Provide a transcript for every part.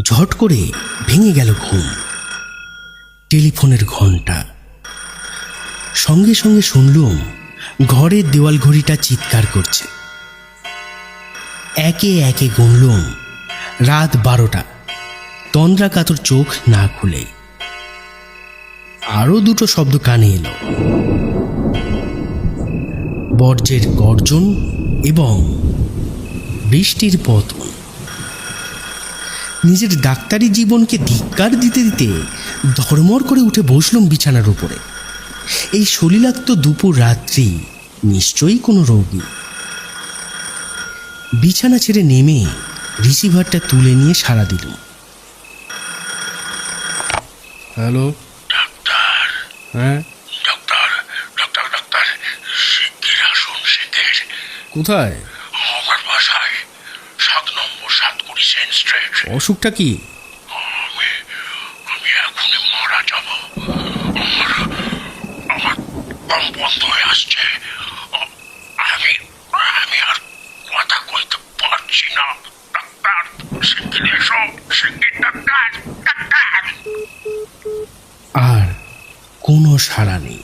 ঝট করে ভেঙে গেল ঘুম। টেলিফোনের ঘন্টা। সঙ্গে সঙ্গে শুনলুম ঘরের দেওয়াল ঘড়িটা চিৎকার করছে। একে একে গুনলুম রাত 12টা। তন্দ্রা কাতর চোখ না খুলে আরো দুটো শব্দ কানে এলো, বর্জ্যের গর্জন এবং বৃষ্টির পতন। নিজের ডাক্তারি জীবনকে ধিক্কার দিতে দিতে ধর্মর করে উঠে বসলুম বিছানার উপরে। এই শলীলাক্ত দুপুর রাত্রি নিশ্চয়ই কোনো রোগী। বিছানা ছেড়ে নেমে রিসিভারটা তুলে নিয়ে সাড়া দিলুম। Hello doctor. হ্যাঁ ডাক্তার ডাক্তার ডাক্তার শিগগির আসুন, শিগগির। কোথায়? আমার বাসায়, 7 নম্বর 720 সেন্ট স্ট্রিট। অসুখটা কি? আমি এখনই মারা যাব। আমার দম বন্ধ হয়ে আসছে। আমি আমি আর কথা কইতে পারছি না। ডাক্তার শিগগির এসো, শিগগির ডাক্তার ডাক্তার। আর কোনো সাড়া নেই।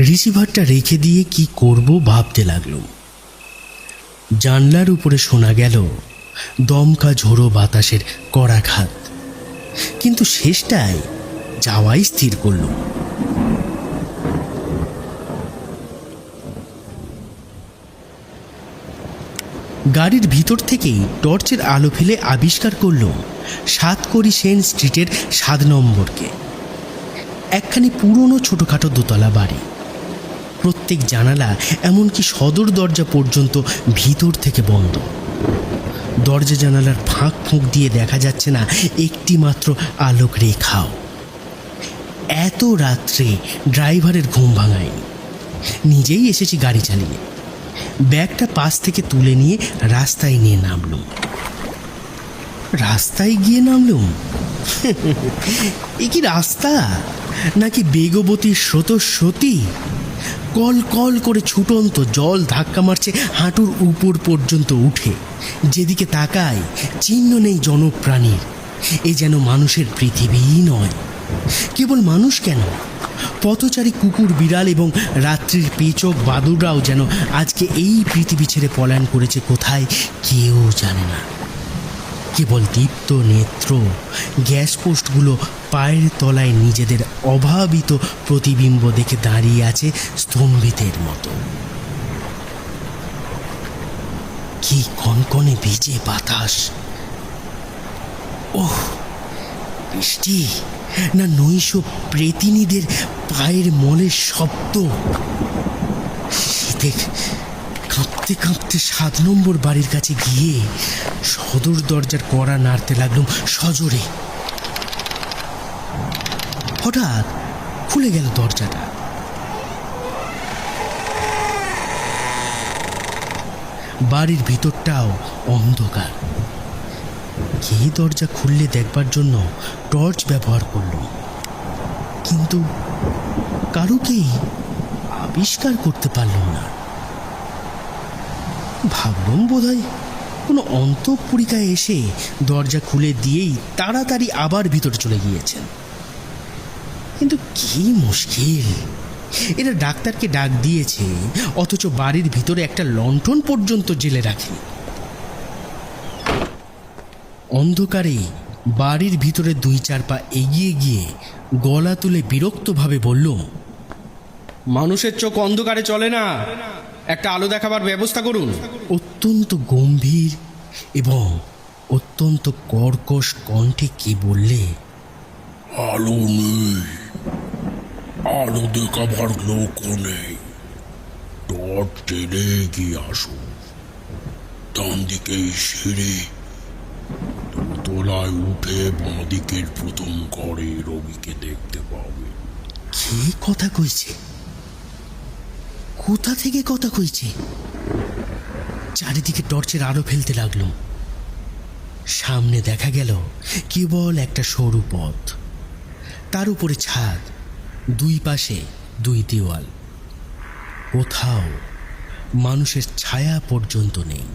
রিসিভারটা রেখে দিয়ে কি করব ভাবতে লাগলুম। জানলার উপরে শোনা গেল দমকা ঝোড়ো বাতাসের করাঘাত, কিন্তু শেষটায় যাওয়াই স্থির করলুম। গাড়ির ভিতর থেকেই টর্চের আলো ফেলে আবিষ্কার করলুম 720 সেন্ট স্ট্রিটের 7 নম্বরকে। একখানি পুরনো ছোটোখাটো দোতলা বাড়ি। প্রত্যেক জানালা, এমনকি সদর দরজা পর্যন্ত ভিতর থেকে বন্ধ। দরজা জানালার ফাঁক ফুঁক দিয়ে দেখা যাচ্ছে না একটি মাত্র আলোক রেখাও। এত রাত্রে ড্রাইভারের ঘুম ভাঙায়নি। নিজেই এসেছি গাড়ি চালিয়ে। ব্যাগটা পাশ থেকে তুলে নিয়ে রাস্তায় নিয়ে নামলুম। রাস্তায় গিয়ে নামলুম। এ কি রাস্তা নাকি বেগবতীর স্রোতস্বতী? কল কল করে ছুটন্ত জল ধাক্কা মারছে হাঁটুর উপর পর্যন্ত উঠে। যেদিকে তাকায় চিহ্ন নেই জনপ্রাণীর। এ যেন মানুষের পৃথিবীই নয়। কেবল মানুষ কেন, পথচারী কুকুর, বিড়াল এবং রাত্রির পেচক বাদুড়রাও যেন আজকে এই পৃথিবী ছেড়ে পলায়ন করেছে কোথায় কেউ জানে না। কেবল দীপ্ত নেত্র গ্যাস পোস্টগুলো পায়ের তলায় নিজেদের অভাবিত প্রতিবিম্ব দেখে দাঁড়িয়ে আছে স্তম্ভিতের মতো। কি কনকনে ভিজে বাতাস! ওহ, বৃষ্টি না নৈশ প্রেতিনীদের পায়ের মলের শব্দ। শীতে কাঁপতে কাঁপতে 7 নম্বর বাড়ির কাছে গিয়ে সদর দরজার কড়া নাড়তে লাগলুম সজোরে। হঠাৎ খুলে গেল দরজাটা। বাড়ির ভিতরটাও অন্ধকার। কে দরজা খুললে দেখবার জন্য টর্চ ব্যবহার করলুম, কিন্তু কারুকেই আবিষ্কার করতে পারলুম না। ভাবলুম বোধহয় কোনো অন্তঃপুরিকায় এসে দরজা খুলে দিয়েই তাড়াতাড়ি আবার ভিতরে চলে গিয়েছেন। কিন্তু কি মুশকিল! এরা ডাক্তারকে ডাক দিয়েছে, অথচ বাড়ির ভিতরে একটা লণ্ঠন পর্যন্ত জেলে রাখেনি। অন্ধকারে বাড়ির ভিতরে 2-4 পা এগিয়ে গিয়ে গলা তুলে বিরক্তভাবে বললুম, মানুষের চোখ অন্ধকারে চলে না, একটা আলো দেখাবার ব্যবস্থা করুন। অত্যন্ত গম্ভীর এবং অত্যন্ত কর্কশ কণ্ঠে কি বললে, আলো নেই, আলো দেখাবার লোকও নেই। টর্চ টেনে এগিয়ে আসুন। ডান দিকে সিঁড়ি, দোতলায় উঠে বাঁদিকের প্রথম ঘরে রোগীকে দেখতে পাবে। কে কথা কইছে? কোথা থেকে কথা কইছে? চারিদিকে টর্চের আলো ফেলতে লাগলুম। সামনে দেখা গেল কেবল একটা সরু পথ, তার উপরে ছাদ, 2 পাশে 2 দেওয়াল। কোথাও মানুষের ছায়া পর্যন্ত নেই।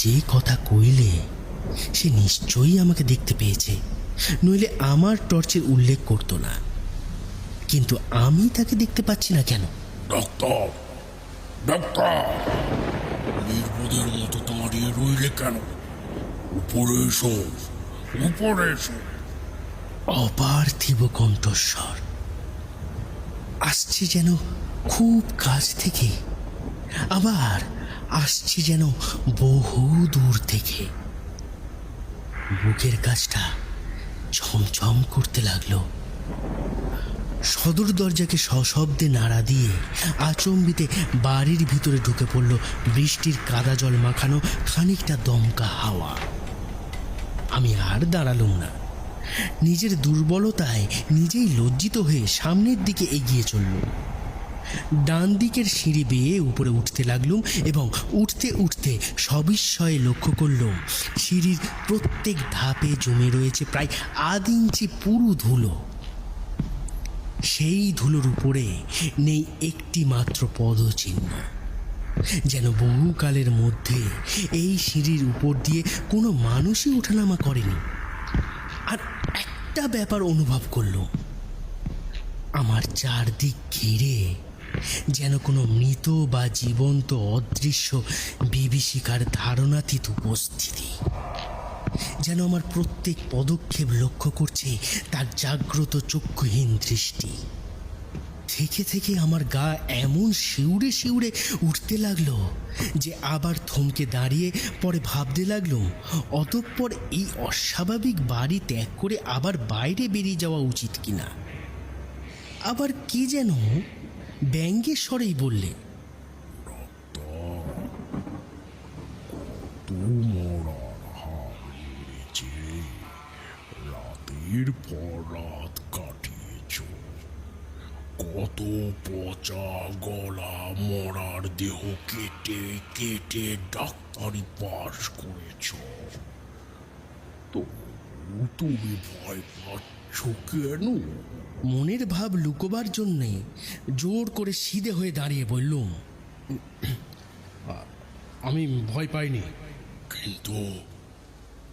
যে কথা কইলে সে নিশ্চয়ই আমাকে দেখতে পেয়েছে, নইলে আমার টর্চের উল্লেখ করতো না। কিন্তু আমি তাকে দেখতে পাচ্ছি না কেন? ডাক্তার, ডাক্তার, নির্বোধের মতো দাঁড়িয়ে রইলে কেন? উপরে এসো, উপরে এসো। অপার্থিব কণ্ঠস্বর আসছে যেন খুব কাছ থেকে, আবার আসছে যেন বহু দূর থেকে। বুকের কাছটা ঝমঝম করতে লাগলো। সদর দরজাকে সশব্দে নাড়া দিয়ে আচম্বিতে বাড়ির ভিতরে ঢুকে পড়ল বৃষ্টির কাদা জল মাখানো খানিকটা দমকা হাওয়া। আমি আর দাঁড়ালুম না। নিজের দুর্বলতায় নিজেই লজ্জিত হয়ে সামনের দিকে এগিয়ে চললুম। ডান দিকের সিঁড়ি বেয়ে উপরে উঠতে লাগলুম এবং উঠতে উঠতে সবিস্ময়ে লক্ষ্য করলুম সিঁড়ির প্রত্যেক ধাপে জমে রয়েছে প্রায় আধ ইঞ্চি পুরু ধুলো। সেই ধুলোর উপরে নেই একটি মাত্র পদচিহ্ন, যেন বহুকালের মধ্যে এই সিঁড়ির উপর দিয়ে কোনো মানুষই ওঠানামা করেনি। আর একটা ব্যাপার অনুভব করলুম, আমার চারদিক ঘিরে যেন কোনো মৃত বা জীবন্ত অদৃশ্য বিভীষিকার ধারণাতীত উপস্থিতি, যেন আমার প্রত্যেক পদক্ষেপ লক্ষ্য করছে তার জাগ্রত চক্ষুহীন দৃষ্টি। থেকে থেকে আমার গা এমন শিউরে শিউরে উঠতে লাগলো যে আবার থমকে দাঁড়িয়ে পরে ভাবতে লাগলুম অতঃপর এই অস্বাভাবিক বাড়ি ত্যাগ করে আবার বাইরে বেরিয়ে যাওয়া উচিত কিনা। আবার কে যেন ব্যঙ্গের স্বরেই বললে, রাতের পর রাত কাটিয়েছ, কত পচা গলা মরার দেহ কেটে কেটে ডাক্তারি পাশ করেছ, তো তুমি ভয় পাচ্ছ কেন? মনের ভাব লুকোবার জন্যে জোর করে সিধে হয়ে দাঁড়িয়ে বললুম, আমি ভয় পাইনি। কিন্তু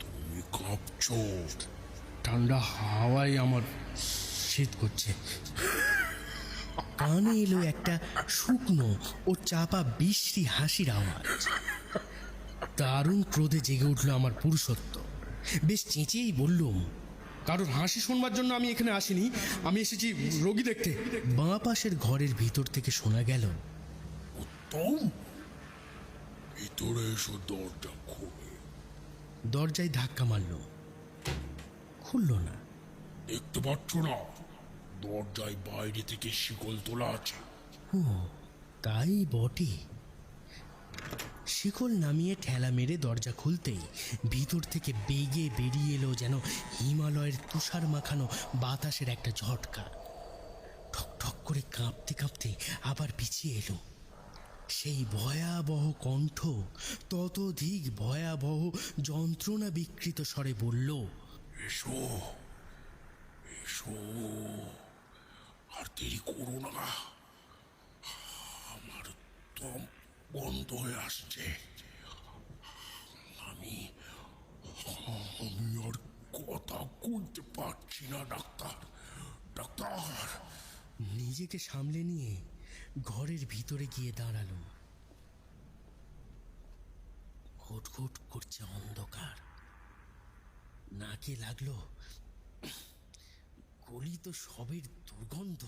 তুমি কাঁপছ। ঠান্ডা হাওয়ায় আমার শীত করছে। কানে এলো একটা শুকনো ও চাপা বিশ্রী হাসির আওয়াজ। দারুণ ক্রোধে জেগে উঠল আমার পুরুষত্ব। বেশ চেঁচিয়েই বললুম, কারোর হাসি শুনবার জন্য আমি এখানে আসিনি, আমি এসেছি রোগী দেখতে। বাঁ পাশের ঘরের ভিতর থেকে শোনা গেল, উত্তম, ভিতরে এসো, দরজা খোলে। দরজায় ধাক্কা মারল, খুলল না। দেখতে পাচ্ছ না দরজায় বাইরে থেকে শিকল তোলা আছে? ও তাই বটে। শিকল নামিয়ে ঠেলা মেরে দরজা খুলতেই ভিতর থেকে বেগে বেরিয়ে এলো যেন হিমালয়ের তুষার মাখানো বাতাসের একটা ঝটকা। ঠক ঠক করে কাঁপতে কাঁপতে আবার পিছিয়ে এলো। সেই ভয়াবহ কণ্ঠ ততোধিক ভয়াবহ যন্ত্রণা বিকৃত স্বরে বলল, এসো, এসো, আর দেরি করো না, আমার দম বন্ধ হয়ে আসছে। আমি আমি আর কথা কইতে পারছি না। Doctor, doctor. নিজেকে সামলে নিয়ে ঘরের ভিতরে গিয়ে দাঁড়ালো। ঘুটঘুট করছে অন্ধকার। নাকে লাগলো গলিত সবের দুর্গন্ধ।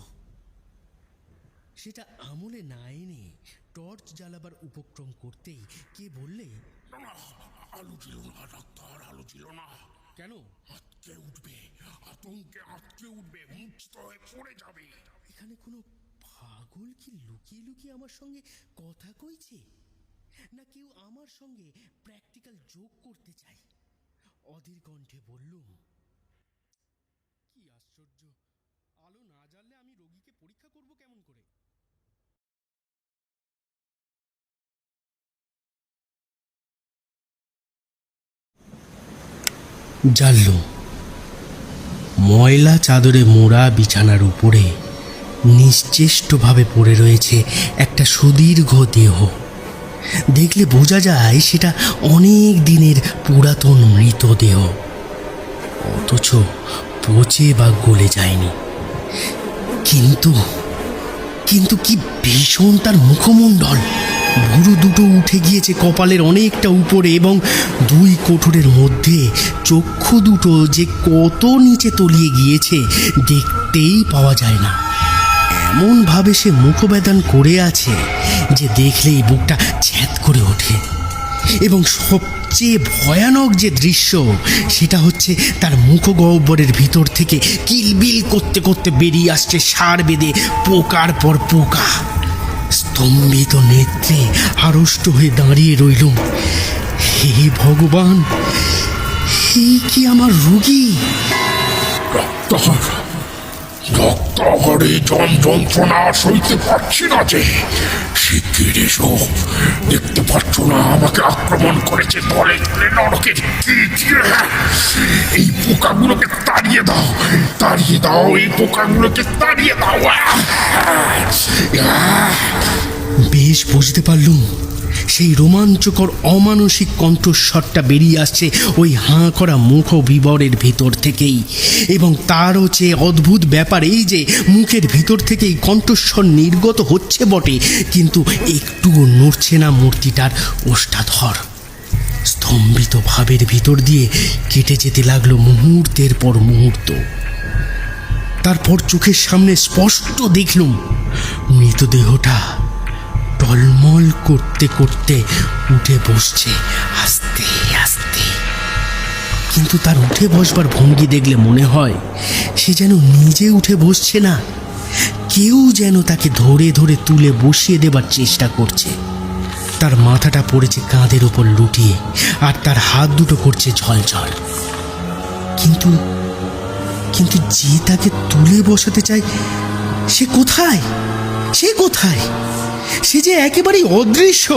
সেটা আমলে না এনে টর্চ জ্বালাবার উপক্রম করতেই কে বললে, না, আলো ছিল না ডাক্তার, আলো ছিল না। কেন? আটকে উঠবে, আতঙ্কে আটকে উঠবে, মুক্ত হয়ে পড়ে যাবে। এখানে কোনো পাগল কি লুকিয়ে লুকিয়ে আমার সঙ্গে কথা কইছে, না কেউ আমার সঙ্গে প্র্যাকটিক্যাল জোক করতে চায়? অধীর কণ্ঠে বললুম, কি আশ্চর্য, আলো না জ্বাললে আমি রোগীকে পরীক্ষা করব কেমন করে? জ্বাললুম। ময়লা চাদরে মোড়া বিছানার উপরে নিশ্চেষ্টভাবে পড়ে রয়েছে একটা সুদীর্ঘ দেহ। দেখলে বোঝা যায় সেটা অনেক দিনের পুরাতন মৃতদেহ, অথচ পচে বা গলে যায়নি। কিন্তু কিন্তু কি ভীষণ তার মুখমণ্ডল! ভুরু দুটো উঠে গিয়েছে কপালের অনেকটা উপরে, এবং দুই কোটরের মধ্যে চক্ষু দুটো যে কত নিচে তলিয়ে গিয়েছে দেখতেই পাওয়া যায় না। এমনভাবে সে মুখবেদন করে আছে যে দেখলেই বুকটা ছ্যাদ করে ওঠে। এবং সবচেয়ে ভয়ানক যে দৃশ্য, সেটা হচ্ছে তার মুখগহ্বরের ভিতর থেকে কিলবিল করতে করতে বেরিয়ে আসছে সার বেঁধে পোকার পর পোকা। স্তম্ভিত নেত্রে আড়ষ্ট হয়ে দাঁড়িয়ে রইলুম। হে ভগবান, এই কি আমার রোগী? ডক্টর, এই যন্ত্রণা সইতে পারছি না যে। শিগগির এসো, দেখতে পাচ্ছ না আমাকে আক্রমণ করেছে দলে দলে নরকের কীট। এই পোকাগুলোকে তাড়িয়ে দাও, এই পোকাগুলোকে তাড়িয়ে দাও। বেশ বুঝতে পারলুম সেই রোমাঞ্চকর অমানসিক কণ্ঠস্বরটা বেরিয়ে আসছে ওই হাঁ করা মুখ বিবরের ভিতর থেকেই। এবং তারও চেয়ে অদ্ভুত ব্যাপার এই যে মুখের ভিতর থেকেই কণ্ঠস্বর নির্গত হচ্ছে বটে, কিন্তু একটুও নড়ছে না মূর্তিটার ওষ্ঠাধর। স্তম্ভিত ভাবের ভিতর দিয়ে কেটে যেতে লাগলো মুহূর্তের পর মুহূর্ত। তারপর চোখের সামনে স্পষ্ট দেখলুম মৃতদেহটা টলমল করতে করতে উঠে বসছে আস্তে আস্তে। কিন্তু তার উঠে বসবার ভঙ্গি দেখলে মনে হয় সে যেন নিজে উঠে বসছে না, কেউ যেন তাকে ধরে ধরে তুলে বসিয়ে দেবার চেষ্টা করছে। তার মাথাটা পড়েছে কাঁধের ওপর লুটিয়ে, আর তার হাত দুটো করছে ঝলঝল। কিন্তু কিন্তু যে তাকে তুলে বসাতে চায় সে কোথায়? সে যে একেবারেই অদৃশ্য।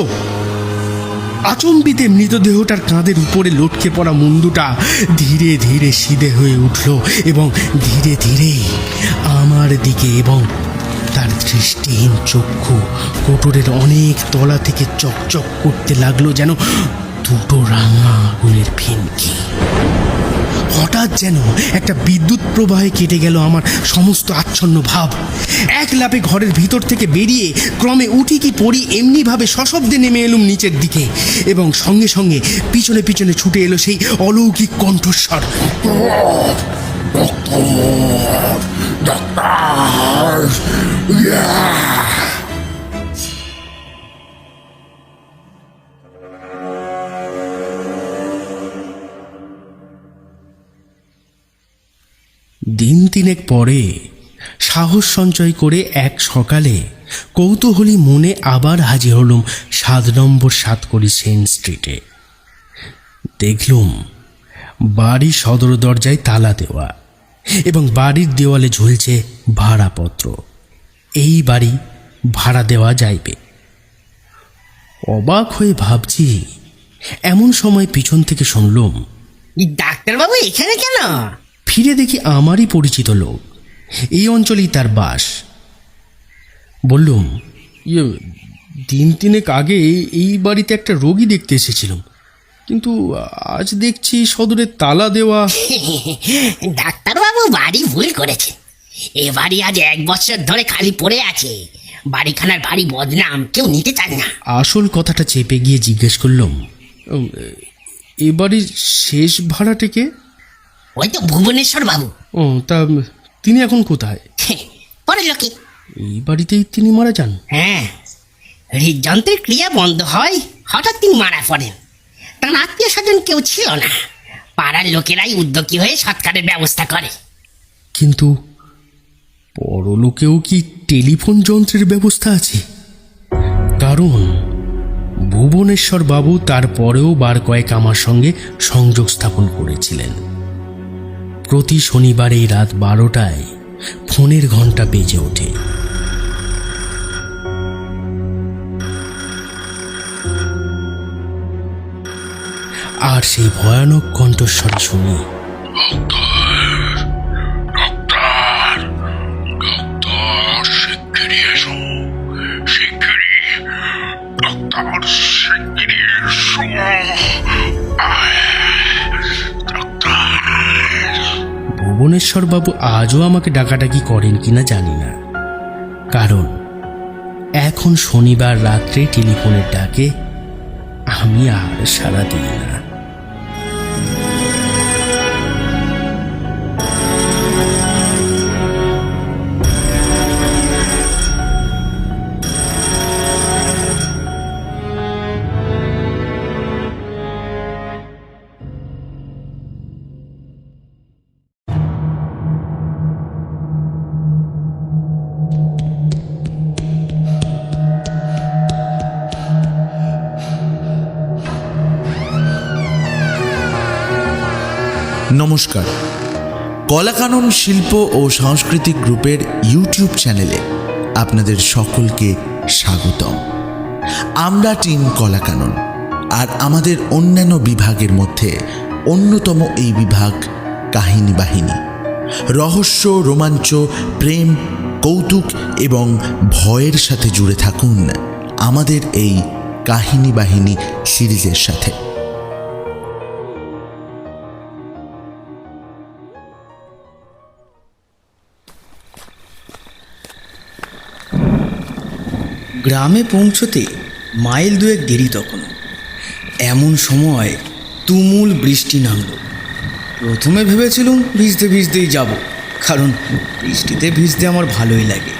আচম্বিতে মৃতদেহটার কাঁধের উপরে লটকে পড়া মুন্ডুটা ধীরে ধীরে সিধে হয়ে উঠল এবং ধীরে ধীরে আমার দিকে, এবং তার দৃষ্টিহীন চক্ষু কোটরের অনেক তলা থেকে চকচক করতে লাগলো যেন দুটো রাঙা আগুনের ফিনকি। হঠাৎ যেন একটা বিদ্যুৎ প্রবাহে কেটে গেল আমার সমস্ত আচ্ছন্ন ভাব। এক লাফে ঘরের ভিতর থেকে বেরিয়ে ক্রমে উঠি কি পড়ি এমনিভাবে সশব্দে নেমে এলুম নিচের দিকে, এবং সঙ্গে সঙ্গে পিছনে পিছনে ছুটে এলো সেই অলৌকিক কণ্ঠস্বর। দিন তিনেক পরে সাহস সঞ্চয় করে এক সকালে কৌতূহলী মনে আবার হাজির হলুম 7 নম্বর সাতকড়ি সেন স্ট্রিটে। দেখলুম বাড়ির সদর দরজায় তালা দেওয়া, এবং বাড়ির দেওয়ালে ঝুলছে ভাড়াপত্র। এই বাড়ি ভাড়া দেওয়া যাইবে। অবাক হয়ে ভাবছি, এমন সময় পিছন থেকে শুনলুম, ডাক্তারবাবু এখানে কেন? ফিরে দেখি আমারই পরিচিত লোক, এই অঞ্চলেই তার বাস। বললুম, দিন তিনেক আগে এই বাড়িতে একটা রোগী দেখতে এসেছিলাম, কিন্তু আজ দেখছি সদরে তালা দেওয়া। ডাক্তারবাবু বাড়ি ভুল করেছে। এ বাড়ি আজ 1 বছর ধরে খালি পড়ে আছে। বাড়িখানার ভারী বদনাম, কেউ নিতে চান না। আসল কথাটা চেপে গিয়ে জিজ্ঞেস করলাম, এ বাড়ির শেষ ভাড়াটেকে? ওই তো ভুবনেশ্বর বাবু। ও, তা তিনি এখন কোথায়? পরে লোকে। এই বাড়িতেই তিনি মারা যান? হ্যাঁ, হৃদযন্ত্রের ক্রিয়া বন্ধ হয়, হঠাৎ তিনি মারা পড়েন। তার আত্মীয় স্বজন কেউ ছিল না, পাড়ার লোকেরাই উদ্যোগী হয়ে সৎকারের ব্যবস্থা করে। কিন্তু পরলোকেও কি টেলিফোন যন্ত্রের ব্যবস্থা আছে? কারণ ভুবনেশ্বর বাবু তারপরেও বার কয়েক আমার সঙ্গে সংযোগ স্থাপন করেছিলেন। প্রতি শনিবার এই রাত 12টায় ফোনের ঘন্টা বেজে ওঠে। আর সেই ভয়ানক কণ্ঠস্বর শুনি, শিগগিরই এসো, শিগগিরই। ডাক্তার শিগগিরই এসো। ডাক্তার। ভুবনেশ্বর বাবু আজও আমাকে ডাকাডাকি করেন কিনা জানি না, কারণ এখন শনিবার রাত্রে টেলিফোনের ডাকে আমি আর সাড়া দিই না। নমস্কার, কলাকানন শিল্প ও সাংস্কৃতিক গ্রুপের ইউটিউব চ্যানেলে আপনাদের সকলকে স্বাগতম। আমরা টিম কলাকানন, আর আমাদের অন্যান্য বিভাগের মধ্যে অন্যতম এই বিভাগ কাহিনী বাহিনী। রহস্য, রোমাঞ্চ, প্রেম, কৌতুক এবং ভয়ের সাথে জুড়ে থাকুন আমাদের এই কাহিনী বাহিনী সিরিজের সাথে। গ্রামে পৌঁছতে মাইল দুয়েক দেরি তখন। এমন সময় তুমুল বৃষ্টি নামল। প্রথমে ভেবেছিলাম ভিজতে ভিজতেই যাব, কারণ বৃষ্টিতে ভিজতে আমার ভালোই লাগে।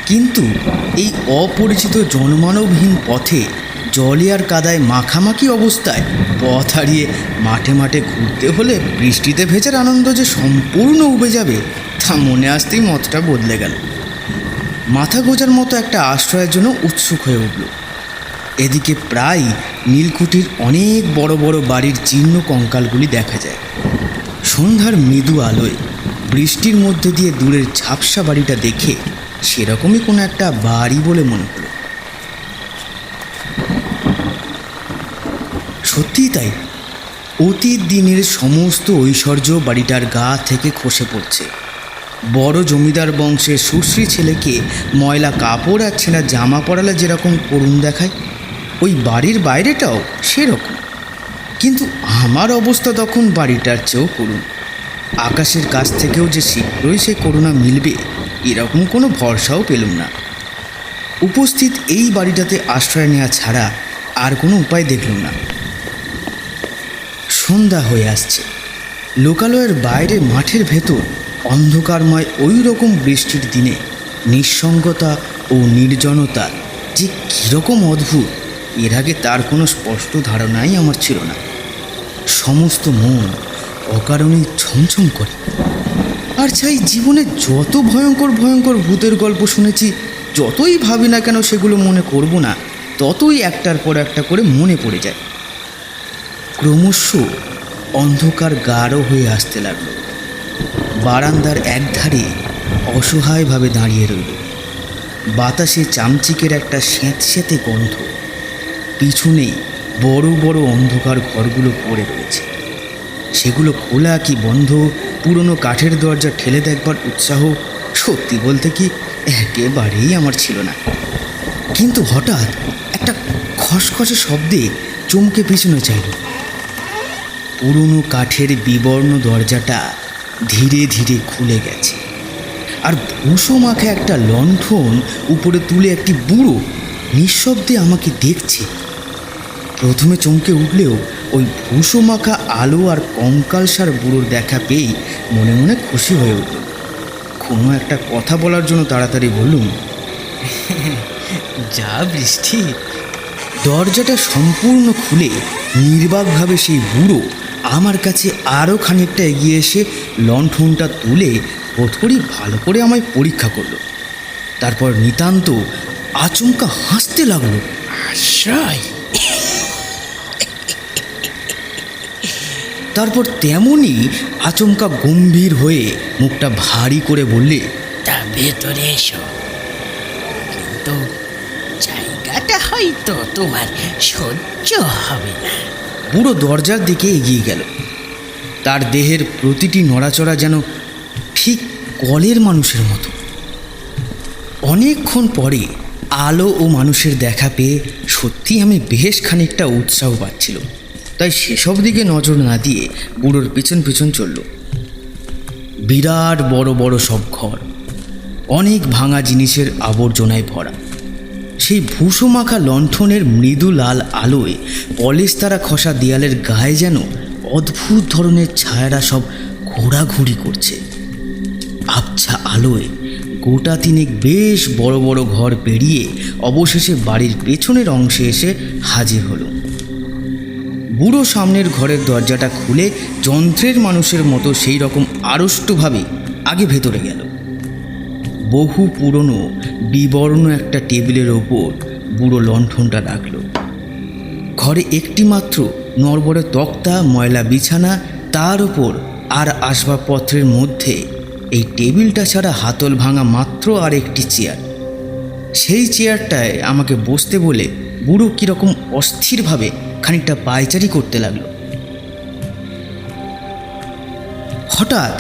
কিন্তু এই অপরিচিত জনমানবহীন পথে জলে আর কাদায় মাখামাখি অবস্থায় পথ হারিয়ে মাঠে মাঠে ঘুরতে হলে বৃষ্টিতে ভেজার আনন্দ যে সম্পূর্ণ উবে যাবে তা মনে আসতেই মতটা বদলে গেল। মাথা গোজার মতো একটা আশ্রয়ের জন্য উৎসুক হয়ে উঠল। এদিকে প্রায় নীলকুঠির অনেক বড় বড় বাড়ির জীর্ণ কঙ্কালগুলি দেখা যায়। সন্ধ্যার মৃদু আলোয় বৃষ্টির মধ্যে দিয়ে দূরের ঝাপসা বাড়িটা দেখে সেরকমই কোনো একটা বাড়ি বলে মনে হলো। সত্যিই তাই, অতীত দিনের সমস্ত ঐশ্বর্য বাড়িটার গা থেকে খসে পড়ছে। বড় জমিদার বংশের সুশ্রী ছেলেকে ময়লা কাপড় আর ছেঁড়া জামা পরালে যেরকম করুণ দেখায়, ওই বাড়ির বাইরেটাও সেরকম। কিন্তু আমার অবস্থা তখন বাড়িটার চেয়েও করুণ। আকাশের কাছ থেকেও যে শীঘ্রই সে করুণা মিলবে এরকম কোনো ভরসাও পেলুম না। উপস্থিত এই বাড়িটাতে আশ্রয় নেওয়া ছাড়া আর কোনো উপায় দেখলুম না। সন্ধ্যা হয়ে আসছে। লোকালয়ের বাইরে মাঠের ভেতর অন্ধকারময় ওই রকম বৃষ্টির দিনে নিঃসঙ্গতা ও নির্জনতা যে কীরকম অদ্ভুত, এর আগে তার কোনো স্পষ্ট ধারণাই আমার ছিল না। সমস্ত মন অকারণেই ছমছম করে। আর চাই জীবনে যত ভয়ঙ্কর ভয়ঙ্কর ভূতের গল্প শুনেছি, যতই ভাবি না কেন সেগুলো মনে করব না, ততই একটার পর একটা করে মনে পড়ে যায়। ক্রমশ অন্ধকার গাঢ় হয়ে আসতে লাগলো। বারান্দার একধারে অসহায়ভাবে দাঁড়িয়ে রইল। বাতাসে চামচিকের একটা স্যাঁতস্যাঁতে গন্ধ। পিছনেই বড় বড় অন্ধকার ঘরগুলো পড়ে রয়েছে। সেগুলো খোলা কি বন্ধ, পুরনো কাঠের দরজা ঠেলে দেখবার উৎসাহ সত্যি বলতে কি একেবারেই আমার ছিল না। কিন্তু হঠাৎ একটা খসখসে শব্দে চমকে পিছনে চাইল। পুরনো কাঠের বিবর্ণ দরজাটা ধীরে ধীরে খুলে গেছে, আর ভুসো মাখা একটা লণ্ঠন উপরে তুলে একটি বুড়ো নিঃশব্দে আমাকে দেখছে। প্রথমে চমকে উঠলেও ওই ভুসো মাখা আলো আর কঙ্কালসার বুড়োর দেখা পেয়েই মনে মনে খুশি হয়ে উঠল। কোনো একটা কথা বলার জন্য তাড়াতাড়ি বললুম, যা বৃষ্টি। দরজাটা সম্পূর্ণ খুলে নির্বাকভাবে সেই বুড়ো আমার কাছে আরও খানিকটা এগিয়ে এসে লণ্ঠনটা তুলে বোধ করি ভালো করে আমায় পরীক্ষা করল। তারপর নিতান্ত আচমকা হাসতে লাগলো। আশ্রয়? তারপর তেমনই আচমকা গম্ভীর হয়ে মুখটা ভারী করে বললে, তা ভেতরে এসো, কিন্তু জায়গাটা হয়তো তোমার সহ্য হবে না। বুড়ো দরজার দিকে এগিয়ে গেল। তার দেহের প্রতিটি নড়াচড়া যেন ঠিক কলের মানুষের মতো। অনেকক্ষণ পরে আলো ও মানুষের দেখা পেয়ে সত্যি আমি বেশ খানিকটা উৎসাহ পাচ্ছিল, তাই সেসব দিকে নজর না দিয়ে বুড়োর পিছন পিছন চলল। বিরাট বড় বড় সব ঘর, অনেক ভাঙা জিনিসের আবর্জনায় ভরা। সেই ভুষো মাখা লণ্ঠনের মৃদু লাল আলোয় পলেস্তারা খসা দেয়ালের গায়ে যেন অদ্ভুত ধরনের ছায়ারা সব ঘোরাঘুরি করছে। আবছা আলোয় গোটা তিনেক বেশ বড় বড় ঘর পেরিয়ে অবশেষে বাড়ির পেছনের অংশে এসে হাজির হলো। বুড়ো সামনের ঘরের দরজাটা খুলে যন্ত্রের মানুষের মতো সেই রকম আড়ষ্টভাবে আগে ভেতরে গেল। বহু পুরনো বিবর্ণ একটা টেবিলের ওপর বুড়ো লণ্ঠনটা রাখল। ঘরে একটি মাত্র নড়বড়ে তক্তা, ময়লা বিছানা, তার ওপর আর আসবাবপত্রের মধ্যে এই টেবিলটা ছাড়া হাতল ভাঙা মাত্র আর একটি চেয়ার। সেই চেয়ারটায় আমাকে বসতে বলে বুড়ো কীরকম অস্থিরভাবে খানিকটা পায়চারি করতে লাগলো। হঠাৎ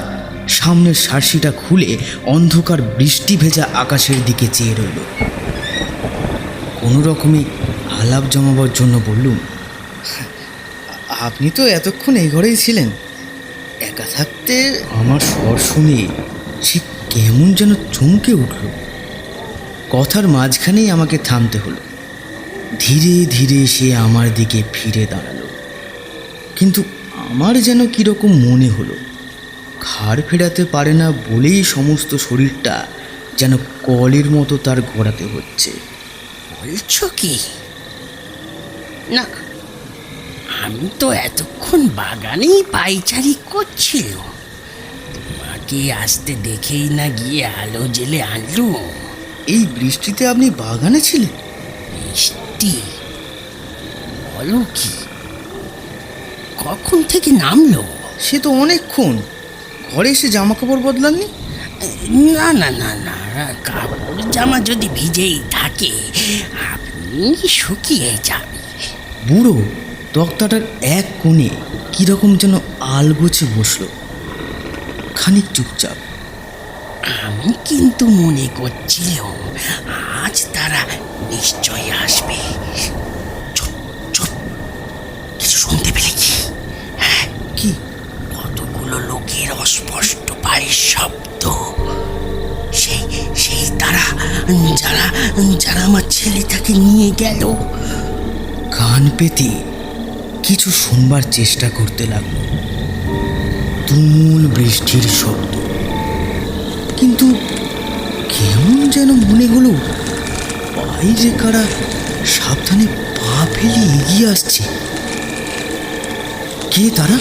সামনের শার্সিটা খুলে অন্ধকার বৃষ্টি ভেজা আকাশের দিকে চেয়ে রইল। কোনো রকমে আলাপ জমাবার জন্য বললুম, আপনি তো এতক্ষণ এই ঘরেই ছিলেন। একা থাকতে আমার স্বর শুনে সে কেমন যেন চমকে উঠল। কথার মাঝখানেই আমাকে থামতে হলো। ধীরে ধীরে সে আমার দিকে ফিরে দাঁড়ালো, কিন্তু আমার যেন কীরকম মনে হলো ঘাড় ফেরাতে পারে না বলেই সমস্ত শরীরটা যেন কলের মতো তার ঘোরাতে হচ্ছে। বলছো কি? না, আমি তো এতক্ষণ বাগানেই পাইচারি করছিল। তোমাকে আসতে দেখেই না গিয়ে আলো জেলে আনলো। এই বৃষ্টিতে আপনি বাগানে ছিলেন? বৃষ্টি? বলো কি? কখন থেকে নামলো? সে তো অনেকক্ষণ। ঘরে এসে জামা কাপড় বদলাননি? না না না না, কাপড় জামা যদি ভিজেই থাকে আপনি শুকিয়ে যাবে। বুড়ো তক্তাটার এক কোণে কীরকম যেন আলগোছে বসল, খানিক চুপচাপ। আমি কিন্তু মনে করছিলাম আজ তারা নিশ্চয়ই আসবে। চুপ চুপ, কিছু শুনতে পেলে কি? হ্যাঁ, কি? কতগুলো লোকের অস্পষ্ট পায়ের শব্দ। সেই সেই তারা যারা যারা আমার ছেলেটাকে নিয়ে গেল। কান পেতে কিছু শুনবার চেষ্টা করতে লাগলো। তুমুল বৃষ্টির শব্দ, কিন্তু কেমন যেন মনে হলো বাইরে কারা সাবধানে পা ফেলে এগিয়ে আসছে। কে তারা?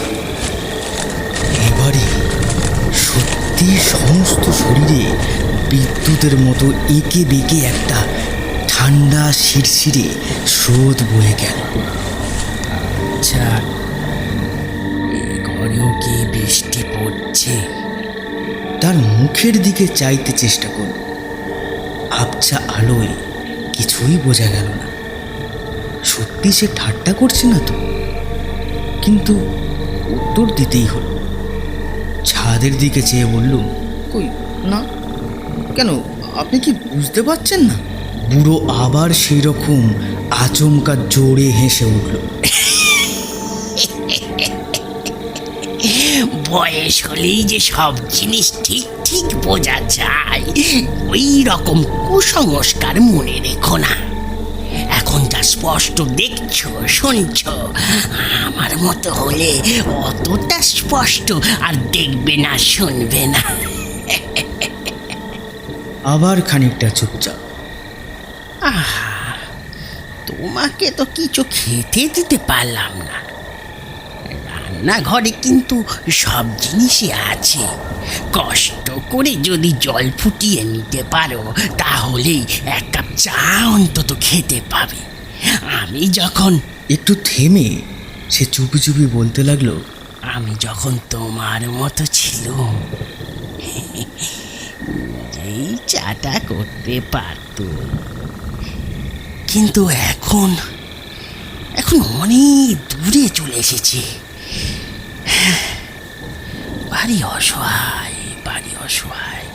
এবারে সত্যি সমস্ত শরীরে বিদ্যুতের মতো এঁকে বেঁকে একটা ঠান্ডা শিরশিরে স্রোত বয়ে গেল। আচ্ছা, এ ঘরেও কি বৃষ্টি পড়ছে? তার মুখের দিকে চাইতে চেষ্টা করল। আবছা আলোয় কিছুই বোঝা গেল না। সত্যি সে ঠাট্টা করছে না তো? কিন্তু উত্তর দিতেই হলো। ছাদের দিকে চেয়ে বললুম, কই না। কেন, আপনি কি বুঝতে পারছেন না? বুড়ো আবার সেই রকম আচমকা জোরে হেসে উঠল। বয়স হলেই যে সব জিনিস ঠিক ঠিক বোঝা যায়, ওই রকম কুসংস্কার মনে রেখো না। এখন যা স্পষ্ট দেখছো শুনছো, আমার মতো হলে অতটা স্পষ্ট আর দেখবে না, শুনবে না। আবার খানিকটা চুপচাপ। আহা, তোমাকে তো কিছু খেতে দিতে পারলাম না। রান্নাঘরে কিন্তু সব জিনিসই আছে। কষ্ট করে যদি জল ফুটিয়ে নিতে পারো তাহলেই এক কাপ চা অন্তত খেতে পাবে। আমি যখন একটু থেমে সে চুপি চুপি বলতে লাগলো, আমি যখন তোমার মতো ছিলাম, এই চাটা করতে পারতো। কিন্তু এখন এখন অনেক দূরে চলে এসেছি। ভারী অসহায়, ভারী অসহায়।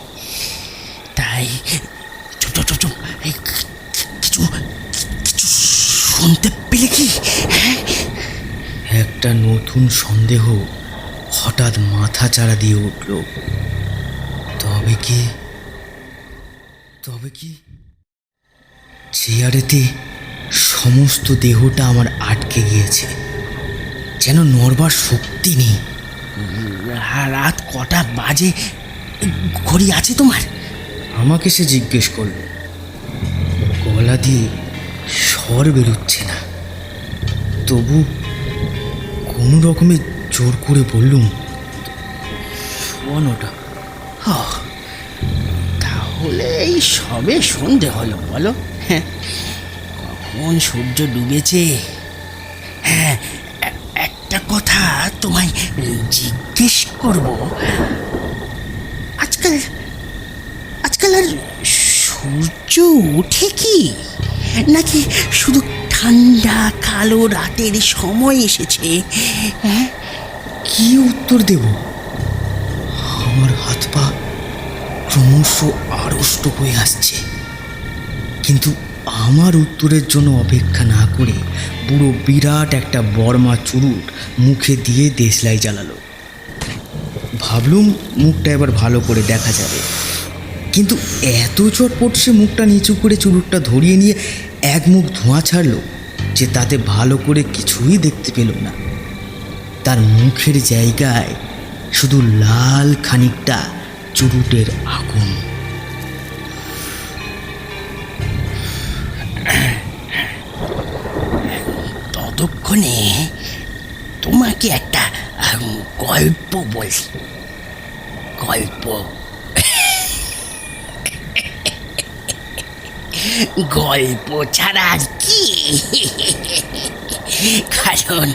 তাই চুপ চুপ চুপ চুপ, এই কিছু কিছু শুনতে পেলে কি? একটা নতুন সন্দেহ হঠাৎ মাথা চাড়া দিয়ে উঠল। তবে কি চেয়ারেতে সমস্ত দেহটা আমার আটকে গিয়েছে, যেন নড়বার শক্তি নেই। রাত কটা বাজে? ঘড়ি আছে তোমার? আমাকে সে জিজ্ঞেস করল। গলা দিয়ে স্বর বেরোচ্ছে না, তবু কোনো রকমে জোর করে বললুম, 9টা। তাহলে এই সবে সন্ধে হলো বলো? কখন সূর্য ডুবেছে? হ্যাঁ, একটা কথা তোমায় জিজ্ঞেস করব। আজকাল আর সূর্য ওঠে কি, নাকি শুধু ঠান্ডা কালো রাতের সময় এসেছে? কি উত্তর দেব? আমার হাত পা ক্রমশ আড়ষ্ট হয়ে আসছে, কিন্তু আমার উত্তরের জন্য অপেক্ষা না করে পুরো বিরাট একটা বর্মা চুরুট মুখে দিয়ে দেশলাই জ্বালালো। ভাবলুম মুখটা এবার ভালো করে দেখা যাবে, কিন্তু এত চটপট সে মুখটা নিচু করে চুরুটটা ধরিয়ে নিয়ে এক মুখ ধোঁয়া ছাড়লো যে তাতে ভালো করে কিছুই দেখতে পেল না। তার মুখের জায়গায় শুধু লাল খানিকটা চুরুটের আগুন। ততক্ষণে তোমাকে একটা গল্প বলি। গল্প ছাড়া আর কি? কারণ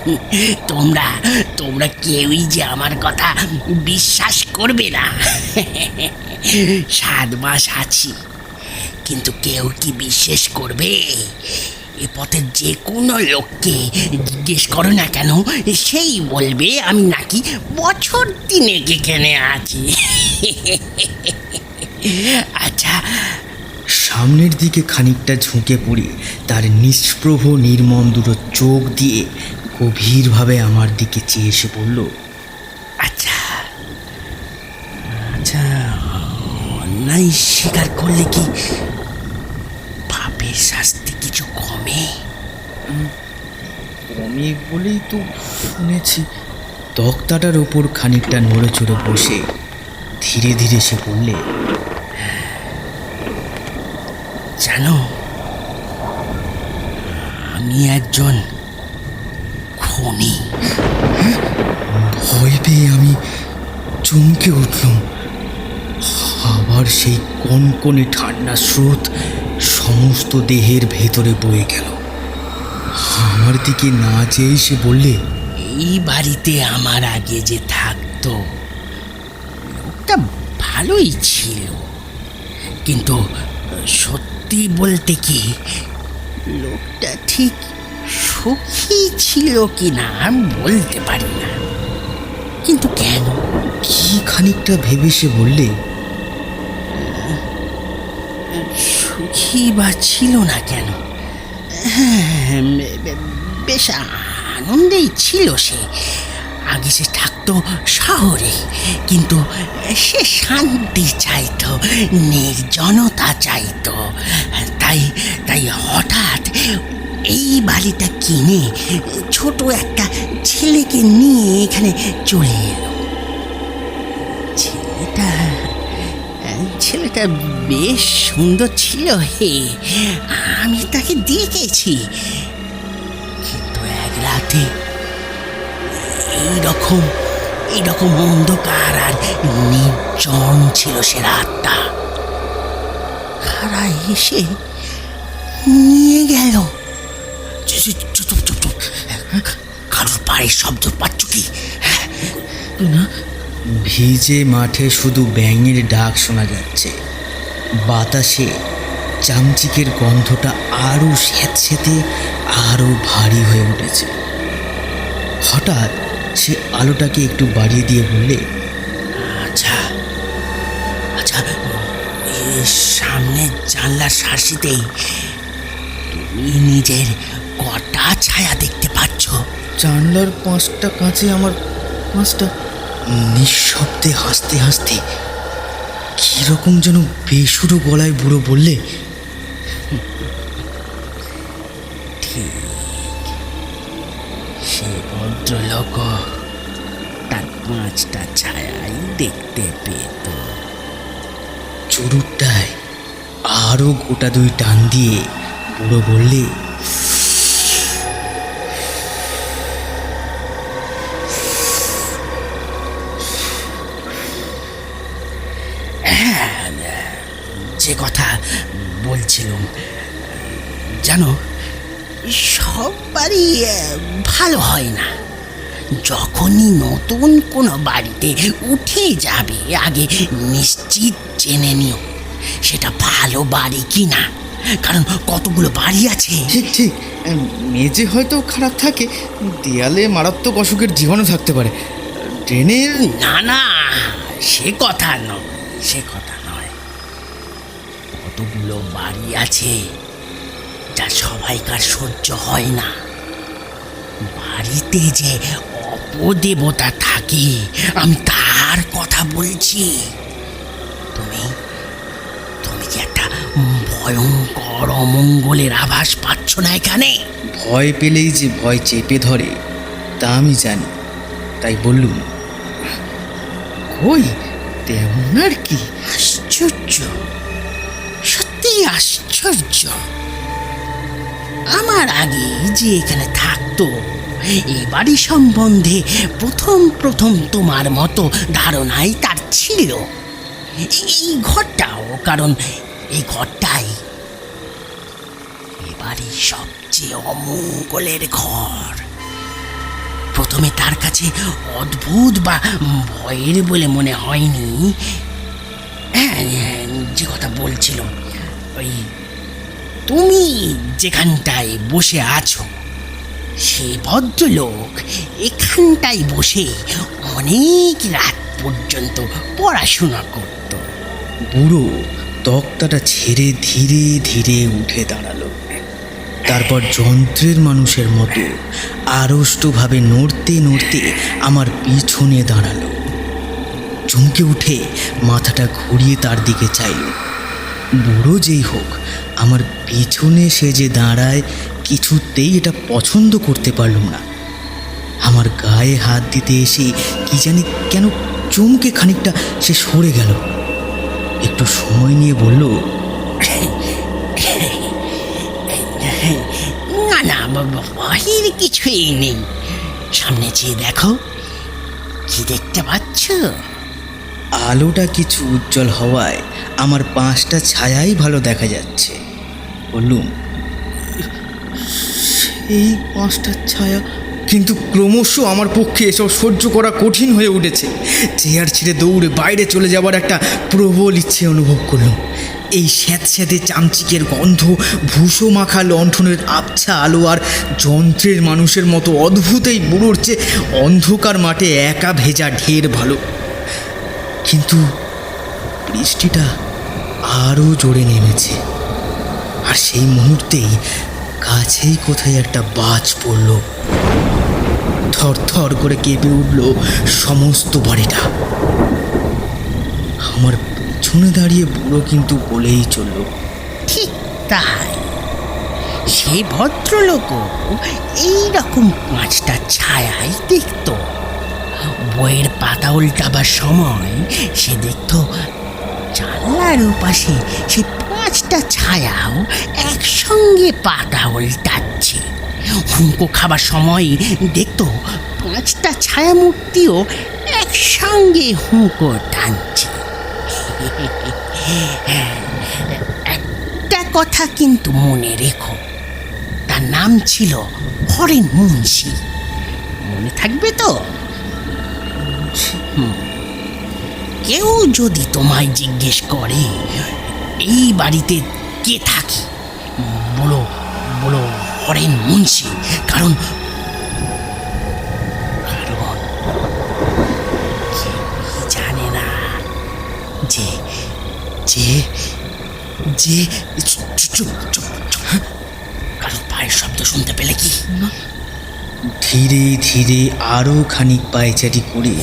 তোমরা কেউই যে আমার কথা বিশ্বাস করবে না। 7 মাস আছি, কিন্তু কেউ কি বিশ্বাস করবে? এ পথের যে কোনো লোককে জিজ্ঞেস করো না কেন, সেই বলবে আমি নাকি বছর 3 এখানে আছি। আচ্ছা, সামনের দিকে খানিকটা ঝুঁকে পড়ে তার নিষ্প্রভ নির্মম দুটো চোখ দিয়ে গভীরভাবে আমার দিকে চেয়ে এসে বলল, আচ্ছা, অন্যায় স্বীকার করলে কি পাপের শাস্তি কিছু কমে? কমে বলেই তো শুনেছি। তক্তাটার ওপর খানিকটা নড়ে চড়ে বসে ধীরে ধীরে সে বললে, জানো, আমি একজন খুনি। ভয় পেয়ে আমি চমকে উঠলাম। আবার সেই কনকনে ঠান্ডা স্রোত সমস্ত দেহের ভেতরে বয়ে গেল। আমার দিকে না চেয়ে সে বললে, এই বাড়িতে আমার আগে যে থাকতো লোকটা ভালোই ছিল, কিন্তু সত্যি বলতে কি লোকটা ঠিক সুখী ছিল কি না বলতে পারি না। কিন্তু কেন? কি খানিকটা ভেবে সে বললে, সুখী বা ছিল না কেন? হ্যাঁ, বেশ আনন্দেই ছিল সে। আগে সে থাকতো শহরে, কিন্তু সে শান্তি চাইতো, নির্জনতা চাইতো। তাই হঠাৎ এই বাড়িটা কিনে ছোট একটা ছেলেকে নিয়ে এখানে চলে এলো। ছেলেটা বেশ সুন্দর ছিল হে, আমি তাকে দেখেছি। কিন্তু এক রাতে এইরকম অন্ধকার আর নির্জন ছিল সে রাতটা। কারা এসে নিয়ে গেল। চুপ, কারোর পায়ের শব্দ পাচ্ছ কি? না, ভিজে মাঠে শুধু ব্যাঙের ডাক শোনা যাচ্ছে। বাতাসে চামচিকের গন্ধটা আরও স্যাঁতস্যাঁতে, আরও ভারী হয়ে উঠেছে। হঠাৎ সে আলোটাকে একটু বাড়িয়ে দিয়ে বললে, আচ্ছা, সামনে জানলার শাসিতেই তুমি নিজের কটা ছায়া দেখতে পাচ্ছ? জানলার 5টা কাঁচে আমার 5টা। নিঃশব্দে হাসতে হাসতে কীরকম যেন বেসুরো গলায় বুড়ো বললে, সে ভদ্রলোক তার 5টা ছায়াই দেখতে পেত। চুরুটটায় আরও গোটা 2 টান দিয়ে বুড়ো বললে, যে কথা বলছিলাম, জানো, সব বাড়ি ভালো হয় না। যখনই নতুন কোনো বাড়িতে উঠে যাবে আগে নিশ্চিত জেনে নিও সেটা ভালো বাড়ি কি না, কারণ কতগুলো বাড়ি আছে। ঠিক ঠিক, মেঝে হয়তো খারাপ থাকে, দেয়ালে মারাত্মক অসুখের জীবাণু থাকতে পারে, ড্রেনের। না না, সে কথা নয়, সে কথা নয়। কতগুলো বাড়ি আছে যা সবাইকার সহ্য হয় না। বাড়িতে যে অপদেবতা থাকে আমি তার কথা বলছি। তুমি তুমি কি একটা ভয়ঙ্কর অমঙ্গলের আভাস পাচ্ছ না এখানে? ভয় পেলেই যে ভয় চেপে ধরে তা আমি জানি, তাই বললুম, কই তেমন আর কি। আশ্চর্য, সত্যি আশ্চর্য। আমার আগে যে এখানে থাকতো এই বাড়ি সম্বন্ধে প্রথম প্রথম তোমার মতো ধারণাই তার ছিল। এই ঘরটাও, কারণ এই ঘরটাই এ বাড়ির সবচেয়ে অমঙ্গলের ঘর। প্রথমে তার কাছে অদ্ভুত বা ভয়ের বলে মনে হয়নি। হ্যাঁ, যে কথা বলছিলাম, ওই তুমি যেখানটায় বসে আছো সেই ভদ্রলোক এখানটায় বসে অনেক রাত পর্যন্ত পড়াশোনা করত। বুড়ো তক্তাটা ছেড়ে ধীরে ধীরে উঠে দাঁড়ালো, তারপর যন্ত্রের মানুষের মতো আড়ষ্টভাবে নড়তে নড়তে আমার পিছনে দাঁড়ালো। চমকে উঠে মাথাটা ঘুরিয়ে তার দিকে চাইল। বুড়ো যেই হোক, আমার পিছনে সে যে দাঁড়ায় কিছুতেই এটা পছন্দ করতে পারলুম না। আমার গায়ে হাত দিতে এসে কি জানি কেন চমকে খানিকটা সে সরে গেল। একটু সময় নিয়ে বলল, না না, বাহির কিছুই নেই, সামনে চেয়ে দেখো। কি দেখতে পাচ্ছ? আলোটা কিছু উজ্জ্বল হওয়ায় আমার 5টা ছায়াই ভালো দেখা যাচ্ছে। বললুম, এই 5টা ছায়া। কিন্তু ক্রমশ আমার পক্ষে এসব সহ্য করা কঠিন হয়ে উঠেছে। চেয়ার ছেড়ে দৌড়ে বাইরে চলে যাবার একটা প্রবল ইচ্ছে অনুভব করলাম। এই স্যাঁতস্যাঁতে চামচিকের গন্ধ, ভুসো মাখা লণ্ঠনের আবছা আলো আর যন্ত্রের মানুষের মতো অদ্ভুত এই বুড়োর চেয়ে অন্ধকার মাঠে একা ভেজা ঢের ভালো। কিন্তু বৃষ্টিটা আরও জোরে নেমেছে, আর সেই মুহূর্তেই কাছেই কোথায় একটা বাজ পড়ল। থর থর করে কেঁপে উঠল সমস্ত বাড়িটা। আমার পিছনে দাঁড়িয়ে বুড়ো কিন্তু বলেই চলল, ঠিক তাই, সেই ভদ্রলোকও এইরকম 5টা ছায়াই দেখত। বইয়ের পাতা উল্টাবার সময় সে দেখত জানলার ওপাশে সে 5টা ছায়াও একসঙ্গে পাতা উল্টাচ্ছে। হুঁকো খাবার সময় দেখত 5টা ছায়া মূর্তিও একসঙ্গে হুঁকো টানছে। একটা কথা কিন্তু মনে রেখো, তার নাম ছিল হরেন মুন্সি। মনে থাকবে তো? কেউ যদি তোমায় জিজ্ঞেস করে এই বাড়িতে কে থাকে, বলো বলো হরেন মুন্সি, কারণ কেউই জানে না যে যে যে চুপ চুপ চুপ, কারণ পায়ের শব্দ শুনতে পেলে কি? ধীরে ধীরে আরও খানিক পায়চারি করে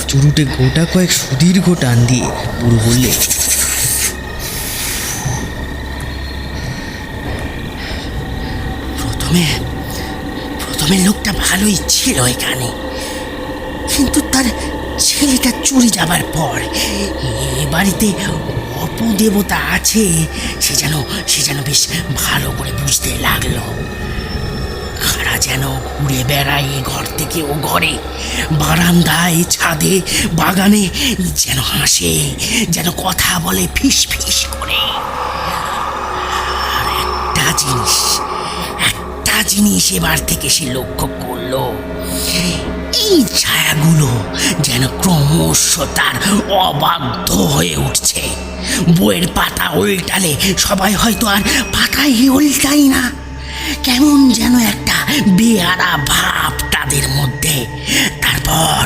চুরুটে গোটা কয়েক সুদীর্ঘ টান দিয়ে বুড়ো বললে, প্রথমে লোকটা ভালোই ছিল এখানে, কিন্তু তার ছেলেটা চুরি যাবার পর এ বাড়িতে অপদেবতা আছে সে যেন বেশ ভালো করে বুঝতে লাগলো। খাড়া যেন ঘুরে বেড়ায় এ ঘর থেকে ও ঘরে, বারান্দায়, ছাদে, বাগানে, যেন হাসে, যেন কথা বলে ফিস ফিস করে। আর একটা জিনিস এবার থেকে সে লক্ষ্য করলো, এই ছায়াগুলো যেন ক্রমশ তার অবাধ্য হয়ে উঠছে। বইয়ের পাতা উল্টালে সবাই হয়তো আর পাতাই উল্টাই না, কেমন যেন একটা বেয়ারা ভাব তাদের মধ্যে। তারপর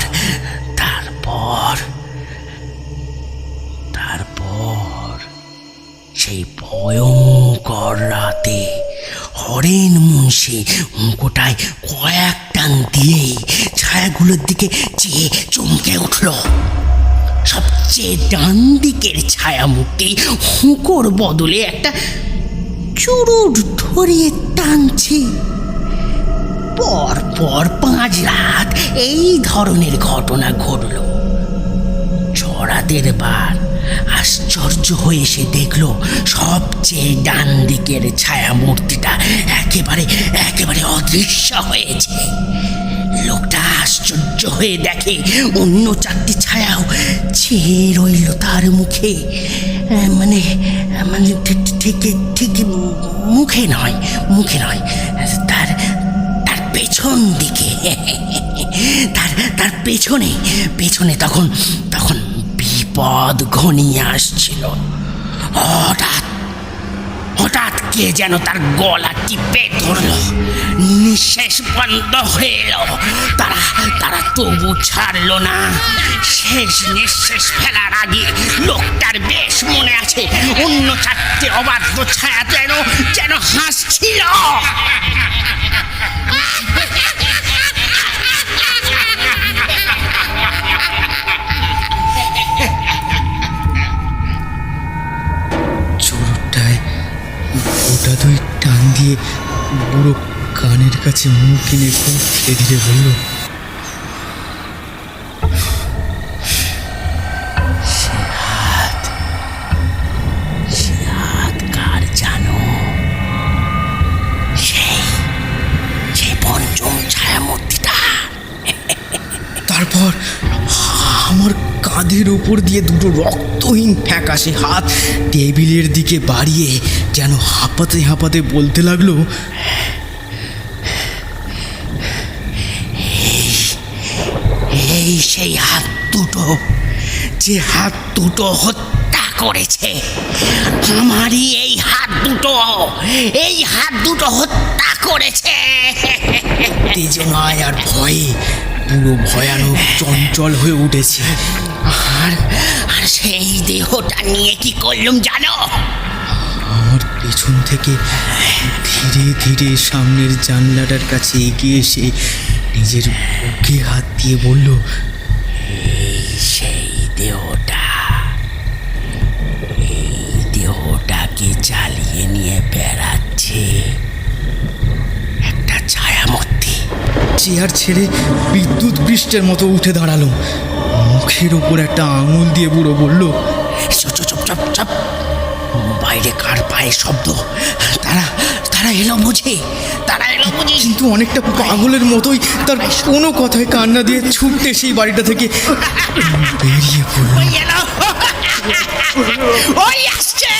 সেই ভয়ঙ্কর রাতে হরেন মুন্সি মুখোটায় কয়েক টান দিয়েই ছায়াগুলোর দিকে চেয়ে চমকে উঠল। সবচেয়ে ডান দিকের ছায়া মুখটি হুঁকোর বদলে একটা চুরুট ধরিয়ে টানছে। পর 5 রাত এই ধরনের ঘটনা ঘটল। চড়াদের বার আশ্চর্য হয়ে সে দেখল সবচেয়ে ডান দিকের ছায়া মূর্তিটা একেবারে অদৃশ্য হয়েছে। লোকটা আশ্চর্য হয়ে দেখে অন্য 4টি ছায়াও চেয়ে রইল তার মুখে, মানে ঠিক মুখে নয়, তার পেছন দিকে। তার পেছনে তখন বিপদ ঘনিয়ে আসছিল। হঠাৎ কে যেন তার গলা টিপে ধরল, নিঃশ্বাস বন্ধ হয়ে এলো। তারা তবু ছাড়লো না। শেষ নিঃশ্বাস ফেলার আগে লোকটার বেশ মনে আছে অন্য 4টে অবাধ্য ছায়া যেন হাসছিল। চুরুটটায় গোটা 2 টান দিয়ে বুড়ো কানের কাছে মুখ এনে খুব ধীরে ধীরে বলল, সে হাত কার জানো? সেই পঞ্চম ছায়া মূর্তিটা। তারপর আমার কাঁধের উপর দিয়ে 2 রক্তহীন ফ্যাকাশে হাত টেবিলের দিকে বাড়িয়ে যেন হাঁপাতে বলতে লাগলো, এই সেই হাত দুটো, যে হাত দুটো হত্যা করেছে। আমারই এই হাত দুটো হত্যা করেছে। উত্তেজনায় আর ভয়ে পুরো ভয়ানক চঞ্চল হয়ে উঠেছে। আর সেই দেহটা নিয়ে কি করলুম জানো? আমার পেছন থেকে ধীরে ধীরে সামনের জানলাটার কাছে এগিয়ে এসে নিজের বুকে হাত দিয়ে বলল, সেই দেহটাকে চালিয়ে নিয়ে বেড়াচ্ছে একটা ছায়ামূর্তি। চেয়ার ছেড়ে বিদ্যুৎ বৃষ্টির মতো উঠে দাঁড়ালো। মুখের ওপর একটা আঙুল দিয়ে বুড়ো বলল, চুপ। বাইরে কার পায়ের শব্দ? তারা এলো বুঝি। কিন্তু অনেকটা পাগলের মতোই তার কোনো কথায় কান্না দিয়ে ছুটতে সেই বাড়িটা থেকে বেরিয়ে পড়ল। ওই আসছে।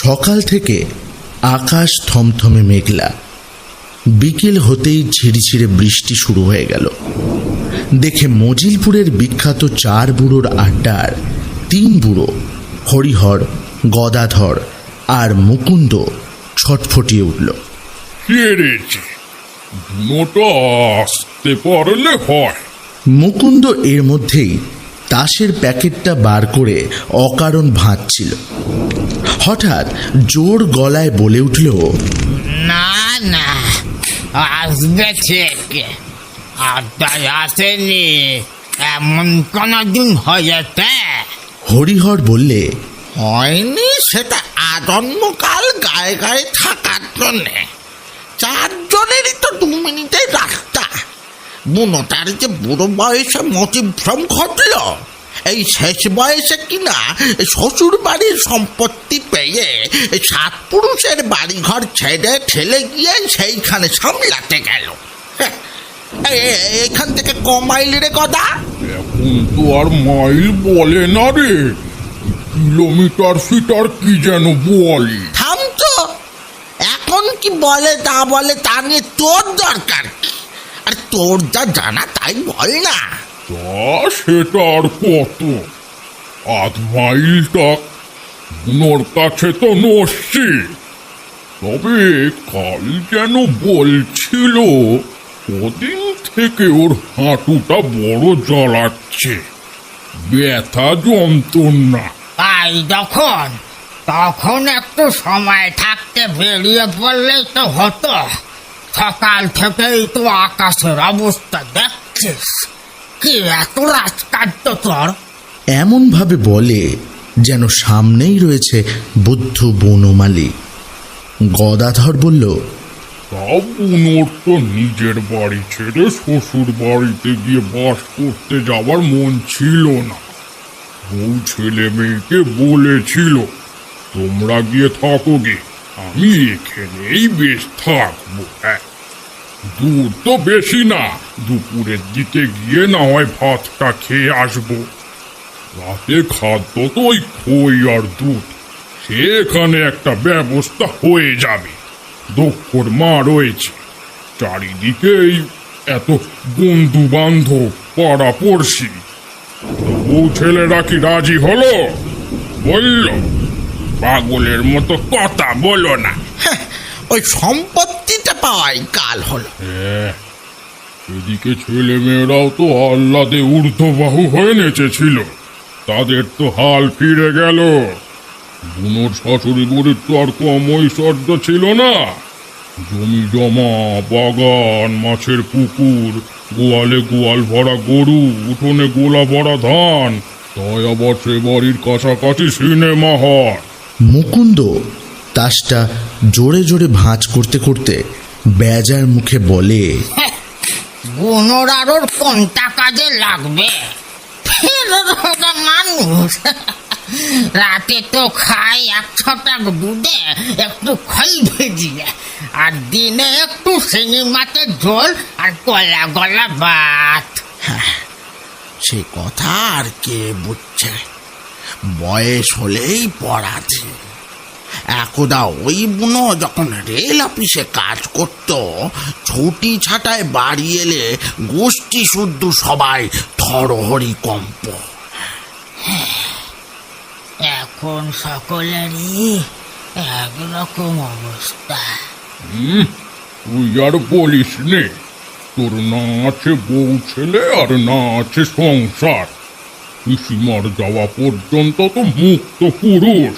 সকাল থেকে আকাশ থমথমে মেঘলা। বিকেল হতেই ঝিরিঝিরে বৃষ্টি শুরু হয়ে গেল। দেখে মজিলপুরের বিখ্যাত 4 বুড়োর আড্ডার 3 বুড়ো হরিহর, গদাধর আর মুকুন্দ ছটফটিয়ে উঠল। কেড়েছে, বুনোটা আসতে পারলে হয়। মুকুন্দ এর মধ্যেই তাসের প্যাকেটটা বার করে অকারণ ভাঁজছিল। হঠাৎ জোর গলায় বলে উঠল, না না, আসবে ঠিক, আড্ডায় আসেনি এমন কোনদিন হয়েছে? হরিহর বললে, হয়নি সেটা আজন্মকাল গায়ে গায়ে থাকার জন্যে। 4 জনেরই তো 2 মিনিটের রাস্তা। বুনোটার যে বুড়ো বয়সে মতিভ্রম ঘটল, এই শেষ বয়সে কিনা শ্বশুর বাড়ির সম্পত্তি পেয়ে 7 পুরুষের বাড়িঘর ছেড়ে ঠেলে গিয়ে সেইখানে সামলাতে গেল। এখান থেকে কমাইল রে কথা। এখন তো আর মাইল বলে না রে, কিলোমিটার ফিটার কি যেন বলে। থাম তো, এখন কি বলে তা বলে তা নিয়ে তোর দরকার কি? আর তোর যা জানা তাই বল না। তা সেটা আর কত, 8 মাইলটা বুনোর কাছে তো নস্যি। তবে কাল যেন বলছিল কদিন থেকে ওর হাঁটুটা বড় জ্বালাচ্ছে, ব্যথা যন্ত্রণা। তাই তখন একটু সময় থাকতে বেরিয়ে পড়লেই তো হতো। সকাল থেকেই তো আকাশের অবস্থা দেখছিস, কি এত রাজকার্য তোর। এমনভাবে বলে যেন সামনেই রয়েছে বুদ্ধ বনমালী। গদাধর বলল, তা বুনোর তো নিজের বাড়ি ছেড়ে শ্বশুর বাড়িতে গিয়ে বাস করতে যাওয়ার মন ছিল না। বউ ছেলে মেয়েকে বলেছিল, তোমরা গিয়ে থাকো গে, আমি এখানেই বেশ থাকবো। দূর তো বেশি না, দুপুরের দিকে গিয়ে না হয় ভাতটা খেয়ে আসবো। রাতে খাদ্য তো ওই খই আর দুধ, সেখানে একটা ব্যবস্থা হয়ে যাবে। দক্ষর মা রয়েছে, চারিদিকেই এত বন্ধু বান্ধব, পাড়া পড়শি। বউ ছেলেরা কি রাজি হলো? বলল, পাগলের মতো কথা বলো না। ওই সম্পত্তিটা পাওয়াই কাল হলো। এদিকে ছেলে মেয়েরাও তো আহ্লাদে ঊর্ধ্ববাহু হয়ে নেচেছিল, তাদের তো হাল ফিরে গেল। বুনোর শাশুড়ি বুড়ির তো আর কম ঐশ্বর্য ছিল না। জমি জমা, বাগান, মাছের পুকুর, গোয়ালে গোয়াল ভরা গরু, উঠোনে গোলা ভরা ধান, তাই আবার সে বাড়ির কাছাকাছি সিনেমা হল। মুকুন্দ তাসটা জোরে জোরে ভাঁজ করতে করতে বেজার মুখে বলে, বুনোর আর ওর কোনটা কাজে লাগবে? মানুষ রাতে তো খাই 1 ছটাক দুধে একটু খই ভেজিয়ে, আর দিনে একটু শিঙি মাছের ঝোল আর গলা গলা ভাত। সে কথা আর কে বুঝছে? বয়স হলেই পড়াছে। একদা ওই বুনো যখন রেল অফিসে কাজ করত, ছুটি ছাটায় বাড়ি এলে গোষ্ঠী শুদ্ধ সবাই থরহরি কম্প। এখন সকলেরই একরকম অবস্থা। তুই আর বলিস নে, তোর না আছে বউ ছেলে আর না আছে সংসার। পিসিমার যাওয়া পর্যন্ত তো মুক্ত পুরুষ।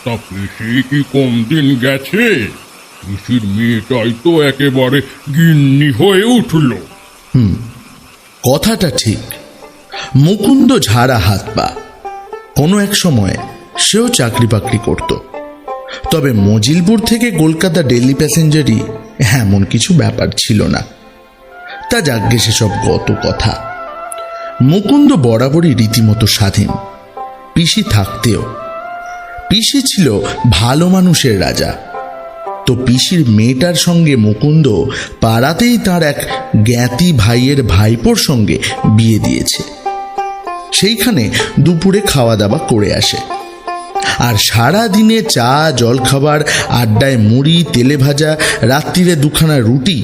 তা পিসি কি কম দিন গেছে? পিসির মেয়েটাই তো একেবারে গিন্নি হয়ে উঠল। কথাটা ঠিক। মুকুন্দ ঝাড়া হাত পা, কোনো এক সময় সেও চাকরি বাকরি করত। তবে মজিলপুর থেকে কলকাতা ডেইলি প্যাসেঞ্জারই এমন কিছু ব্যাপার ছিল না। তা যাগ্গে সেসব গত কথা। মুকুন্দ বরাবরই রীতিমতো স্বাধীন। পিসি থাকতেও। পিসি ছিল ভালো মানুষের রাজা। তো পিসির মেয়েটার সঙ্গে মুকুন্দ পাড়াতেই তার এক জ্ঞাতি ভাইয়ের ভাইপোর সঙ্গে বিয়ে দিয়েছে। সেইখানে দুপুরে খাওয়া দাওয়া করে আসে, আর সারা দিনে চা, জলখাবার, আড্ডায় মুড়ি, তেলে ভাজা, রাত্রিরে 2খানা রুটি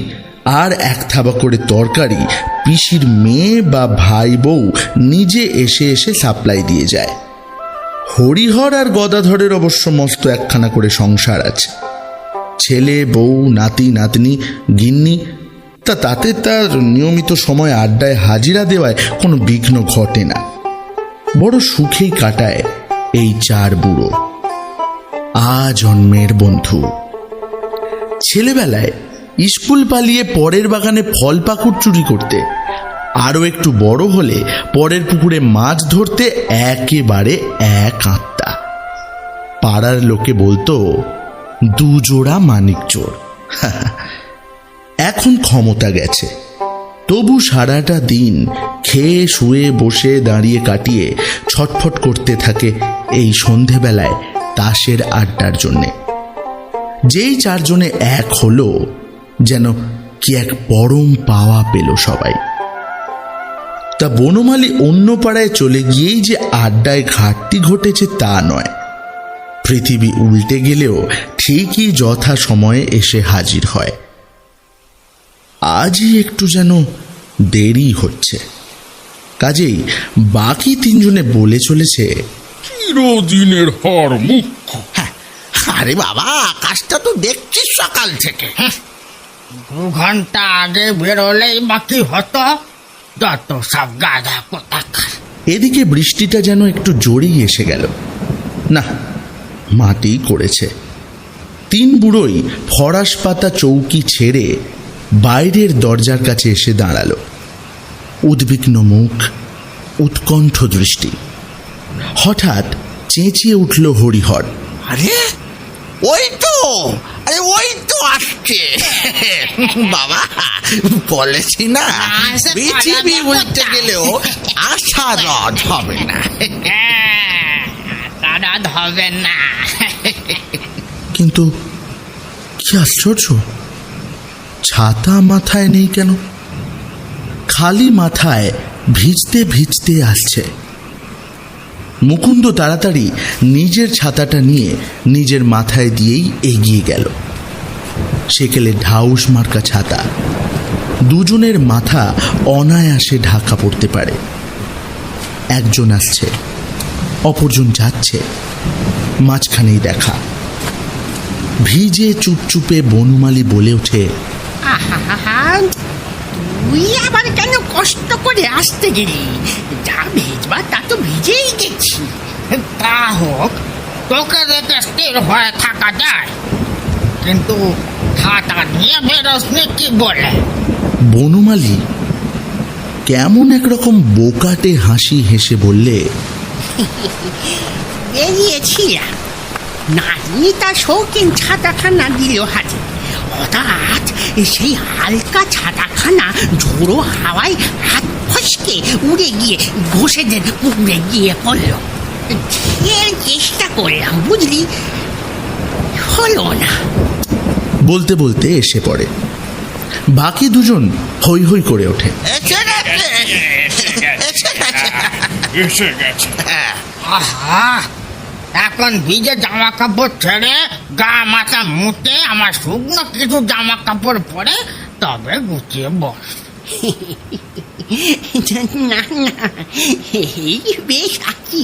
আর এক থাবা করে তরকারি পিসির মেয়ে বা ভাই বউ নিজে এসে এসে সাপ্লাই দিয়ে যায়। হরিহর আর গদাধরের অবশ্য মস্ত একখানা করে সংসার আছে, ছেলে বউ নাতি নাতনি গিন্নি, তাতে তার নিয়মিত সময় আড্ডায় হাজিরা দেওয়ায় কোনো বিঘ্ন ঘটে না। বড় সুখেই কাটায় এই চার বুড়ো জন্মের বন্ধু। ছেলেবেলায় স্কুল পালিয়ে পরের বাগানে ফল পাকুড় চুরি করতে, আরও একটু বড় হলে পরের পুকুরে মাছ ধরতে একেবারে এক আত্মা। পাড়ার লোকে বলতো দুজোড়া মানিক চোর। এখন ক্ষমতা গেছে, তবু সারাটা দিন খেয়ে শুয়ে বসে দাঁড়িয়ে কাটিয়ে ছটফট করতে থাকে এই সন্ধেবেলায় তাসের আড্ডার জন্যে। যেই চারজনে এক হলো যেন কি এক পরম পাওয়া পেল সবাই। তা বনমালী অন্য পাড়ায় চলে গিয়েই যে আড্ডায় ঘাটতি ঘটেছে তা নয়, পৃথিবী উল্টে গেলেও ঠিকই যথা সময়ে এসে হাজির হয়। আজই একটু যেন দেরি হচ্ছে, কাজেই বাকি তিনজনে বলে চলেছে, চিরদিনের হার মুখ্য। আরে বাবা, আকাশটা তো দেখছিস সকাল থেকে। 2 ঘন্টা আগে বেরোলেই বাকি হতো, যত সব গাধা কোথাকার। এদিকে বৃষ্টিটা যেন একটু জোরেই এসে গেল। না, মাটি করেছে। 3 বুড়োই ফরাস পাতা চৌকি ছেড়ে বাইরের দরজার কাছে এসে দাঁড়ালো। উদ্বিগ্ন মুখ, উৎকণ্ঠ দৃষ্টি। হঠাৎ চেঁচিয়ে উঠল হরিহর, আরে ওই তো আসছে। বাবা, বলেছি না, পৃথিবী উল্টে গেলেও আশা রদ হবে না। তারা হবে না। কিন্তু কি আশ্চর্য, ছাতা মাথায় নেই কেন? খালি মাথায় ভিজতে ভিজতে আসছে। মুকুন্দ তাড়াতাড়ি নিজের ছাতাটা নিয়ে নিজের মাথায় দিয়েই এগিয়ে গেল। সেকেলে ঢাউস মার্কা ছাতা, দুজনের মাথা অনায়াসে ঢাকা পড়তে পারে। একজন আসছে, অপরজন যাচ্ছে, মাঝখানেই দেখা। ভিজে চুপচুপে বনমালী বলে ওঠে, তুই আবার কেন কষ্ট করে আসতে গেলি? যা ভিজবা তা তো ভিজেই গেছি। তা হোক, তোকে রেখে স্থির হয়ে থাকা যায়, কিন্তু ছাতা নিয়ে বেরোসনি কি বলে? বনমালী কেমন একরকম বোকাটে হাসি হেসে বললে, বেরিয়েছিলাম, নাতনি তার শৌখিন ছাতাখানা দিল হাতে। হঠাৎ সেই হালকা ছাতাখানা ঝোড়ো হাওয়ায় হাত ফসকে উড়ে গিয়ে ঘষেদের পুকুরে গিয়ে পড়ল। ঢের চেষ্টা করলাম, বুঝলি, হলো না। বলতে বলতে এসে পড়ে। বাকি দুজন হৈ হৈ করে ওঠে। এসে গেছে। আহা, এখন ভিজে জামা কাপড় ছেড়ে গা মাথা মুতে আমার শুকনো কিছু জামা কাপড় পরে তবে গুছিয়ে বস। না না, এই বেশ আছি,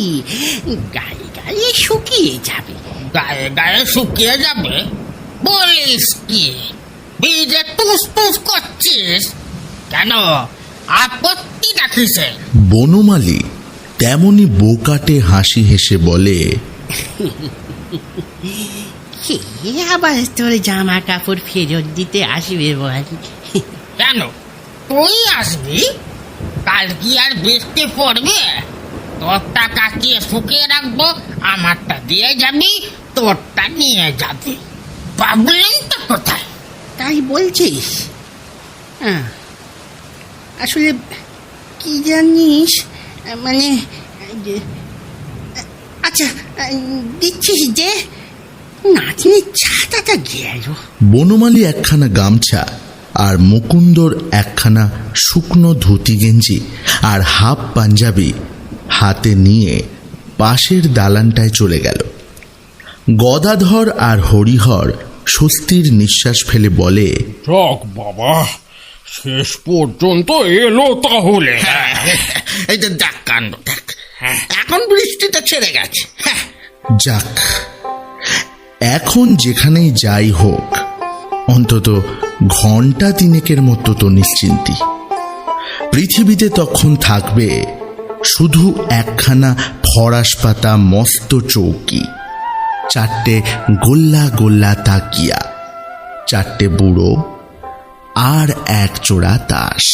গায়ে গায়ে শুকিয়ে যাবে। গায়ে গায়ে শুকিয়ে যাবে বলিস কি? ভিজে টুস টুস করছিস কেন? আপত্তি রাখিস? বনমালী তেমনি বোকাটে হাসি হেসে বলে, কে আবার তোর জামা কাপড় ফেরত দিতে আসবে বল? কেন তুই আসবি? কাল কি আর বৃষ্টি পড়বে? তোরটা কাটিয়ে শুকিয়ে রাখবো, আমারটা দিয়ে যাবি, তোরটা নিয়ে যাবি। প্রবলেমটা কোথায়? তাই বলছিস? আসলে কি জানিস, মানে আচ্ছা দিচ্ছিস যে নাতনির ছাতাটা গেল। বনমালী একখানা গামছা আর মুকুন্দর একখানা শুকনো ধুতি গেঞ্জি আর হাফ পাঞ্জাবি হাতে নিয়ে পাশের দালানটায় চলে গেল। গদাধর আর হরিহর স্বস্তির নিঃশ্বাস ফেলে বলে, যাক বাবা, শেষ পর্যন্ত এলো তাহলে। এই যে দেখ কাণ্ড দেখ, এখন বৃষ্টিটা ছেড়ে গেছে। হ্যাঁ, যাক, এখন যেখানেই যাই হোক, অন্তত ঘন্টা তিনেকের মতো তো নিশ্চিন্তি। পৃথিবীতে তখন থাকবে শুধু একখানা ফরাস পাতা মস্ত চৌকি, 4টে গোল্লা গোল্লা তাকিয়া, 4টে বুড়ো, আর 1 জোড়া তাস।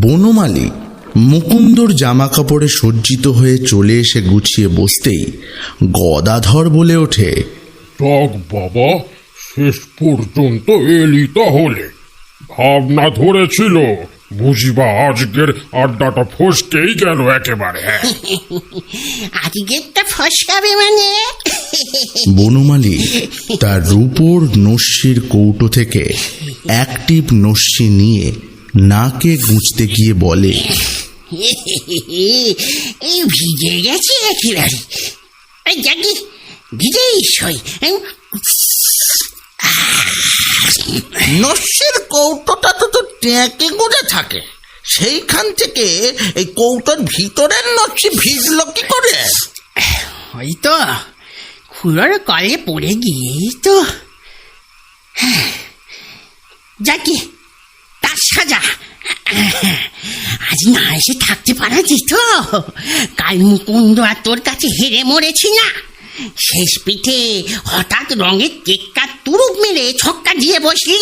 বনমালী মুকুন্দর জামা কাপড়ে সজ্জিত হয়ে চলে এসে গুছিয়ে বসতেই গদাধর বলে ওঠে, যাক বাবা, শেষ পর্যন্ত এলি তাহলে। ভাবনা ধরেছিল বুঝিবা আজকের আড্ডাটা ফসকেই গেল একেবারে। হ্যাঁ, আজকেরটা ফসকাবে মানে? বনমালী তার রূপোর নস্যির কৌটো থেকে অ্যাক্টিভ নস্যি নিয়ে নাকে গুঁজতে গিয়ে বলে, এই ভিজে গেছে একেবারে। এই জাগি ভিজেই সই। নস্যের কৌটোটা তো ট্যাঁকে গুঁজে থাকে, সেইখান থেকে এই কৌটোর ভিতরের নস্যি ভিজলো কি করে? ওই তো খুড়োর কলে পড়ে গিয়েই তো। যাকে তার সাজা আজ না এসে থাকতে পারা যেত। কাল মুকুন্দ আর তোর কাছে হেরে মরেছি না, শেষ পিঠে হঠাৎ রঙের টেক্কা তুরুপ মেরে ছক্কা দিয়ে বসলি,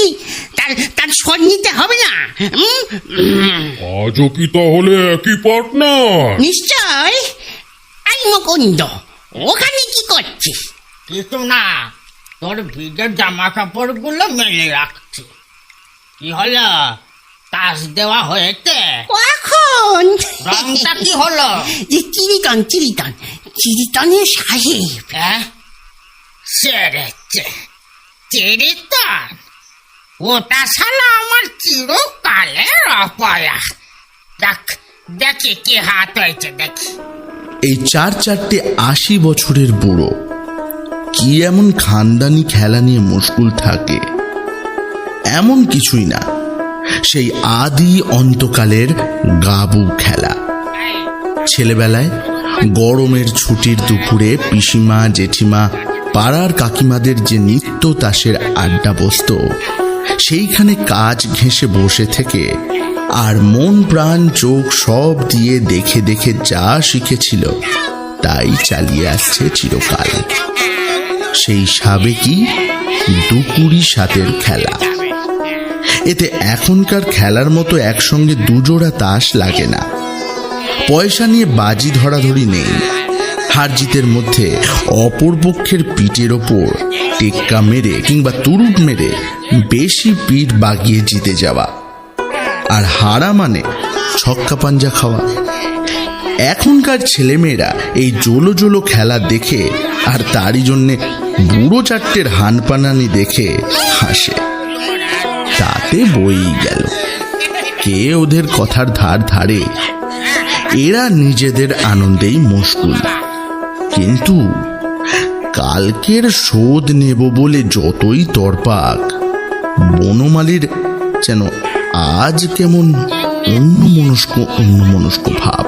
তার স্বর নিতে হবে না? আজও কি তাহলে একই পার্টনার? নিশ্চয়। আই মুকুন্দ, ওখানে কি করছিস? কিছু না, তোর ভিজে জামা কাপড় গুলো মেলে রাখছি। কি হলো, তাস দেওয়া হয়েছে? কখন? রংটা কি হলো? যে চিরিতনের সাহেব। হ্যাঁ, সেরেছে চিরিতন? ওটা শালা আমার চিরকালের অপয়া। দেখ দেখি কি হাত হয়েছে, দেখি। এই 4 80 বছরের বুড়ো কি এমন খানদানি খেলা নিয়ে মুশকুল থাকে? এমন কিছুই না, সেই আদি অন্তকালের গাবু খেলা। ছেলেবেলায় গরমের ছুটির দুপুরে পিসিমা জেঠিমা পাড়ার কাকিমাদের যে নিত্য তাসের আড্ডা বসত, সেইখানে কাজ ঘেঁষে বসে থেকে আর মন প্রাণ চোখ সব দিয়ে দেখে দেখে যা শিখেছিল তাই চালিয়ে আসছে চিরকাল। সেই সাবেকি দুকুড়ি সাতের খেলা। এতে এখনকার খেলার মতো একসঙ্গে 2 জোড়া তাস লাগে না, পয়সা নিয়ে বাজি ধরাধরি নেই। হার জিতের মধ্যে অপরপক্ষের পিঠের ওপর টেক্কা মেরে কিংবা তুরুপ মেরে বেশি পিঠ বাগিয়ে জিতে যাওয়া, আর হারা মানে ছক্কা পাঞ্জা খাওয়া। এখনকার ছেলেমেয়েরা এই জোলো জোলো খেলা দেখে আর তারই জন্যে বুড়ো 4টের হানপানানি দেখে হাসে। তাতে বই গেল, কে ওদের কথার ধার ধারে? এরা নিজেদের আনন্দেই মশগুল। কিন্তু কালকের শোধ নেব বলে যতই তরপাক, বনমালীর যেন আজ কেমন অন্যমনস্ক ভাব।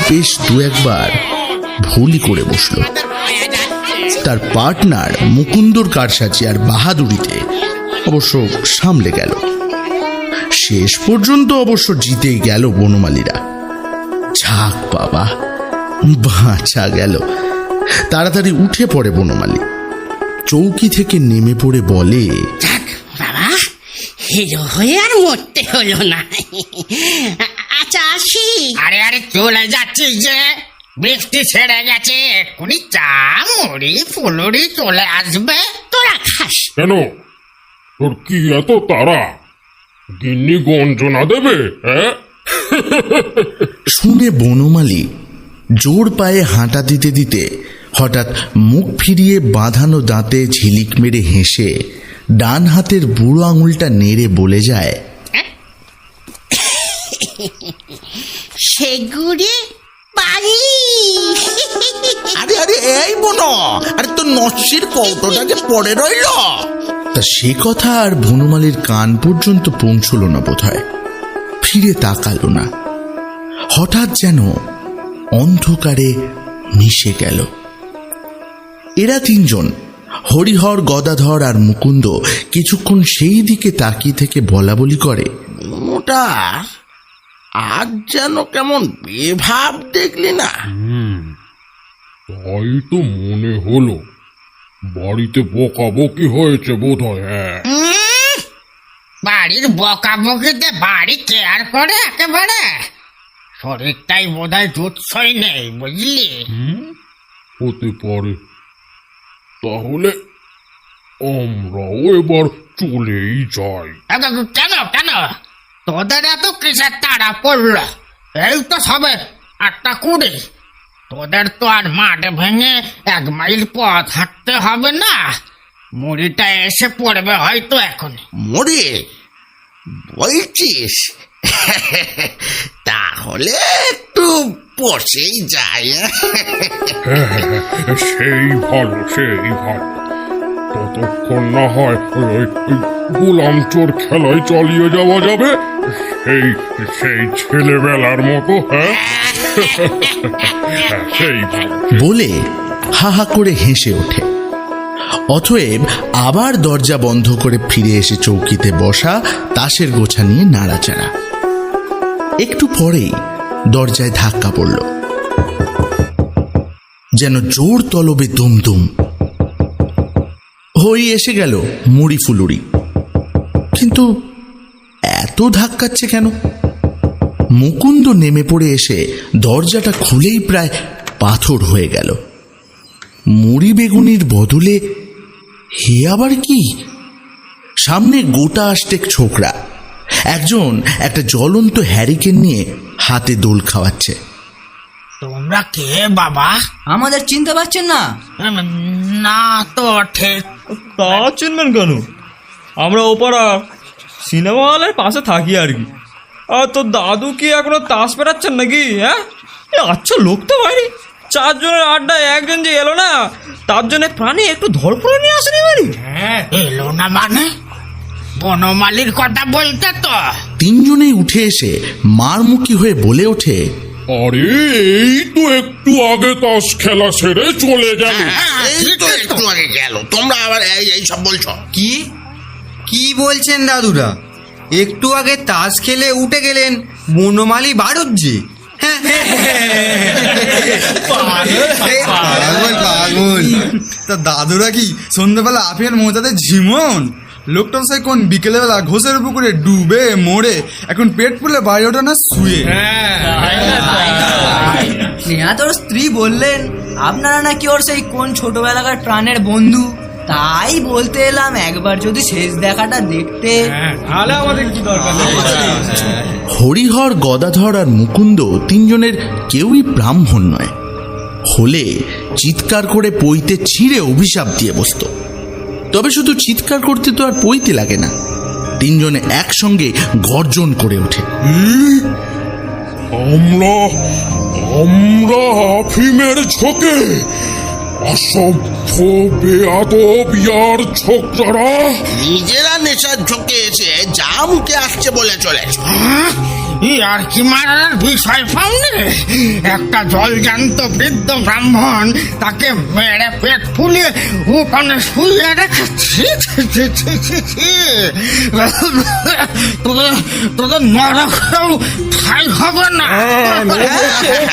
বেশ 2-1বার ভুলই করে বসল। তার পার্টনার মুকুন্দর কারসাজি আর বাহাদুরিতে অবশ্য সামলে গেল। শেষ পর্যন্ত অবশ্য জিতেই গেল বনমালীরা। যাক বাবা, বাঁচা গেল। তাড়াতাড়ি উঠে পড়ে বনমালী, চৌকি থেকে নেমে পড়ে বলে, যাক বাবা, হিরো হয়ে আর মরতে হলো না। আচ্ছা আসি। আরে আরে চলে যাচ্ছিস যে? বৃষ্টি ছেড়ে গেছে, এক্ষুনি চা মুড়ি ফুলুরি চলে আসবে। তোরা খাস। কেন, তোর কি এত তারা? গিন্নি গঞ্জনা দেবে? হ্যাঁ, শুনে বনমালী জোর পায়ে হাঁটা দিতে দিতে হঠাৎ মুখ ফিরিয়ে বাঁধানো দাঁতে ঝিলিক মেরে হেসে ডান হাতের বুড়ো আঙুলটা নেড়ে বলে যায়, সেগুড়ে বাড়ি। আরে আরে এই বোনো, আরে তোর নস্যির কৌটোটা যে পড়ে রইল। তা সে কথা আর বনমালীর কান পর্যন্ত পৌঁছল না বোধহয়। ফিরে তাকালো না, হঠাৎ যেন অন্ধকারে মিশে গেল। এরা তিনজন, হরিহর, গদাধর আর মুকুন্দ, কিছুক্ষণ সেই দিকে তাকিয়ে থেকে বলা বলি করে, ওটা আজ যেন কেমন বেভাব দেখলি না? তাই তো মনে হলো। বাড়িতে বকাবকি হয়েছে বোধ হয়। হ্যাঁ, বাড়ির বকাবকিতে বাড়ি কেয়ার করে একেবারে। শরীরটাই বোধ হয় জুৎসই নেই, বুঝলি? হতে পারে। তাহলে আমরাও এবার চলেই যাই। কেন কেন তোদের এত কিসের তাড়া পড়লো? এই তো সবে 8:20। তোদের তো আর মাঠ ভেঙে 1 মাইল পথ হাঁটতে হবে না। মুড়িটা এসে পড়বে হয়তো এখন। মরে বলছিস? তাহলে একটু বসেই যাই। সেই ভালো, সেই ভালো। ততক্ষণ না হয় ওই গোলাম চোর খেলায় চালিয়ে যাওয়া যাবে, সেই সেই ছেলেবেলার মতো। হ্যাঁ, সেই ভালো। বলে হা হা করে হেসে ওঠে। অতএব আবার দরজা বন্ধ করে ফিরে এসে চৌকিতে বসা, তাসের গোছা নিয়ে নাড়াচাড়া। একটু পরেই দরজায় ধাক্কা পড়ল, যেন জোর তলবে দুমদুম। হই এসে গেল মুড়ি ফুলুরি। কিন্তু এত ধাক্কাচ্ছে কেন? মুকুন্দ নেমে পড়ে এসে দরজাটা খুলেই প্রায় পাথর হয়ে গেল। মুড়ি বেগুনির বদলে হে আবার কি? সামনে গোটা আষ্টেক ছোকরা, একজন একটা জ্বলন্ত হ্যারিকেন নিয়ে হাতে দোল খাওয়াচ্ছে। তোমরা কে বাবা? আমাদের চিনতে পারছেন না? না তো ঠিক। তা চিনবেন কেন? আমরা ওপাড়া সিনেমা হলের পাশে থাকি আর কি। আর তোর দাদু কি এখনো তাস পেরাচ্ছেন নাকি? হ্যাঁ, আচ্ছা লোক তো বাইরে। 4 জনের আড্ডায় একজন যে এলো না, তার জন্য প্রাণী একটু ধরপড়ে নিয়ে আসেনি বাড়ি। এলো না মানে? বনমালীর কথা বলতে তো। তিনজনেই উঠে এসে মারমুখী হয়ে বলে ওঠে, আরে এই তো একটু আগে তাস খেলা সেরে চলে গেল। এই তো একটু আগে গেল, তোমরা আবার এই সব বলছো? কি কি বলছেন দাদুরা? একটু আগে তাস খেলে উঠে গেলেন বনমালী বাড়ুজ্জি। পাগল পাগল। তা দাদুরা কি সন্ধ্যাবেলা আফিয়ার মোজাতে ঝিমন? লোকটা সে কোন বিকেলবেলা ঘোষের পুকুরে ডুবে মরে এখন পেট ফুলে বাড়ি ওঠে না শুয়ে। স্নেহা তোর স্ত্রী বললেন আপনারা নাকি ওর সেই কোন ছোটবেলাকার প্রাণের বন্ধু, তাই বলতে এলাম একবার যদি শেষ দেখাটা দেখতে। তাহলে আমাদের কি দরকার? হরিহর, গদাধর আর মুকুন্দ তিনজনের কেউই ব্রাহ্মণ নয়। হলে চিৎকার করে পইতে ছিঁড়ে অভিশাপ দিয়ে বসত। তবে শুধু চিৎকার করতে তো আর পইতে লাগে না। তিনজনে একসঙ্গে গর্জন করে ওঠে, আমরা আমরা আফিমের ঝোঁকে অসভ্য বেয়াদব ইয়ার ছোকরা নিজেরা নেশার ঝোঁকে এসে যা মুখে আসছে বলে চলেছে। আর কি মারার বিষয় পাওনি? একটা জলজান্ত বৃদ্ধ ব্রাহ্মণ, তাকে মেরে পেট ফুলিয়ে ওখানে শুয়ে রেখেছি। তোদের নরকেও ঠাই হবে না।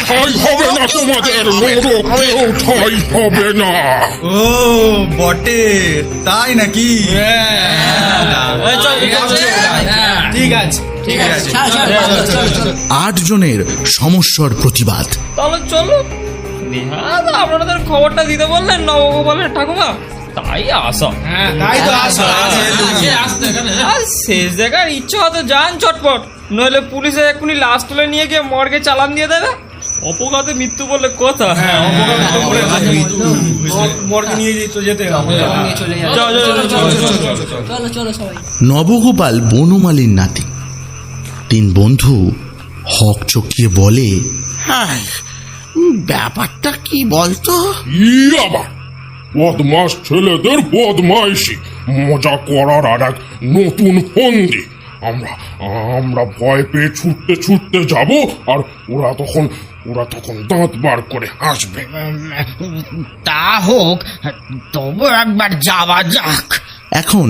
ঠাই হবে না, তোমাদের নরকেও ঠাই হবে না। ও বটে, তাই নাকি? ঠিক আছে, ঠিক আছে। 8 জনের সমস্যার প্রতিবাদ। তাহলে চলো। নেহাত আপনাদের খবরটা দিতে বললেন নবগোপালের ঠাকুমা, তাই আসা। তাই তো আসো। আর শেষ দেখার ইচ্ছা হতো যান চটপট, নইলে পুলিশে এক্ষুনি লাশ তুলে নিয়ে গিয়ে মর্গে চালান দিয়ে দেবে। অপঘাতে মৃত্যু বললে কথা। মর্গে নিয়ে যেতে হবে। চলো চলো সবাই। নবগোপাল বনমালীর নাতি। 3 বন্ধু হক চকিয়ে বলে, হ্যাঁ, ব্যাপারটা কি বলতো? আবার বদমাস ছেলেদের বদমাইশি, মজা করার আর এক নতুন ফন্দি। আমরা ভয় পেয়ে ছুটতে ছুটতে যাব, আর ওরা তখন দাঁত বার করে হাসবে। তা হোক, তবু একবার যাওয়া যাক। এখন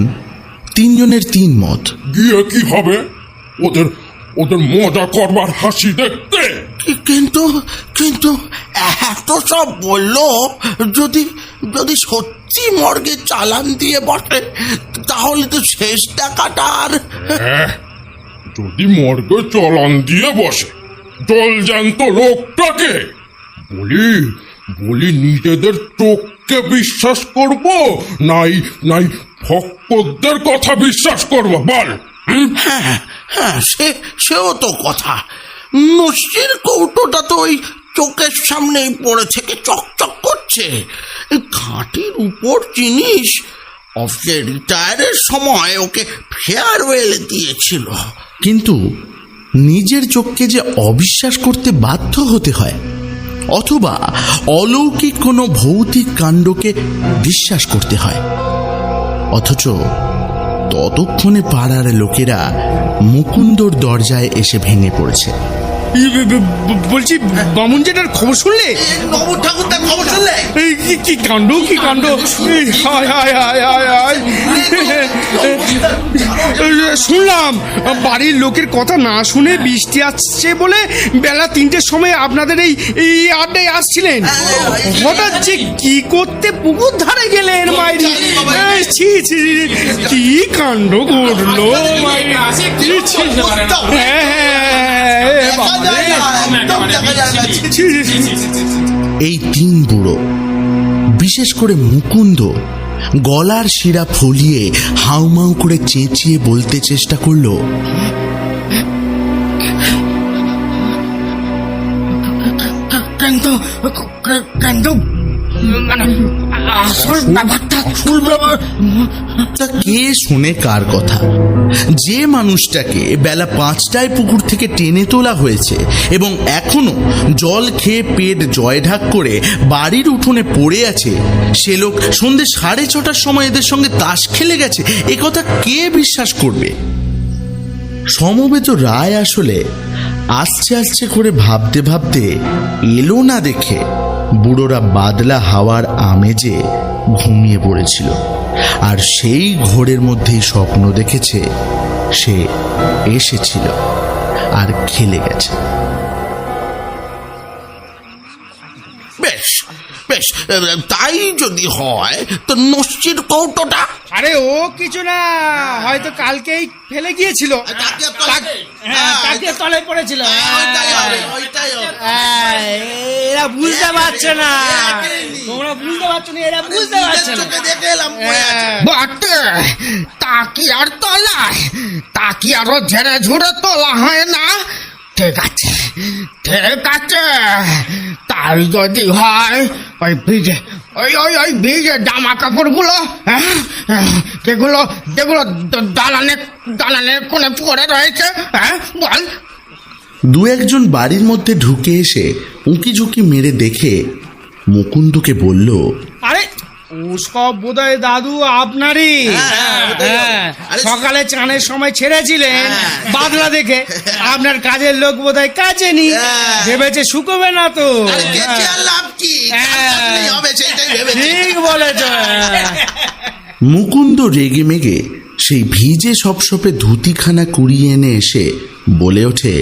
তিনজনের তিন মত। গিয়ে কি হবে? ওদের মজা করবার হাসি দেখতে। কিন্তু এত সব বললো, যদি সত্যি মর্গে চালান দিয়ে বসে, তাহলে তো শেষ টাকাটা আর। যদি মর্গে চালান দিয়ে বসে জল জ্যান্ত লোকটাকে, বলি নিজেদের চোখকে বিশ্বাস করব, নাই ভক্তদের কথা বিশ্বাস করব? বল। হ্যাঁ, সেও তো কথা। নস্যির কৌটোটা তো ওই চোখের সামনেই পড়ে থেকে চকচক করছে। ঘাটির উপর জিনিস অফিসে রিটায়ারের সময় ওকে ফেয়ারওয়েল দিয়েছিল। কিন্তু নিজের চোখকে যে অবিশ্বাস করতে বাধ্য হতে হয়, অথবা অলৌকিক কোনো ভৌতিক কাণ্ডকে বিশ্বাস করতে হয়, অথচ ততক্ষণে পাড়ার লোকেরা মুকুন্দর দরজায় এসে ভেঙে পড়েছে। বলছি, বামুন জেঠার খবর শুনলে? নবু ঠাকুরদার খবর শুনলে? কি কাণ্ড, কি কাণ্ড! শুনলাম বাড়ির লোকের কথা না শুনে বৃষ্টি আসছে বলে বেলা 3টের সময় আপনাদের এই আড্ডায় আসছিলেন। হঠাৎ যে কি করতে পুকুর ধারে গেলেন মাইরি! ছি ছি, কি কাণ্ড ঘটলো! এই তিন বুড়ো, বিশেষ করে মুকুন্দ, গলার শিরা ফুলিয়ে হাউমাউ করে চেঁচিয়ে বলতে চেষ্টা করলো, কিন্তু মানে আসল ব্যাপারটা তা কে শুনে কার কথা? যে মানুষটাকে বেলা 5টায় পুকুর থেকে টেনে তোলা হয়েছে এবং এখনো জল খেয়ে পেট জয়ঢাক করে বাড়ির উঠোনে পড়ে আছে, সে লোক সন্ধ্যে 6:30টার সময় এদের সঙ্গে তাস খেলে গেছে, এ কথা কে বিশ্বাস করবে? সমবেত রায় আসলে আস্তে আস্তে করে ভাবতে ভাবতে এলো না দেখে বুড়োরা বাদলা হাওয়ার আমেজে ঘুমিয়ে পড়েছিল, আর সেই ঘোরের মধ্যেই স্বপ্ন দেখেছে সে এসেছিল আর খেলে গেছে। বেশ বেশ, তাই যদি হয় তো নস্যির কৌটোটা। আরে ও কিছু না, হয়তো কালকেই ফেলে গিয়েছিল, তলায় পড়েছিল। এরা বুঝতে পারছে না, তোমরা বুঝতে পারছো না, এরা বুঝতে পারছে না। বটে, তা কি আর তলায়, তা কি আরো ঝেড়ে ঝুড়ে তোলা হয় না? ঠিক আছে, তাই যদি হয় ওই ভিজে ওই ভিজে জামা কাপড়গুলো, যেগুলো দালানের কোণে পড়ে রয়েছে, বল। দু একজন বাড়ির মধ্যে ঢুকে এসে উঁকি ঝুঁকি মেরে দেখে মুকুন্দকে বলল, আরে ও সব বোধহয় দাদু আপনারই। সকালে চানের সময় ছেড়েছিলেন বাদলা দেখে, আপনার কাজের লোক বোধহয় কাজে নি, ভেবেছে শুকোবে না তো। ঠিক বলেছ। মুকুন্দ রেগে মেগে সেই ভিজে সপসপে ধুতিখানা কুড়িয়ে এনে এসে বলে ওঠে,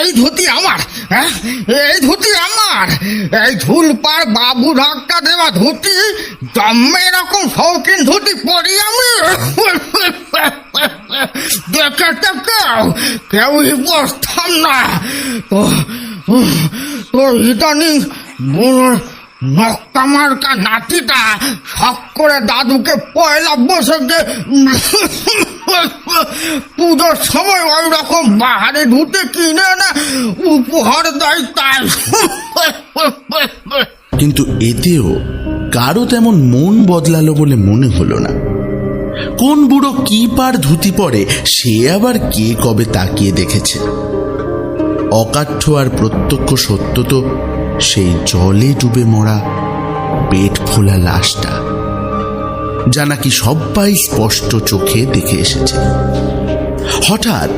এই ধুতি আমার, এই ধুতি আমার, এই ঝুলপার বাবু ধাক্কা দেওয়া ধুতি, জন্মে এরকম শৌখিন ধুতি পরি আমি দেখে কেউই বসতাম না। তো ইদানিং নক্কামার্কা নাতিটা শখ করে দাদুকে পয়লা বৈশাখে পুজোর সময় ওই রকম বাহারে ধুতে কিনে না উপহার দেয় তাই। কিন্তু এতেও কারো তেমন মন বদলালো বলে মনে হলো না। কোন বুড়ো কি পার ধুতি পরে সে আবার কে কবে তাকিয়ে দেখেছে? অকাঠ্য আর প্রত্যক্ষ সত্য তো সেই জলে ডুবে মরা পেট ফোলা লাশটা, যা নাকি সবাই স্পষ্ট চোখে দেখে এসেছে। হঠাৎ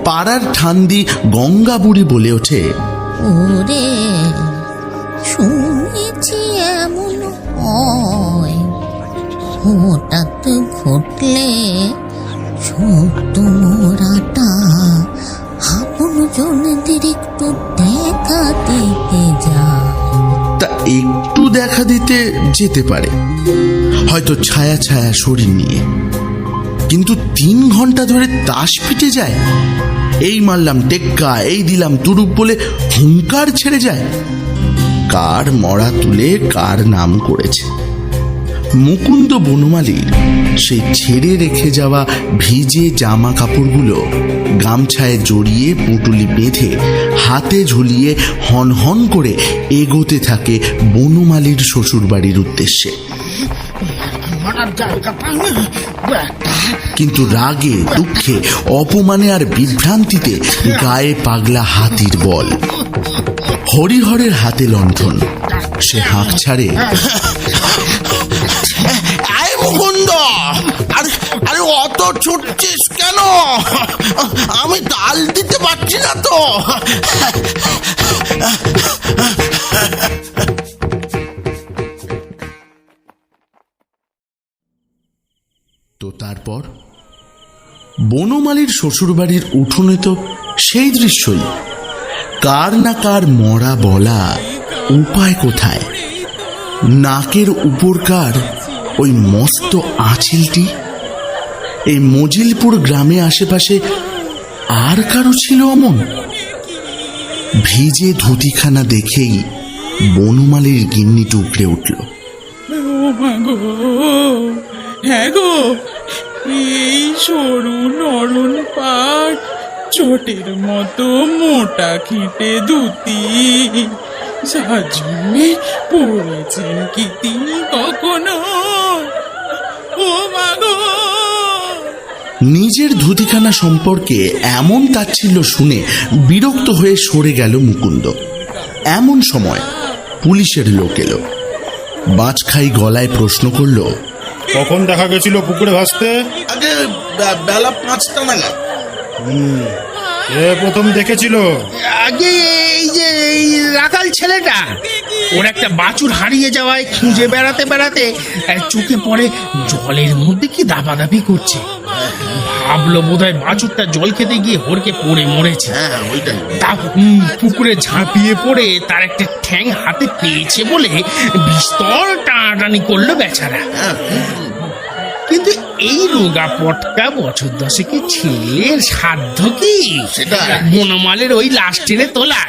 পাড়ার ঠান্দি গঙ্গা বুড়ি বলে ওঠে, ওরে শুনেছি এমন হয়, হঠাৎ ঘটলে সত্য মরাটা আপন জনদের একটু দেখা দিতে যায়। তা একটু দেখা দিতে যেতে পারে, হয়তো ছায়া ছায়া শরীর নিয়ে, কিন্তু 3 ঘন্টা ধরে তাস পিটে যায়, এই মারলাম টেক্কা, এই দিলাম তুরুপ বলে হুঙ্কার ছেড়ে যায়। কার মরা তুলে কার নাম করেছে। মুকুন্দ বনমালীর সেই ছেড়ে রেখে যাওয়া ভিজে জামা কাপড়গুলো গামছায় জড়িয়ে পুটুলি বেঁধে হাতে ঝুলিয়ে হনহন করে এগোতে থাকে বনমালীর শ্বশুরবাড়ির উদ্দেশ্যে। কিন্তু রাগে, দুঃখে, অপমানে আর বিভ্রান্তিতে গায়ে পাগলা হাতির বল। হরিহরের হাতে লণ্ঠন, সে হাঁক ছাড়ে, আয় মুকুন্দ, আরে অত ছুটছিস কেন? আমি ডাল দিতে পারছি না তো। তো তারপর বনমালীর শ্বশুরবাড়ির উঠোনে তো সেই দৃশ্যই। কার না কার মরা বলা, উপায় কোথায়? নাকের উপরকার ওই মস্ত আঁচিলটি। এই মজিলপুর গ্রামে আশেপাশে আর কারো ছিল অমন? ভিজে ধুতিখানা দেখেই বনমালীর গিন্নি টুকরে উঠল। হ্যাঁ গো, এই সরু নরম পাট, চটের মতো মোটা খিটে ধুতি, যার জন্যে পড়েছেন কি তিনি কখনো? ও মা গো! নিজের ধুতিখানা সম্পর্কে এমন তাচ্ছিল্য শুনে বিরক্ত হয়ে সরে গেল মুকুন্দ। এমন সময় পুলিশের লোক এলো। বাজখাই গলায় প্রশ্ন করল, কখন দেখা গেছিল পুকুরে ভাসতে? আগে বেলা 5টা নাগাদ। এ প্রথম দেখেছিল? আগে এই রাখাল ছেলেটা, ওর একটা বাছুর হারিয়ে যাওয়ায় খুঁজে বেড়াতে বেড়াতে চোখে পড়ে জলের মধ্যে কি দাপাদাপি করছে। ভাবলো বোধহয় বাছুরটা জল খেতে গিয়ে হড়কে পড়ে মরেছে। তা পুকুরে ঝাঁপিয়ে পড়ে তার একটা ঠ্যাং হাতে পেয়েছে বলে বিস্তর টানাটানি করলো বেচারা। কিন্তু এই রোগা পটকা বছর 10 ছেলের সাধ্য কি সেটা বনমালের ওই লাশ টেনে তোলা?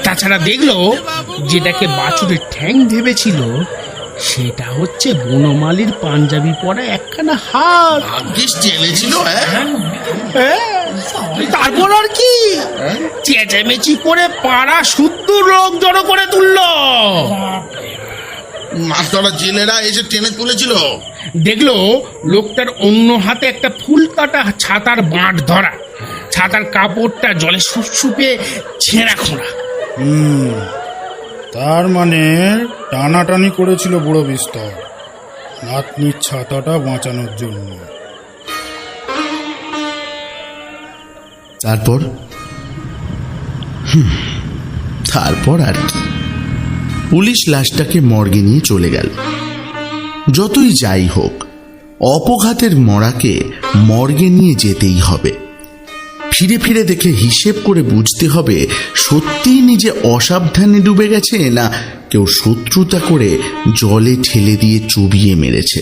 তাছাড়া দেখলো যেটাকে বাছুরের ঠ্যাং ভেবেছিল সেটা হচ্ছে বনমালীর পাঞ্জাবি পরা একখানা হাত। চেনেছিল। তারপর আর কি চেঁচামেচি করে পাড়া শুদ্ধ লোক জড়ো করে তুললো। মাছ ধরা জেলেরা এসে টেনে তুলেছিল। দেখলো লোকটার অন্য হাতে একটা ফুল কাটা ছাতার বাঁট ধরা, ছাতার কাপড়টা জলে সুপসুপে ছেঁড়া খোঁড়া। তার মানে টানাটানি করেছিল বুড়ো বিস্তর, নাতনির ছাতাটা বাঁচানোর জন্য। তারপর আর কি, পুলিশ লাশটাকে মর্গে নিয়ে চলে গেল। যতই যাই হোক, অপঘাতের মরাকে মর্গে নিয়ে যেতেই হবে। ফিরে ফিরে দেখে হিসেব করে বুঝতে হবে সত্যিই নিজে অসাবধানে ডুবে গেছে না কেউ শত্রুতা করে জলে ঠেলে দিয়ে চুবিয়ে মেরেছে।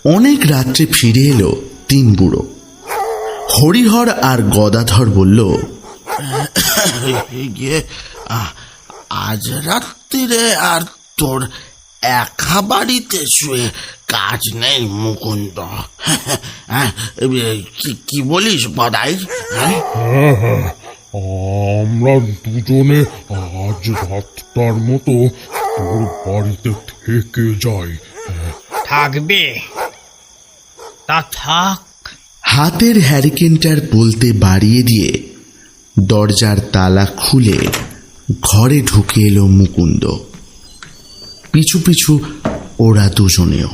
অনেক রাত্রে ফিরে এলো 3 বুড়ো। হরিহর আর গদাধর বলল, আজ রাত্রিরে আর তোর একা বাড়িতে শুয়ে কাজ নেই মুকুন্দ। কি বলিস বদাই? আমরা দুজনে আজ রাতটার মতো তোর বাড়িতে থেকে যাই। থাকবে তা থাক। হাতের হ্যারিকেনটার বলতে বাড়িয়ে দিয়ে দরজার তালা খুলে ঘরে ঢুকে এলো মুকুন্দ, পিছু পিছু ওরা দুজনেও।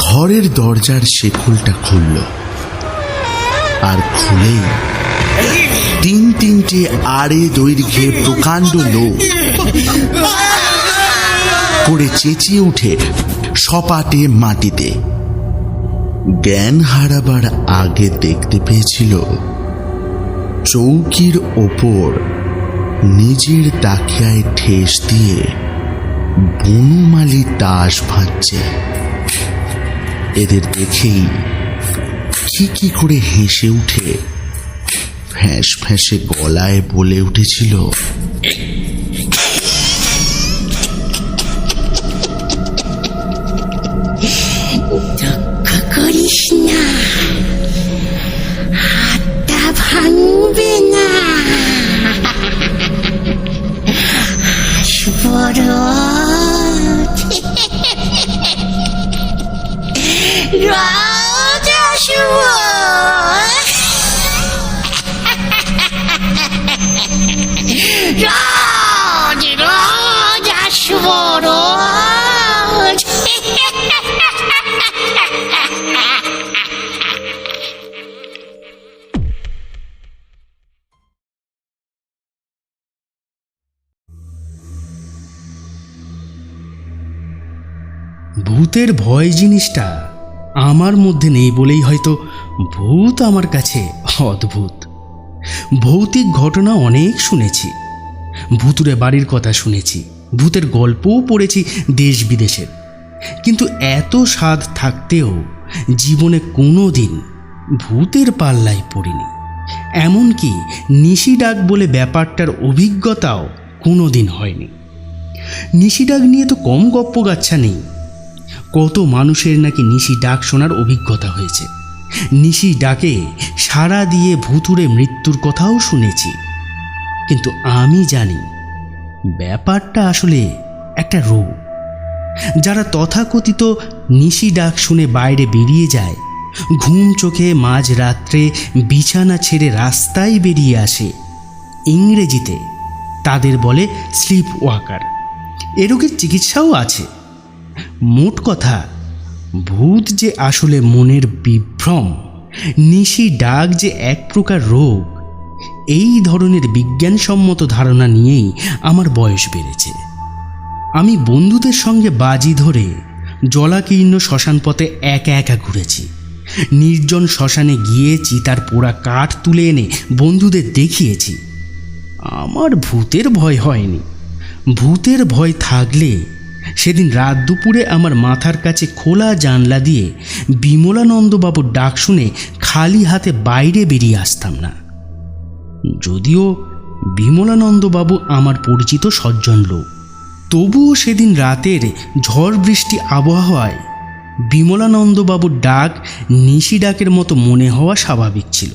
ঘরের দরজার শেকলটা খুলল, আর খুলেই তিনটে আড়ে দৈর্ঘ্যে প্রকাণ্ড লোক করে চেঁচিয়ে উঠে সপাটে মাটিতে। জ্ঞান হারাবার আগে দেখতে পেয়েছিল চৌকির ওপর নিজের তাকিয়ায় ঠেস দিয়ে বনমালী তাস ভাঁজছে। এদের দেখেই কি করে হেসে উঠে ফ্যাঁস ফ্যাঁসে গলায় বলে উঠেছিল, করিস না, হাতটা ভাঙবে না। বড় রাজা শুভ রাজ রাজা শুভ রাজ। ভূতের ভয় জিনিসটা আমার মধ্যে নেই বলেই হয়তো ভূত আমার কাছে অদ্ভুত। ভৌতিক ঘটনা অনেক শুনেছি, ভুতুরে বাড়ির কথা শুনেছি, ভূতের গল্পও পড়েছি দেশ বিদেশের, কিন্তু এত স্বাদ থাকতেও জীবনে কোনো দিন ভূতের পাল্লায় পড়িনি। এমনকি নিশি ডাক বলে ব্যাপারটার অভিজ্ঞতাও কোনো দিন হয়নি। নিশি ডাক নিয়ে তো কম গপ্পগাচ্ছা নেই। কত মানুষের নাকি নিশি ডাক শোনার অভিজ্ঞতা হয়েছে। নিশি ডাকে সাড়া দিয়ে ভুতুরে মৃত্যুর কথাও শুনেছি, কিন্তু আমি জানি ব্যাপারটা আসলে একটা রোগ। যারা তথাকথিত নিশি ডাক শুনে বাইরে বেরিয়ে যায়, ঘুম চোখে মাঝরাত্রে বিছানা ছেড়ে রাস্তায় বেরিয়ে আসে, ইংরেজিতে তাদের বলে স্লিপ ওয়াকার। এ রোগের চিকিৎসাও আছে। মোট কথা, ভূত যে আসলে মনের বিভ্রম, নিশি ডাক যে এক প্রকার রোগ, এই ধরনের বিজ্ঞানসম্মত ধারণা নিয়েই আমার বয়স বেড়েছে। আমি বন্ধুদের সঙ্গে বাজি ধরে জলাকীর্ণ শ্মশানপথে একা একা ঘুরেছি। নির্জন শ্মশানে গিয়ে চিতার পোড়া কাঠ তুলে এনে বন্ধুদের দেখিয়েছি। আমার ভূতের ভয় হয়নি। ভূতের ভয় থাকলে সেদিন রাত দুপুরে আমার মাথার কাছে খোলা জানলা দিয়ে বিমলানন্দবাবুর ডাক শুনে খালি হাতে বাইরে বেরিয়ে আসতাম না। যদিও বিমলানন্দবাবু আমার পরিচিত সজ্জন লোক, তবুও সেদিন রাতের ঝড় বৃষ্টি আবহাওয়ায় বিমলানন্দবাবুর ডাক নিশি ডাকের মতো মনে হওয়া স্বাভাবিক ছিল।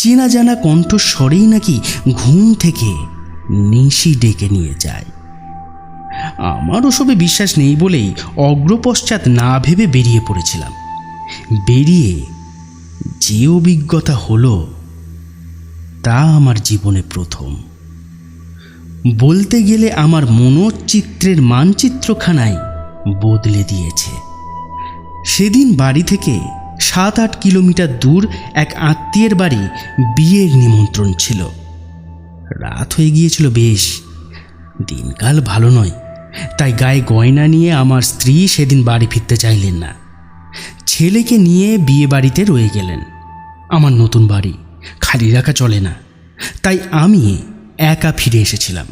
চেনা জানা কণ্ঠস্বরেই নাকি ঘুম থেকে নিশি ডেকে নিয়ে যায়। আমার ওসবে বিশ্বাস নেই বলেই অগ্রপশ্চাৎ না ভেবে বেরিয়ে পড়েছিলাম। বেরিয়ে যে অভিজ্ঞতা হলো তা আমার জীবনে প্রথম। বলতে গেলে আমার মনোচিত্রের মানচিত্রখানাই বদলে দিয়েছে। সেদিন বাড়ি থেকে 7-8 কিলোমিটার দূর এক আত্মীয়ের বাড়ি বিয়ের নিমন্ত্রণ ছিল। রাত হয়ে গিয়েছিল বেশ, দিনকাল ভালো নয়, তাই গায়ে গয়না নিয়ে আমার স্ত্রী সেদিন বাড়ি ফিরতে চাইলেন না। ছেলেকে নিয়ে বিয়ে বাড়িতে রয়ে গেলেন। আমার নতুন বাড়ি খালি রাখা চলে না, তাই আমি একা ফিরে এসেছিলাম।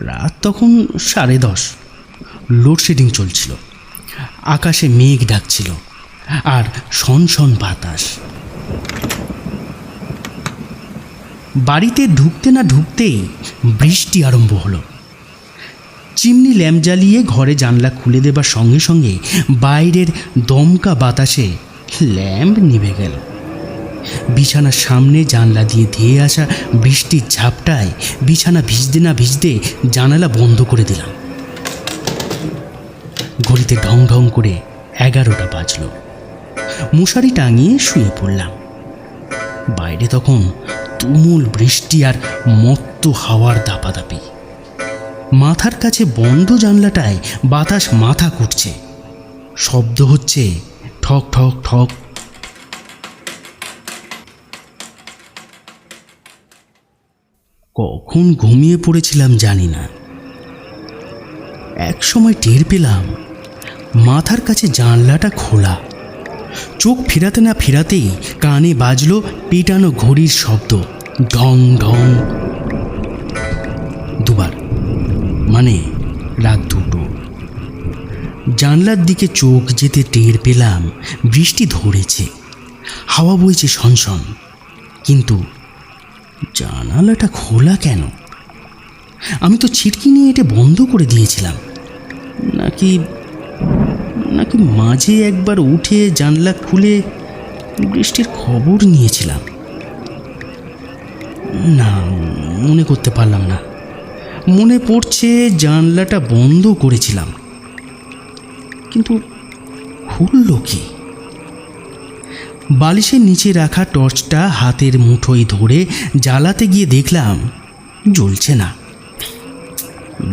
রাত তখন 10:30। লোডশেডিং চলছিল, আকাশে মেঘ ডাকছিল আর সনসন বাতাস। বাড়িতে ঢুকতে না ঢুকতেই বৃষ্টি আরম্ভ হলো। চিমনি ল্যাম্প জ্বালিয়ে ঘরে জানলা খুলে দেবার সঙ্গে সঙ্গে বাইরের দমকা বাতাসে ল্যাম্প নিভে গেল। বিছানার সামনে জানলা দিয়ে ধেয়ে আসা বৃষ্টির ঝাপটায় বিছানা ভিজতে না ভিজতে জানালা বন্ধ করে দিলাম। ঘড়িতে ঢং ঢং করে 11টা বাজল। মশারি টাঙিয়ে শুয়ে পড়লাম। বাইরে তখন তুমুল বৃষ্টি আর মত্ত হাওয়ার দাপাদাপি। মাথার কাছে বন্ধ জানলাটায় বাতাস মাথা কুটছে, শব্দ হচ্ছে ঠক ঠক ঠক। কখন ঘুমিয়ে পড়েছিলাম জানি না। এক সময় টের পেলাম মাথার কাছে জানলাটা খোলা। চোখ ফেরাতে না ফেরাতেই কানে বাজলো পেটানো ঘড়ির শব্দ, ঢং ঢং। দুবার, মানে রাত 2টো। জানলার দিকে চোখ যেতে টের পেলাম বৃষ্টি ধরেছে, হাওয়া বইছে সনসন, কিন্তু জানালাটা খোলা কেন? আমি তো ছিটকি নিয়ে এটা বন্ধ করে দিয়েছিলাম। নাকি নাকি মাঝে একবার উঠে জানলা খুলে বৃষ্টির খবর নিয়েছিলাম? না, মনে করতে পারলাম না। মনে পড়ছে জানলাটা বন্ধ করেছিলাম, কিন্তু খুলল কি? বালিশের নিচে রাখা টর্চটা হাতের মুঠোয় ধরে জ্বালাতে গিয়ে দেখলাম জ্বলছে না,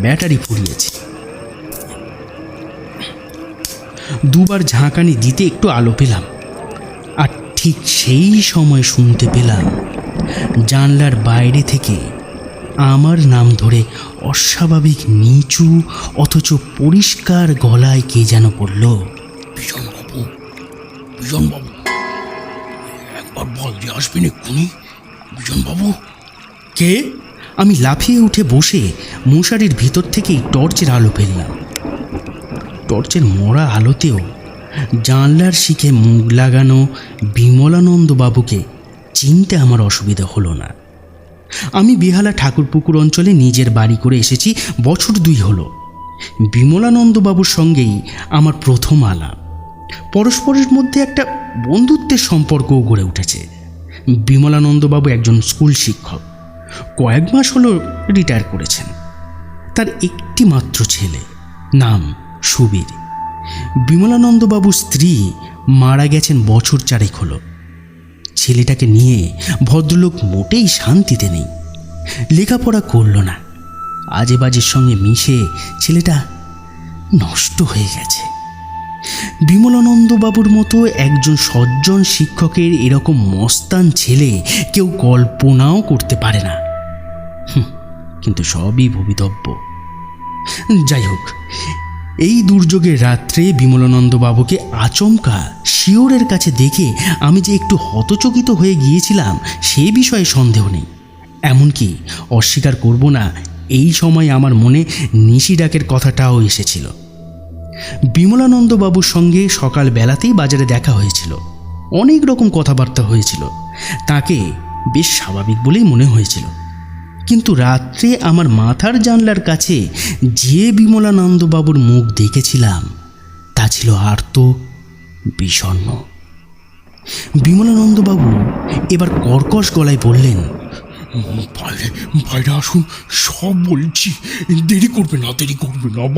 ব্যাটারি ফুরিয়েছে। দুবার ঝাঁকানি দিতে একটু আলো পেলাম, আর ঠিক সেই সময় শুনতে পেলাম জানলার বাইরে থেকে আমার নাম ধরে অস্বাভাবিক নিচু অথচ পরিষ্কার গলায় কে যেন বলল, বিজনবাবু, বিজনবাবু, একবার বল দিয়ে আসবেন এক্ষুনি, বিজনবাবু। কে? আমি লাফিয়ে উঠে বসে মশারির ভিতর থেকেই টর্চের আলো ফেললাম। টর্চের মরা আলোতেও জানলার শিখে মুখ লাগানো বিমলানন্দবাবুকে চিনতে আমার অসুবিধা হলো না। আমি বেহালা ঠাকুরপুকুর অঞ্চলে নিজের বাড়ি করে এসেছি বছর 2 হলো। বিমলানন্দবাবুর সঙ্গেই আমার প্রথম আলাপ। পরস্পরের মধ্যে একটা বন্ধুত্বের সম্পর্কও গড়ে উঠেছে। বিমলানন্দবাবু একজন স্কুল শিক্ষক, কয়েক মাস হলো রিটায়ার করেছেন। তার একটি মাত্র ছেলে, নাম সুবীর। বিমলানন্দবাবুর স্ত্রী মারা গেছেন বছর 4 হলো। ছেলেটাকে নিয়ে ভদ্রলোক মোটেই শান্তিতে নেই। লেখাপড়া করল না, আজে বাজের সঙ্গে মিশে ছেলেটা নষ্ট হয়ে গেছে। বিমলানন্দবাবুর মতো একজন সজ্জন শিক্ষকের এরকম মস্তান ছেলে কেউ কল্পনাও করতে পারে না। কিন্তু সবই ভবিতব্য। যাই হোক, এই দুর্যোগের রাত্রে বিমলানন্দবাবুকে আচমকা শিওরের কাছে দেখে আমি যে একটু হতচকিত হয়ে গিয়েছিলাম সে বিষয়ে সন্দেহ নেই। এমনকি অস্বীকার করব না, এই সময় আমার মনে নিশি ডাকের কথাটাও এসেছিল। বিমলানন্দবাবুর সঙ্গে সকাল বেলাতেই বাজারে দেখা হয়েছিল, অনেক রকম কথাবার্তা হয়েছিল। তাকে বেশ স্বাভাবিক বলেই মনে হয়েছিল। কিন্তু রাত্রে আমার মাথার জানলার কাছে যে বিমলানন্দবাবুর মুখ দেখেছিলাম তা ছিল আর্ত, বিষণ্ণ। বিমলানন্দবাবু এবার কর্কশ গলায় বললেন, বাইরে বাইরে আসুন, সব বলছি, দেরি করবে না,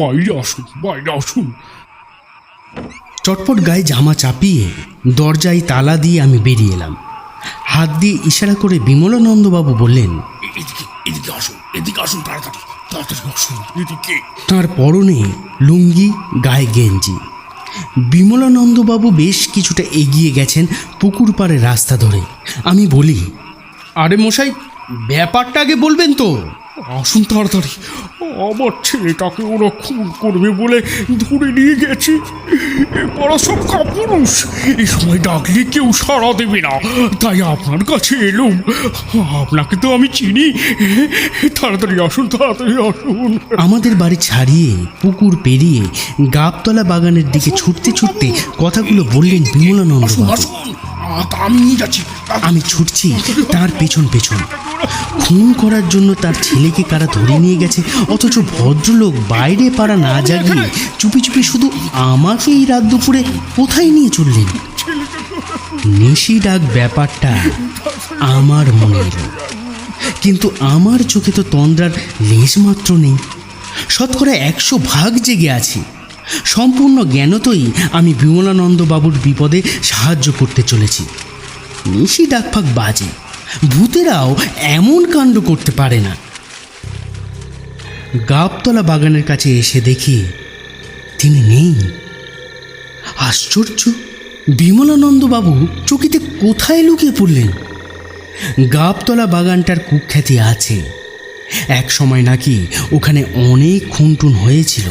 বাইরে আসুন, বাইরে আসুন। চটপট গায়ে জামা চাপিয়ে দরজায় তালা দিয়ে আমি বেরিয়ে এলাম। হাত দিয়ে ইশারা করে বিমলানন্দবাবু বললেন, এদিকে এদিকে আসুন, এদিকে আসুন, তাড়াতাড়ি তাড়াতাড়ি আসুন এদিকে। তাঁর পরনে লুঙ্গি, গায়ে গেঞ্জি। বিমলানন্দবাবু বেশ কিছুটা এগিয়ে গেছেন পুকুর পাড়ের রাস্তা ধরে। আমি বলি, আরে মশাই, ব্যাপারটা আগে বলবেন তো। আসুন তাড়াতাড়ি, আমার ছেলেটাকে ওরা খুন করবে বলে ধরে নিয়ে গেছে। ওরা সব কাপুরুষ, এই সময় ডাকলে কেউ সাড়া দেবে না, তাই আপনার কাছে এলুম। আপনাকে তো আমি চিনি, তাড়াতাড়ি আসুন, তাড়াতাড়ি আসুন। আমাদের বাড়ি ছাড়িয়ে পুকুর পেরিয়ে গাবতলা বাগানের দিকে ছুটতে ছুটতে কথাগুলো বললেন বিমলানন্দবাবু। আমি নিয়ে যাচ্ছি। আমি ছুটছি তার পেছন পেছন। খুন করার জন্য তার ছেলেকে কারা ধরে নিয়ে গেছে, অথচ ভদ্রলোক বাইরে পাড়া না জাগিয়ে চুপি চুপি শুধু আমাকে এই রাত দুপুরে কোথায় নিয়ে চললেন? নিশি ডাক ব্যাপারটা আমার মনে এলো, কিন্তু আমার চোখে তো তন্দ্রার লেশ মাত্র নেই। শতকরা 100 ভাগ জেগে আছি। সম্পূর্ণ জ্ঞানতই আমি বিমলানন্দ বাবুর বিপদে সাহায্য করতে চলেছি। নিশি ডাকফাক বাজে, ভূতেরাও এমন কাণ্ড করতে পারে না। গাবতলা বাগানের কাছে এসে দেখি তিনি নেই। আশ্চর্য, বিমলানন্দ বাবু চকিতে কোথায় লুকিয়ে পড়লেন? গাবতলা বাগানটার কুখ্যাতি আছে, এক সময় নাকি ওখানে অনেক খুনটুন হয়েছিল।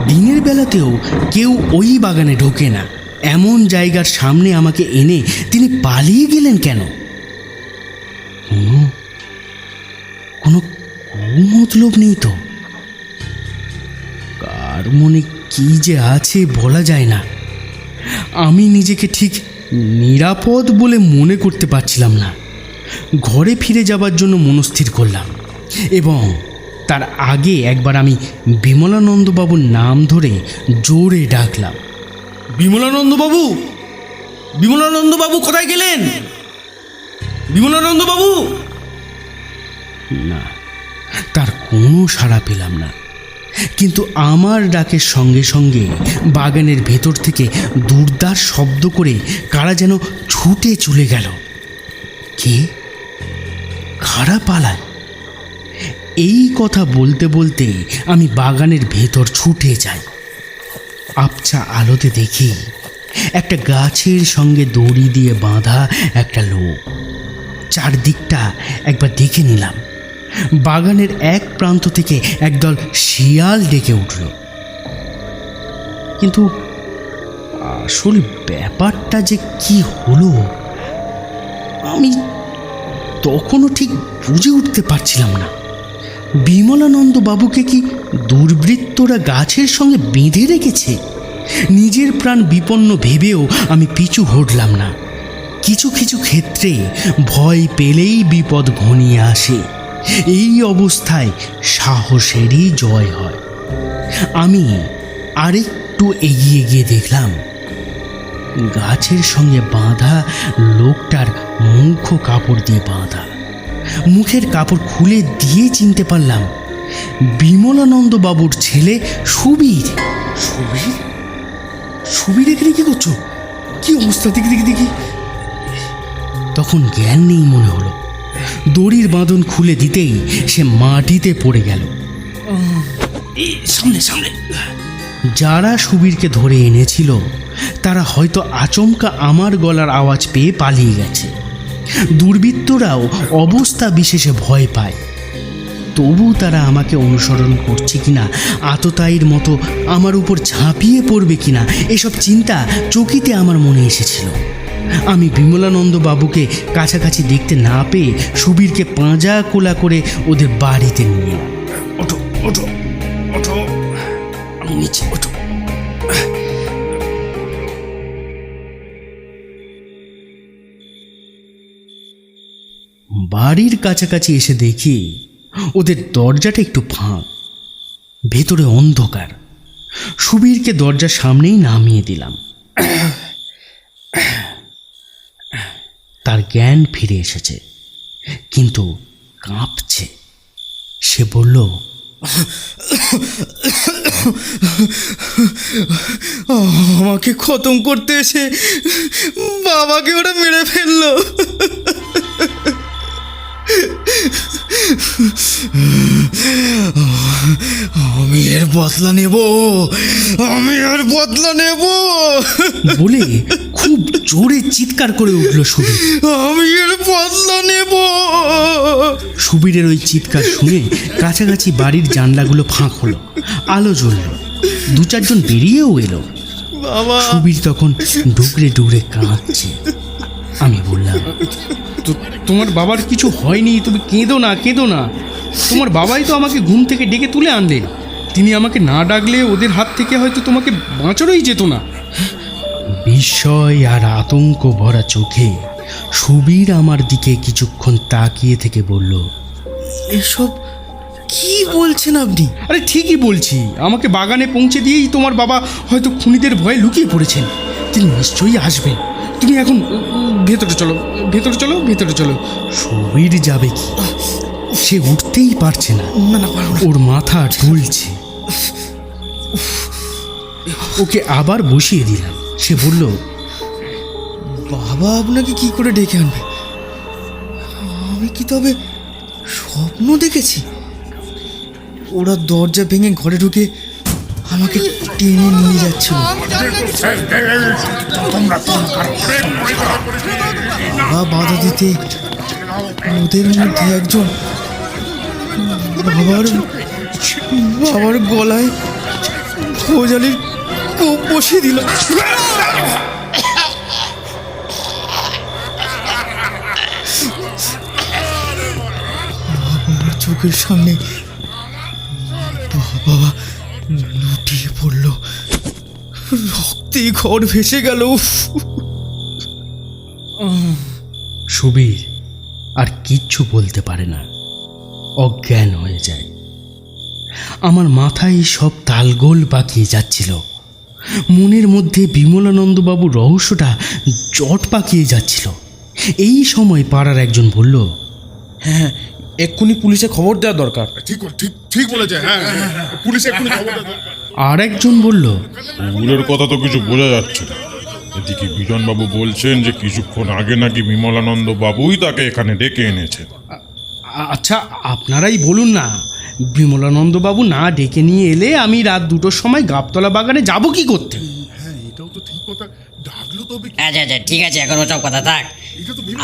দিনের বেলাতেও কেউ ওই বাগানে ঢোকে না, এমন জায়গার সামনে আমাকে এনে তিনি পালিয়ে গেলেন কেন? কোনো কুমতলব নেই তো? কার মনে কি যে আছে বলা যায় না। আমি নিজেকে ঠিক নিরাপদ বলে মনে করতে পারছিলাম না। ঘরে ফিরে যাবার জন্য মনস্থির করলাম এবং তার আগে একবার আমি বিমলানন্দবাবুর নাম ধরে জোরে ডাকলাম, বিমলানন্দবাবু, বিমলানন্দবাবু কোথায় গেলেন? বিমলানন্দবাবু! না, তার কোনো সাড়া পেলাম না। কিন্তু আমার ডাকের সঙ্গে সঙ্গে বাগানের ভেতর থেকে দুর্দার শব্দ করে কারা যেন ছুটে চলে গেল। কে? কারা পালায়? এই কথা বলতে বলতে আমি বাগানের ভেতর ছুটে যাই। আবছা আলোতে দেখি একটা গাছের সঙ্গে দড়ি দিয়ে বাঁধা একটা লোক। চারদিকটা একবার দেখে নিলাম। বাগানের এক প্রান্ত থেকে একদল শিয়াল ডেকে উঠল, কিন্তু আসল ব্যাপারটা যে কি হলো আমি তখনও ঠিক বুঝে উঠতে পারছিলাম না। বিমলানন্দ বাবুকে কি দুর্বৃত্তরা গাছের সঙ্গে বেঁধে রেখেছে? নিজের প্রাণ বিপন্ন ভেবেও আমি পিছু হটলাম না। কিছু কিছু ক্ষেত্রে ভয় পেলেই বিপদ ঘনিয়ে আসে। এই অবস্থায় সাহসেরই জয় হয়। আমি আরেকটু এগিয়ে গিয়ে দেখলাম গাছের সঙ্গে বাঁধা লোকটার মুখ কাপড় দিয়ে বাঁধা। মুখের কাপড় খুলে দিয়ে চিনতে পারলাম বিমলানন্দ বাবুর ছেলে সুবীর। সুবীর? সুবীর এখানে কি করছো? কি অবস্থা? দেখি দেখি দেখি। তখন জ্ঞান নেই মনে হলো। দড়ির বাঁধন খুলে দিতেই সে মাটিতে পড়ে গেল। সামনে সামনে। যারা সুবীরকে ধরে এনেছিল তারা হয়তো আচমকা আমার গলার আওয়াজ পেয়ে পালিয়ে গেছে। দুর্বৃত্তরাও অবস্থা বিশেষে ভয় পায়। তবু তারা আমাকে অনুসরণ করছে কিনা, আততায়ীর মতো আমার উপর ঝাঁপিয়ে পড়বে কিনা, এসব চিন্তা চকিতে আমার মনে এসেছিল। আমি বিমলানন্দ বাবুকে কাছাকাছি দেখতে না পেয়ে সুবীরকে পাঁজা কোলা করে ওদের বাড়িতে নিয়ে এলাম। ওঠো ওঠো ওঠো, আমি নিচে, ওঠো। বাড়ির কাছাকাছি এসে দেখি ওদের দরজাটা একটু ফাঁক, ভেতরে অন্ধকার। সুবীরকে দরজার সামনেই নামিয়ে দিলাম। তার জ্ঞান ফিরে এসেছে, কিন্তু কাঁপছে। সে বলল, আমাকে খতম করতে এসে বাবাকে ওরা মেরে ফেললো। আমি এর বদলা নেব, আমি এর বদলা নেব বলে খুব জোরে চিৎকার করে উঠল সুবীর। আমি এর বদলা নেব। সুবীরের ওই চিৎকার শুনে কাছাকাছি বাড়ির জানলাগুলো ফাঁক হলো, আলো জ্বলল। দু চারজন বেরিয়েও এলো। সুবীর তখন ডুকরে ডুকরে কাঁদছে। আমি বললাম, তোমার বাবার কিছু হয়নি, তুমি কেঁদো না, কেঁদো না। তোমার বাবাই তো আমাকে ঘুম থেকে ডেকে তুলে আনলেন। তিনি আমাকে না ডাকলে ওদের হাত থেকে হয়তো তোমাকে বাঁচানোই যেত না। বিস্ময় আর আতঙ্ক ভরা চোখে সুবীর আমার দিকে কিছুক্ষণ তাকিয়ে থেকে বলল, এসব কি বলছেন আপনি? আরে ঠিকই বলছি। আমাকে বাগানে পৌঁছে দিয়েই তোমার বাবা হয়তো খুনিদের ভয়ে লুকিয়ে পড়েছেন। তিনি নিশ্চয়ই আসবেন। তুমি এখন ভেতরে চলো, ভেতরে চলো, ভেতরে চলো। সুবীর যাবে কি? সে উঠতেই পারছে না, ওর মাথা ঢুলছে। ওকে আবার বসিয়ে দিলাম। সে বলল, বাবা আপনাকে কি করে ডেকে আনবে? আমি কি তবে স্বপ্ন দেখেছি? ওরা দরজা ভেঙে ঘরে ঢুকে আমাকে টেনে নিয়ে যাচ্ছিল। বাবা বাধা দিতে ওদের মধ্যে একজন বাবার গলায় খোঁজালির কোপ বসিয়ে দিল। আমার চোখের সামনে বাবা লুটিয়ে পড়ল, রক্তে ঘর ভেসে গেল। সুবীর আর কিচ্ছু বলতে পারে না, অজ্ঞান হয়ে যায়। আমার মাথায় সব তালগোল পাকিয়ে যাচ্ছিল। মনের মধ্যে বিমলানন্দবাবুর রহস্যটা জট পাকিয়ে যাচ্ছিল। এই সময় পাড়ার একজন বলল, হ্যাঁ, এক্ষুনি পুলিশে খবর দেওয়া দরকার। ঠিক বলেছে। হ্যাঁ, পুলিশ এক্ষুনি খবর দেবে। আর একজন বলল, ওগুলোর কথা তো কিছু বোঝা যাচ্ছে না। এদিকে বিজনবাবু বলছেন যে কিছুক্ষণ আগে নাকি বিমলানন্দ বাবুই তাকে এখানে ডেকে এনেছেন। আচ্ছা আপনারাই বলুন না, বিমলানন্দবাবু না ডেকে নিয়ে এলে আমি রাত 2টোর সময় গাবতলা বাগানে যাব কি করতে? আচ্ছা আচ্ছা ঠিক আছে, এখন ওসব কথা থাক।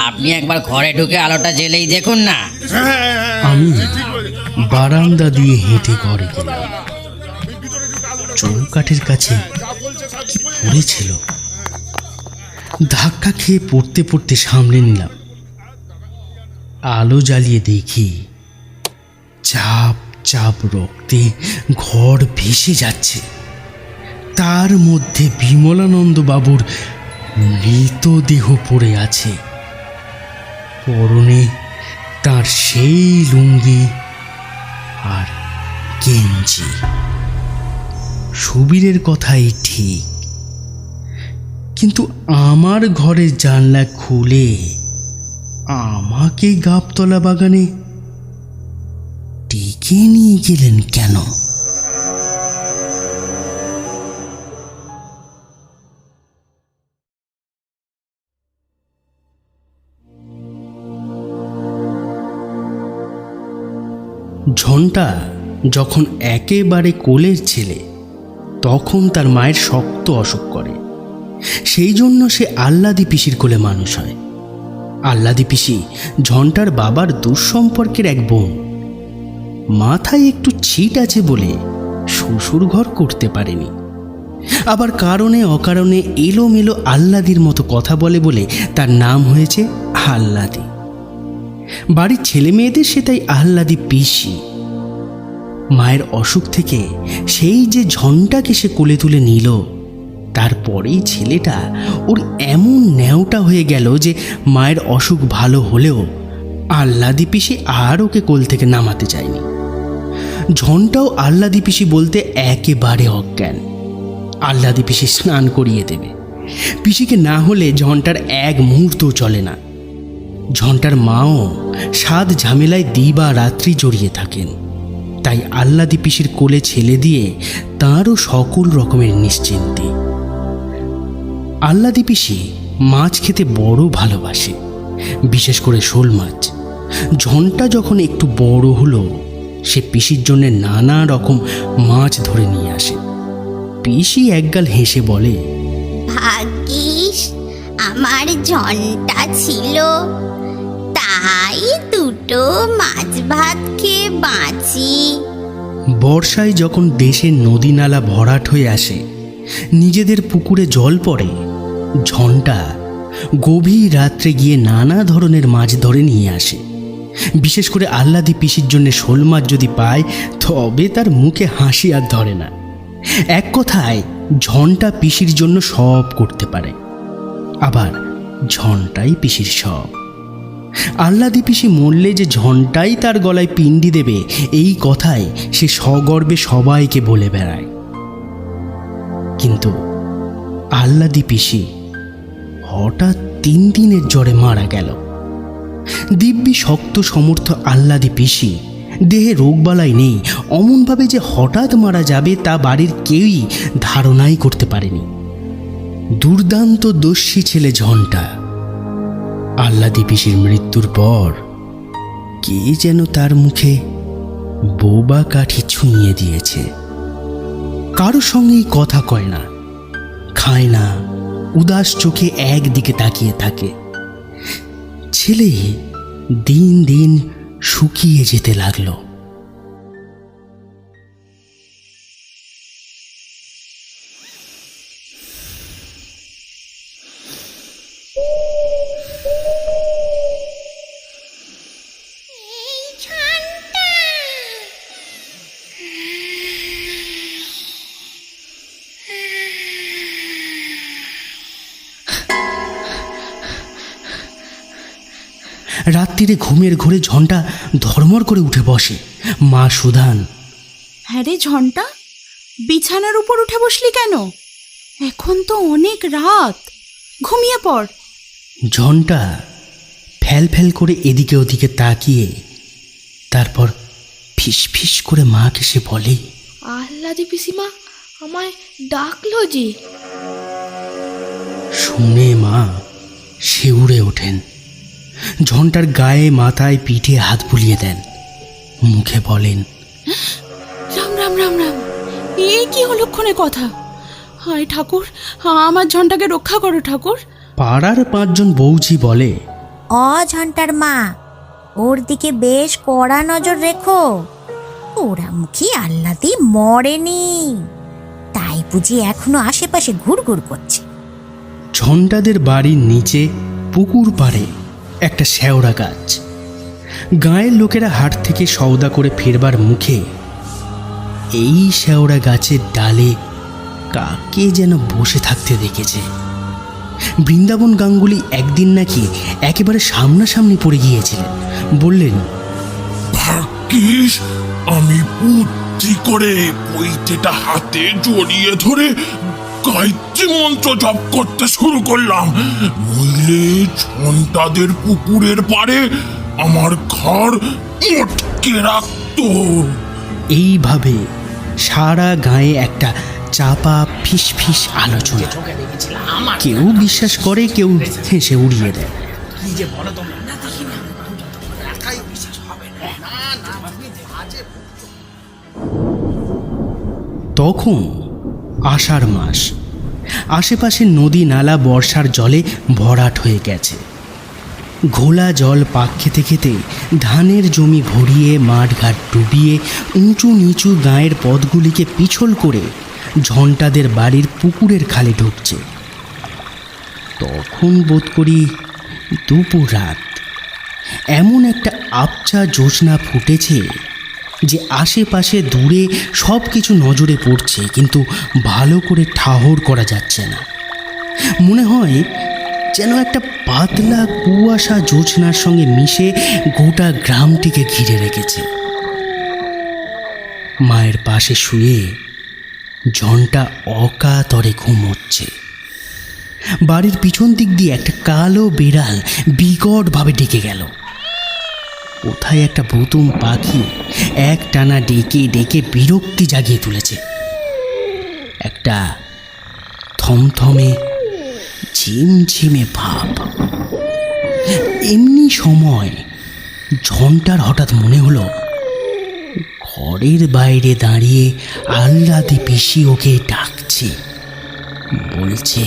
আপনি একবার ঘরে ঢুকে আলোটা জ্বেলেই দেখুন না। আমি বারান্দা দিয়ে হেঁটে ঘরে গেলাম। চৌকাঠের কাছে কি পড়েছিল, ধাক্কা খেয়ে পড়তে পড়তে সামলে নিলাম। আলো জ্বালিয়ে দেখি চাপ চাপ রক্তে ঘর ভেসে যাচ্ছে। তার মধ্যে বিমলানন্দ বাবুর মৃতদেহ পড়ে আছে। পরনে তার সেই লুঙ্গি আর গেঞ্জি। সুবীরের কথাই ঠিক, কিন্তু আমার ঘরের জানলা খুলে আমাকে গাবতলা বাগানে ডেকে নিয়ে গেলেন কেন? ঝন্টা যখন একেবারে কোলের ছেলে, তখন তার মায়ের শক্ত অসুখ করে। সেই জন্য সে আহ্লাদি পিসির কোলে মানুষ হয়। আহ্লাদি পিসি ঝন্টার বাবার দুঃসম্পর্কের এক বোন। মাথায় একটু ছিট আছে বলে শ্বশুর ঘর করতে পারেনি, আবার কারণে অকারণে এলোমেলো আহ্লাদির মতো কথা বলে বলে তার নাম হয়েছে আহ্লাদি। বাড়ির ছেলে মেয়েদের সে তাই আহ্লাদি পিসি। মায়ের অসুখ থেকে সেই যে ঝন্টাকে সে কোলে তুলে নিল, তারপরেই ছেলেটা ওর এমন ন্যাওটা হয়ে গেল যে মায়ের অসুখ ভালো হলেও আহ্লাদি পিসি আর ওকে কোল থেকে নামাতে চায়নি। ঝন্টাও আহ্লাদি পিসি বলতে একেবারে অজ্ঞান। আহ্লাদি পিসি স্নান করিয়ে দেবে, পিসিকে না হলে ঝন্টার এক মুহূর্তও চলে না। ঝন্টার মাও সাত ঝামেলায় দিবা রাত্রি জড়িয়ে থাকেন, তাই আহ্লাদি পিসির কোলে ছেলে দিয়ে তাঁরও সকল রকমের নিশ্চিন্তি। আহ্লাদি পিসি মাছ খেতে বড় ভালোবাসে, বিশেষ করে শোল মাছ। ঝন্টা যখন একটু বড় হলো, সে পিসির জন্য নানা রকম মাছ ধরে নিয়ে আসে। পিসি একগাল হেসে বলে, ভাগ্যিস আমার ঝন্টা ছিল, তাই দুটো মাছ ভাত খেয়ে বাঁচি। বর্ষায় যখন দেশের নদী নালা ভরাট হয়ে আসে, নিজেদের পুকুরে জল পড়ে, ঝন্টা গভীর রাত্রে গিয়ে নানা ধরনের মাছ ধরে নিয়ে আসে। বিশেষ করে আহ্লাদি পিসির জন্য শোল মাছ যদি পায়, তবে তার মুখে হাসি আর ধরে না। এক কথায় ঝন্টা পিসির জন্য সব করতে পারে, আবার ঝন্টাই পিসির সব। আহ্লাদি পিসি মরলে যে ঝন্টাই তার গলায় পিণ্ডি দেবে, এই কথাই সে সগর্বে সবাইকে বলে বেড়ায়। কিন্তু আহ্লাদি পিসি হঠাৎ 3 দিনের জ্বরে মারা গেল। দিব্যি শক্ত সমর্থ আহ্লাদি পিসি দেহে রোগবালাই নেই, অমনভাবে যে হঠাৎ মারা যাবে তা বাড়ির কেউই ধারণাই করতে পারেনি। দুর্দান্ত দস্যি ছেলে ঝন্টা। আহ্লাদি পিসির মৃত্যুর পর কে যেন তার মুখে বোবা কাঠি ছুঁয়ে দিয়েছে। কারো সঙ্গেই কথা কয় না, খায় না, উদাস চোখে একদিকে তাকিয়ে থাকে। ছেলে দিন দিন শুকিয়ে যেতে লাগলো। রাত্রিরে ঘুমের ঘোরে ঝন্টা ধর্মর করে উঠে বসে। মা সুধান, হ্যাঁ রে ঝন্টা, বিছানার উপর উঠে বসলি কেন? এখন তো অনেক রাত, ঘুমিয়ে পড়। ঝন্টা ফ্যাল ফ্যাল করে এদিকে ওদিকে তাকিয়ে তারপর ফিস ফিস করে মাকে সে বলে, আহ্লাদি পিসিমা আমায় ডাকলো যে। শুনে মা শিউরে ওঠেন। ঝন্টার গায়ে মাথায় পিঠে হাত বুলিয়ে দেন, মুখে বলেন, রাম রাম রাম রাম, এই কি অলক্ষণে কথা! হায় ঠাকুর, আমার ঝন্টাকে রক্ষা করো ঠাকুর। পাড়ার 5 জন বৌঝি বলে, ঝন্টার মা, ওর দিকে বেশ কড়া নজর রেখো। ওরা মুখী আহ্লাদি মরেনি, তাই বুঝি এখনো আশেপাশে ঘুরঘুর করছে। ঝন্টাদের বাড়ির নিচে পুকুর পাড়ে একটা শেওড়া গাছ। গাঁয়ের লোকেরা হাট থেকে সওদা করে ফেরবার মুখে এই শেওড়া গাছের ডালে কাকে যেন বসে থাকতে দেখেছে। বৃন্দাবন গাঙ্গুলি একদিন নাকি একেবারে সামনাসামনি পড়ে গিয়েছিলেন। বললেন, ভাগ্যিস আমি বুদ্ধি করে পৈতেটা হাতে জড়িয়ে ধরে গায়ত্রী মন্ত্র জপ করতে শুরু করলাম, নইলে ঝন্টাদের পুকুরের পাড়ে আমার ঘর মটকে রাখতো। এইভাবে সারা গায়ে একটা চাপা ফিস ফিস আলোচনা। কেউ বিশ্বাস করে, কেউ হেসে উড়িয়ে দেয়। তখন আষাঢ় মাস, আশেপাশে নদী নালা বর্ষার জলে ভরাট হয়ে গেছে। ঘোলা জল পাক খেতে খেতে ধানের জমি ভরিয়ে, মাঠঘাট ডুবিয়ে, উঁচু নিচু গাঁয়ের পথগুলিকে পিছল করে ঝন্টাদের বাড়ির পুকুরের খালে ঢুকছে। তখন বোধ করি দুপুর রাত। এমন একটা আবছা জ্যোৎস্না ফুটেছে যে আশেপাশে দূরে সব কিছু নজরে পড়ছে, কিন্তু ভালো করে ঠাহর করা যাচ্ছে না। মনে হয় যেন একটা পাতলা কুয়াশা জ্যোৎস্নার সঙ্গে মিশে গোটা গ্রামটিকে ঘিরে রেখেছে। মায়ের পাশে শুয়ে ঝন্টা অকাতরে ঘুমোচ্ছে। বাড়ির পিছন দিক দিয়ে একটা কালো বিড়াল বিকটভাবে ডেকে গেল। কোথায় একটা ভুতুম পাখি এক টানা ডেকে ডেকে বিরক্তি জাগিয়ে তুলেছে। একটা থমথমে ঝিমঝিমে ভাব। এমনি সময় ঝন্টার হঠাৎ মনে হলো ঘরের বাইরে দাঁড়িয়ে আহ্লাদি পিসি ওকে ডাকছে, বলছে,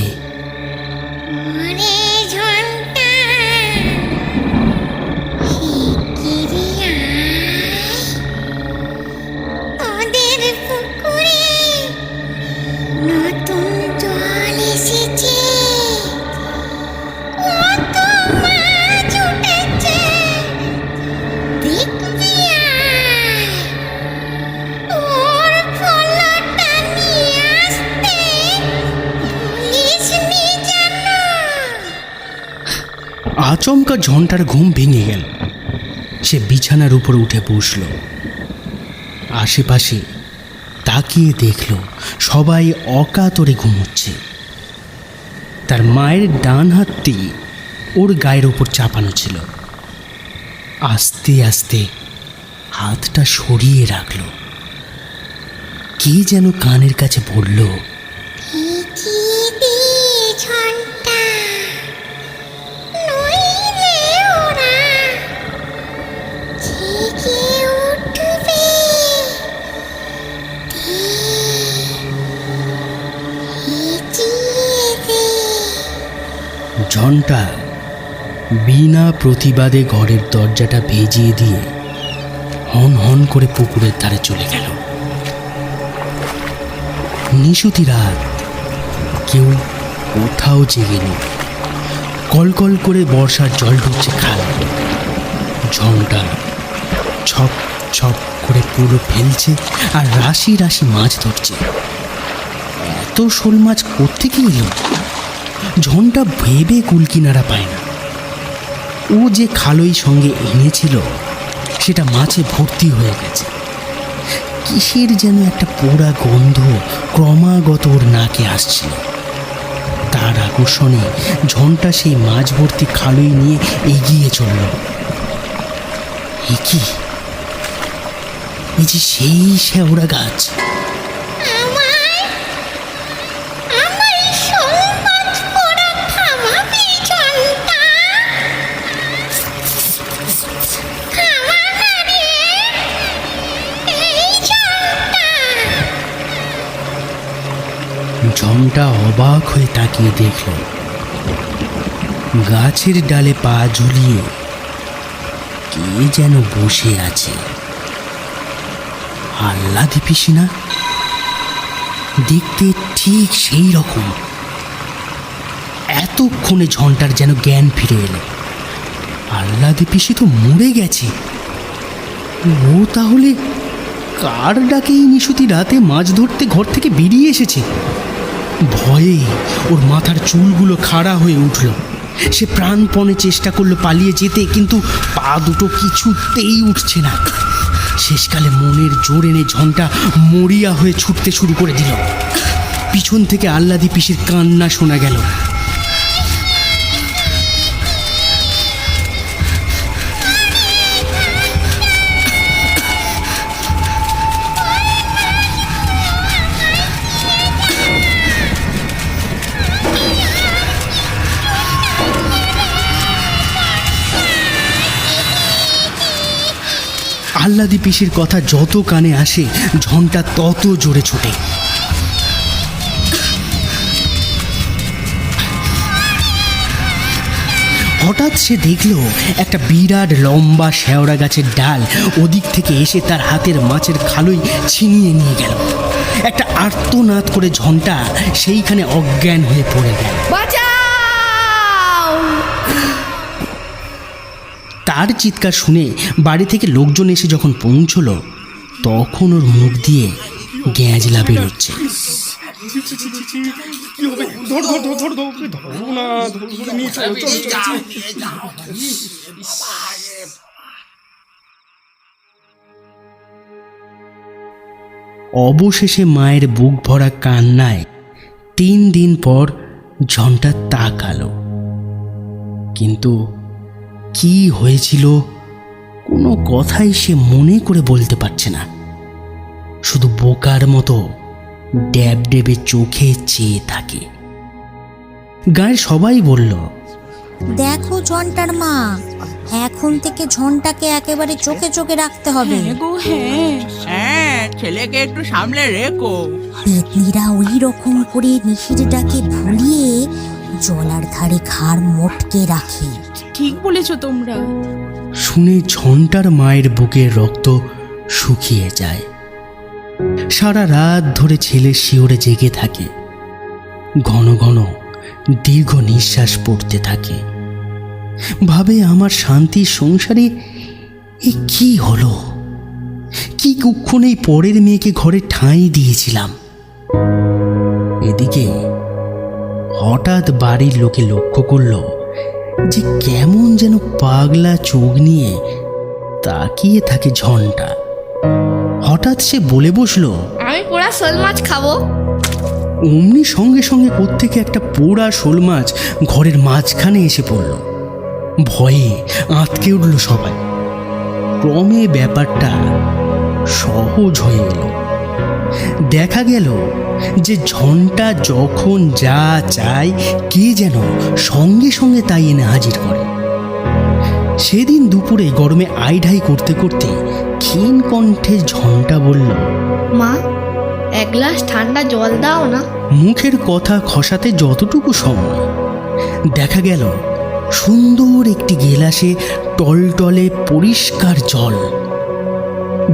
আচমকা ঝন্টার ঘুম ভেঙে গেল। সে বিছানার উপর উঠে বসল। আশেপাশে তাকিয়ে দেখল সবাই অকাতরে ঘুমোচ্ছে। তার মায়ের ডান হাতটি ওর গায়ের উপর চাপানো ছিল। আস্তে আস্তে হাতটা সরিয়ে রাখল। কে যেন কানের কাছে বলল, ঝন্টা বিনা প্রতিবাদে ঘরের দরজাটা ভেজিয়ে দিয়ে হন হন করে পুকুরের ধারে চলে গেল। নিশুতি রাত, কেউ কোথাও জেগেনি। কলকল করে বর্ষার জল ঢুকছে খাল। ঝন্টা ছপ ছপ করে পুরো ফেলছে আর রাশি রাশি মাছ ধরছে। এত শোল মাছ কোত্থেকে এলো? ঝন্টা ভেবে কুলকিনারা পায় না। ও যে খালই সঙ্গে এনেছিল সেটা মাছে ভর্তি হয়ে গেছে। কিসের যেন একটা পোড়া গন্ধ ক্রমাগত ওর নাকে আসছিল। তার আকর্ষণে ঝন্টা সেই মাছ ভর্তি খালই নিয়ে এগিয়ে চলল। কি এই যে সেই শেওড়া গাছ। ঝন্টা অবাক হয়ে তাকিয়ে দেখল, গাছের ডালে পা ঝুলিয়ে কে যেন বসে আছে। আহ্লাদি পিসি না? দেখতে ঠিক সেই রকম। এতক্ষণে ঝন্টার যেন জ্ঞান ফিরে এলো। আহ্লাদি পিসি তো মরে গেছে। ও তাহলে কার ডাকেই নিশুতি রাতে মাছ ধরতে ঘর থেকে বেরিয়ে এসেছে? ভয়ে ওর মাথার চুলগুলো খাড়া হয়ে উঠল। সে প্রাণপণে চেষ্টা করলো পালিয়ে যেতে, কিন্তু পা দুটো কিছুতেই উঠছে না। শেষকালে মনের জোর এনে ঝন্টা মরিয়া হয়ে ছুটতে শুরু করে দিল। পিছন থেকে আহ্লাদি পিসির কান্না শোনা গেল। আহ্লাদি পিসির কথা যত কানে আসে ঝন্টা তত জোরে ছোটে। হঠাৎ সে দেখল একটা বিরাট লম্বা শেওড়া গাছের ডাল ওদিক থেকে এসে তার হাতের মাছের খালই ছিনিয়ে নিয়ে গেল। একটা আর্তনাদ করে ঝন্টা সেইখানে অজ্ঞান হয়ে পড়ে গেল। তার চিৎকার শুনে বাড়ি থেকে লোকজন এসে যখন পৌঁছলো, তখন ওর মুখ দিয়ে গ্যাঁজলা বেরোচ্ছে। অবশেষে মায়ের বুক ভরা কান্নায় 3 দিন পর ঝন্টা তাকালো। কিন্তু কি হয়েছিল কোনো কথাই সে মনে করে বলতে পারছে না। শুধু বোকার মতো ড্যাব ডেবে চোখে চেয়ে থাকে। গায়ের সবাই বলল, দেখো ঝন্টার মা, এখন থেকে ঝন্টাকে একেবারে চোখে চোখে রাখতে হবে। হ্যাঁ, ছেলেকে একটু সামলে রেখো। পেতনিরা ওই রকম করে নিশির ডাকে ভুলিয়ে জলার ধারে ঘাড় মোটকে রাখে। ঠিক বলেছ তোমরা। শুনে ঝন্টার মায়ের বুকের রক্ত শুকিয়ে যায়। সারা রাত ধরে ছেলে শিওরে জেগে থাকে। ঘন ঘন দীর্ঘ নিঃশ্বাস পড়তে থাকে। ভাবে, আমার শান্তির সংসারে এ কি হলো? কি কুক্ষণেই পরের মেয়েকে ঘরে ঠাঁই দিয়েছিলাম। এদিকে হঠাৎ বাড়ির লোকে লক্ষ্য করল যে কেমন যেন পাগলা চোখ নিয়ে তাকিয়ে থাকে ঝন্টা। হঠাৎ সে বলে বসলো, আমি পোড়া শোল মাছ খাবো। অমনি সঙ্গে সঙ্গে কোত্থেকে একটা পোড়া শোল মাছ ঘরের মাঝখানে এসে পড়ল। ভয়ে আঁতকে উঠল সবাই। ক্রমে ব্যাপারটা সহজ হয়ে এলো। দেখা গেল যে ঝন্টা যখন যা চায় কে যেন সঙ্গে সঙ্গে তাই এনে হাজির করে। সেদিন দুপুরে গরমে আইঢাই করতে করতে ক্ষীণ কণ্ঠে ঝন্টা বলল, মা, এক গ্লাস ঠান্ডা জল দাও না। মুখের কথা খসাতে যতটুকু সময়, দেখা গেল সুন্দর একটি গেলাসে টলটলে পরিষ্কার জল।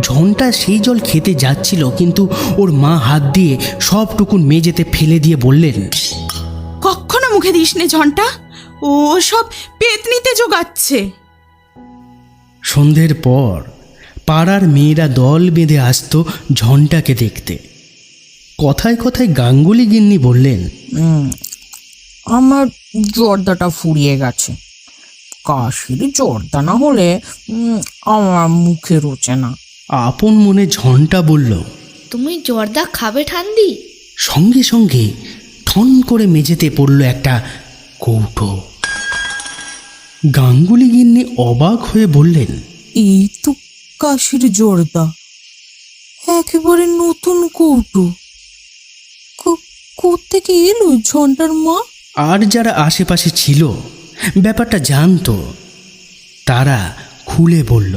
ঝন্টা সেই জল খেতে যাচ্ছিল, কিন্তু ওর মা হাত দিয়ে সবটুকুন মেঝেতে ফেলে দিয়ে বললেন, কখনো মুখে দিস নে ঝন্টা, ও সব পেতনিতে জোগাচ্ছে। সন্ধ্যের পর পাড়ার মেয়েরা দল বেঁধে আসতো ঝন্টাকে দেখতে। কথায় কথায় গাঙ্গুলি গিন্নি বললেন, আমার জর্দাটা ফুরিয়ে গেছে। কাশির জর্দা না হলে আমার মুখে রোচে না। আপন মনে ঝন্টা বলল, তুমি জর্দা খাবে ঠান্ডি? সঙ্গে সঙ্গে ঠন করে মেঝেতে পড়ল একটা কৌটো। গাঙ্গুলি গিন্নি অবাক হয়ে বললেন, এই তো কাশির জর্দা, একেবারে নতুন কৌটো। কোত্থেকে এলো ঝন্টার মা? আর যারা আশেপাশে ছিল ব্যাপারটা জানতো, তারা খুলে বলল।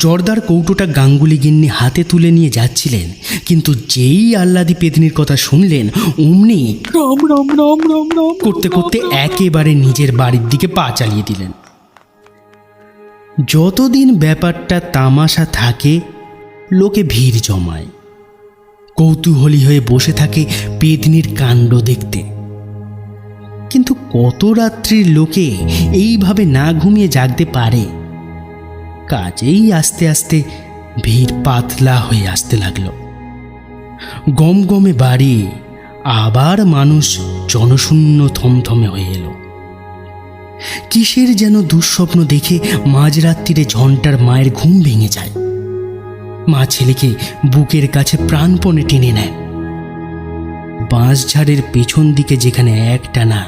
জর্দার কৌটোটা গাঙ্গুলি গিন্নি হাতে তুলে নিয়ে যাচ্ছিলেন, কিন্তু যেই আহ্লাদি পেতনির কথা শুনলেন অমনি রাম রাম রাম রাম রাম করতে করতে একেবারে নিজের বাড়ির দিকে পা চালিয়ে দিলেন। যতদিন ব্যাপারটা তামাশা থাকে, লোকে ভিড় জমায়, কৌতূহলী হয়ে বসে থাকে পেতনির কাণ্ড দেখতে। কিন্তু কত রাত্রির লোকে এইভাবে না ঘুমিয়ে জাগতে পারে? কাজেই আস্তে আস্তে ভিড় পাতলা হয়ে আসতে লাগলো। গমগমে বাড়ি আবার মানুষ জনশূন্য থমথমে হয়ে এলো। কিসের যেন দুঃস্বপ্ন দেখে মাঝরাত্রিরে ঝন্টার মায়ের ঘুম ভেঙে যায়। মা ছেলেকে বুকের কাছে প্রাণপণে টেনে নেয়। বাঁশঝাড়ের পেছন দিকে যেখানে একটানা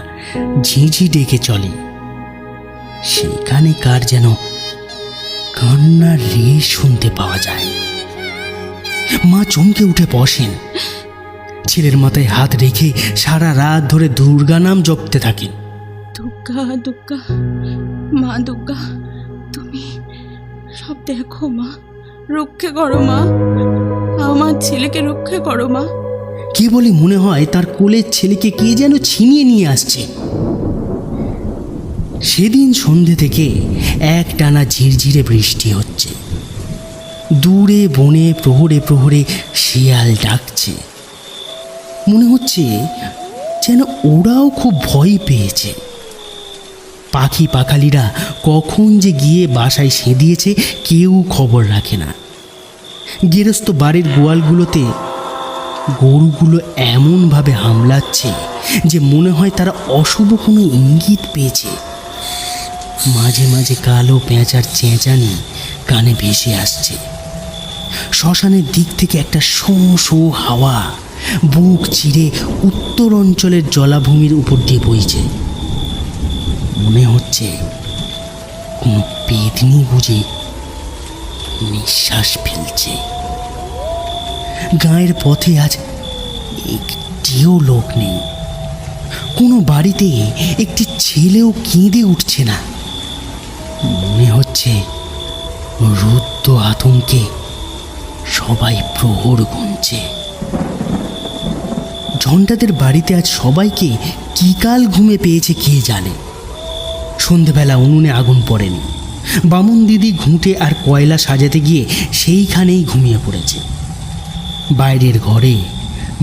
ঝিঁঝি ডেকে চলে, সেখানে কার যেন কান্নার রেশ শুনতে পাওয়া যায়। মা চমকে উঠে বসেন, ছেলের মাথায় হাত রেখে সারা রাত ধরে দুর্গা নাম জপতে থাকেন। দুর্গা দুর্গা, মা দুর্গা, তুমি সব দেখো মা, রক্ষে করো মা, আমার ছেলেকে রক্ষে করো মা। কেবলই মনে হয় তার কোলের ছেলেকে কে যেন ছিনিয়ে নিয়ে আসছে। সেদিন সন্ধে থেকে একটানা ঝিরঝিরে বৃষ্টি হচ্ছে। দূরে বনে প্রহরে প্রহরে শিয়াল ডাকছে। মনে হচ্ছে যেন ওরাও খুব ভয় পেয়েছে। পাখি পাখালিরা কখন যে গিয়ে বাসায় সেঁধিয়েছে কেউ খবর রাখে না। গেরস্ত বাড়ির গোয়ালগুলোতে গরুগুলো এমনভাবে হামলাচ্ছে যে মনে হয় তারা অশুভ কোনো ইঙ্গিত পেয়েছে। মাঝে মাঝে কালো পেঁচার চেঁচানি কানে ভেসে আসছে। শ্মশানের দিক থেকে একটা শোঁ শোঁ হাওয়া বুক চিরে উত্তর অঞ্চলের জলাভূমির উপর দিয়ে বইছে। মনে হচ্ছে কোনো পেতনি বুঝি নিঃশ্বাস ফেলছে। গায়ের পথে আজ একটিও লোক নেই। কোনো বাড়িতে একটি ছেলেও কেঁদে উঠছে না। মনে হচ্ছে রুদ্ধ আতঙ্কে সবাই প্রহর গুনছে। ঝন্টাদের বাড়িতে আজ সবাইকে কি কাল ঘুমে পেয়েছে কে জানে। সন্ধেবেলা উনুনে আগুন পড়েনি। বামুন দিদি ঘুঁটে আর কয়লা সাজাতে গিয়ে সেইখানেই ঘুমিয়ে পড়েছে। বাইরের ঘরে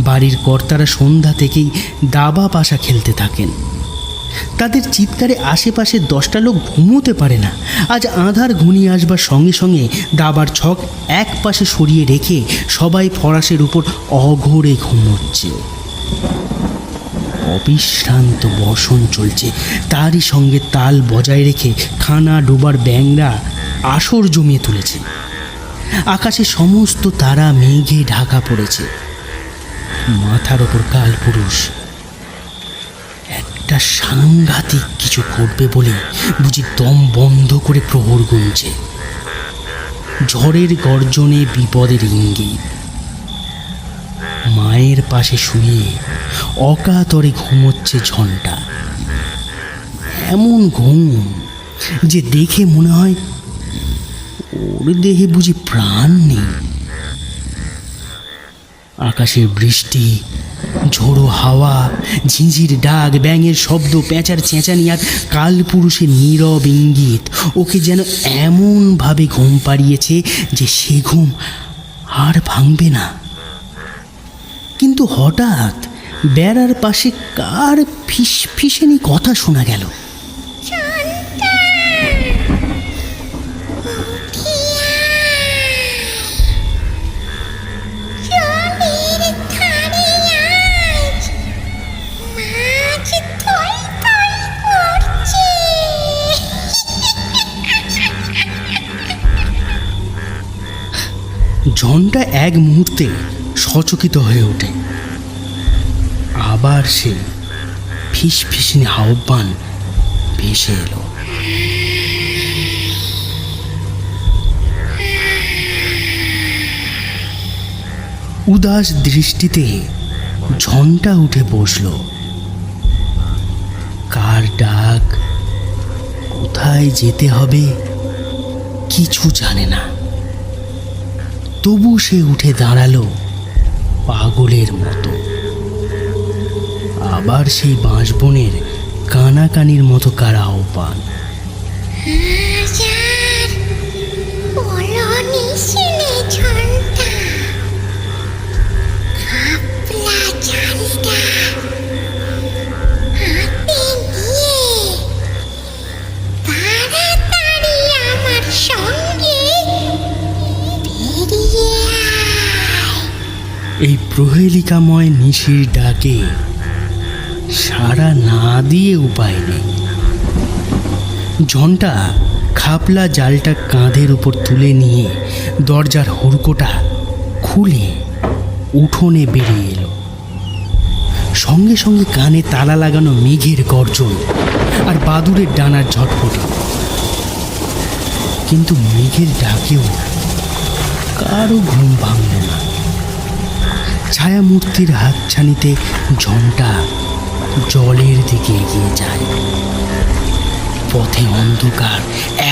বাড়ির কর্তারা সন্ধ্যা থেকেই দাবা পাশা খেলতে থাকেন। তাদের চিৎকারে আশেপাশে 10টা লোক ঘুমোতে পারে না। আজ আঁধার ঘনিয়ে আসবার সঙ্গে সঙ্গে দাবার ছক এক পাশে সরিয়ে রেখে সবাই ফরাসের উপর অঘোরে ঘুমোচ্ছে। অবিশ্রান্ত বর্ষণ চলছে, তারই সঙ্গে তাল বজায় রেখে খানা ডোবার ব্যাঙরা আসর জমিয়ে তুলেছে। আকাশে সমস্ত তারা মেঘে ঢাকা পড়েছে। মাথার ওপর কালপুরুষ একটা সাংঘাতিক কিছু করবে বলে বুঝি দম বন্ধ করে প্রহর গুনছে। ঝড়ের গর্জনে বিপদের ইঙ্গিত। মায়ের পাশে শুয়ে অকাতরে ঘুমোচ্ছে ঝন্টা। এমন ঘুম যে দেখে মনে হয় ওর দেহে বুঝি প্রাণ নেই। আকাশের বৃষ্টি, ঝোড়ো হাওয়া, ঝিঁঝির ডাক, ব্যাঙের শব্দ, পেঁচার চেঁচানি আর কালপুরুষের নীরব ইঙ্গিত ওকে যেন এমনভাবে ঘুম পাড়িয়েছে যে সে ঘুম আর ভাঙবে না। কিন্তু হঠাৎ বেড়ার পাশে কার ফিসফিসানি কথা শোনা গেল। ঝন্টা এক মুহূর্তে সচকিত হয়ে ওঠে। আবার সে ফিসফিসনি আহ্বান ভেসে এলো। উদাস দৃষ্টিতে ঝন্টা উঠে বসল। কার ডাক, কোথায় যেতে হবে কিছু জানে না। তবু সে উঠে দাঁড়ালো পাগলের মতো। আবার সেই বাঁশবনের কানাকানির মতো কার আহ্বান। এই প্রহেলিকাময় নিশির ডাকে সাড়া না দিয়ে উপায় নেই। ঝন্টা খাপলা জালটা কাঁধের উপর তুলে নিয়ে দরজার হুড়কোটা খুলে উঠোনে বেরিয়ে এলো। সঙ্গে সঙ্গে কানে তালা লাগানো মেঘের গর্জন আর বাদুড়ের ডানার ঝটপটে। কিন্তু মেঘের ডাকেও কারো ঘুম ভাঙল না। ছায়ামূর্তির হাতছানিতে ঝন্টা জলের দিকে এগিয়ে যায়। পথে অন্ধকার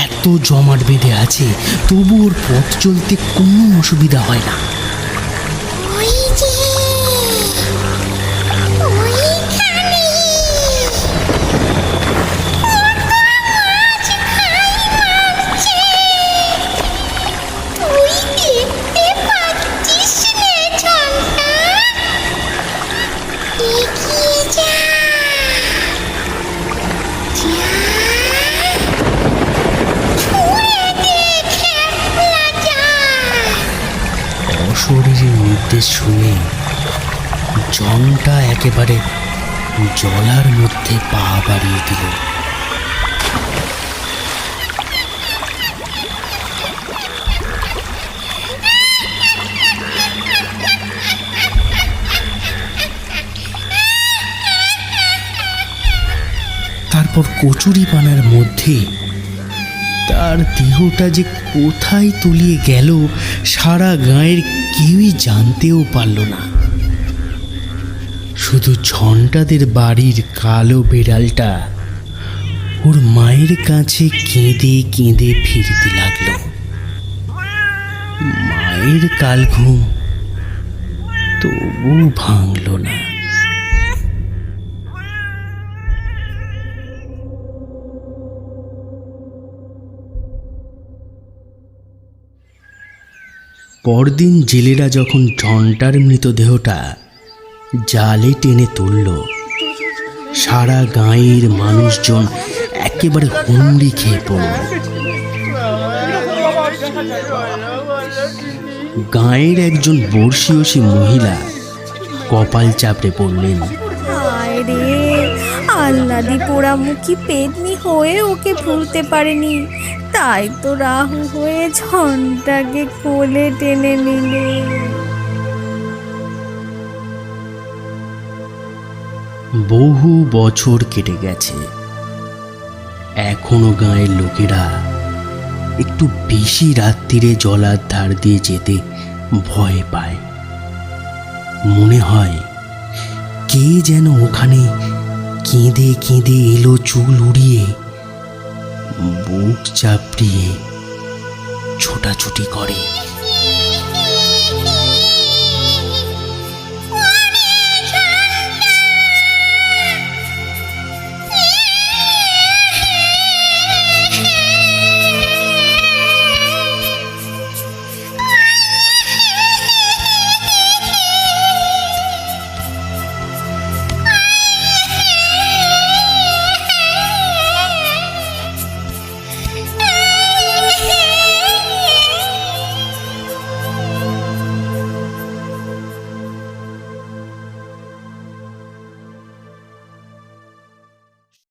এত জমাট বেঁধে আছে, তবু ওর পথ চলতে কোনো অসুবিধা হয় না। শরীরের নির্দেশ শুনে ঝন্টা একেবারে জলার মধ্যে পা বাড়িয়ে দিল। তারপর কচুরিপানার মধ্যে তার দেহটা যে কোথায় তলিয়ে গেল সারা গাঁয়ের কেউই জানতেও পারল না। শুধু ঝন্টাদের বাড়ির কালো বেড়ালটা ওর মায়ের কাছে কেঁদে কেঁদে ফিরতে লাগলো। মায়ের কাল ঘুম তবু ভাঙল না। পরদিন জেলেরা যখন ঝন্টার মৃতদেহটা জালে টেনে তুলল, সারা গাঁয়ের মানুষজন একেবারে হুমড়ি খেয়ে পড়ল। গাঁয়ের একজন বর্ষীয়সী মহিলা কপাল চাপড়ে পড়লেন। হায় রে, আহ্লাদি পোড়ামুখী পেতনি হয়ে ওকে ভুলতে পারেনি, তাই তো রাহু হয়ে ঝন্টাকে কোলে টেনে নিলে। বহু বছর কেটে গেছে, এখনো গাঁয়ের লোকেরা একটু বেশি রাত্রিরে জলার ধার দিয়ে যেতে ভয় পায়। মনে হয় কে যেন ওখানে কেঁদে কেঁদে এলো চুল উড়িয়ে, বুক চাপড়িয়ে ছোটাছুটি করে।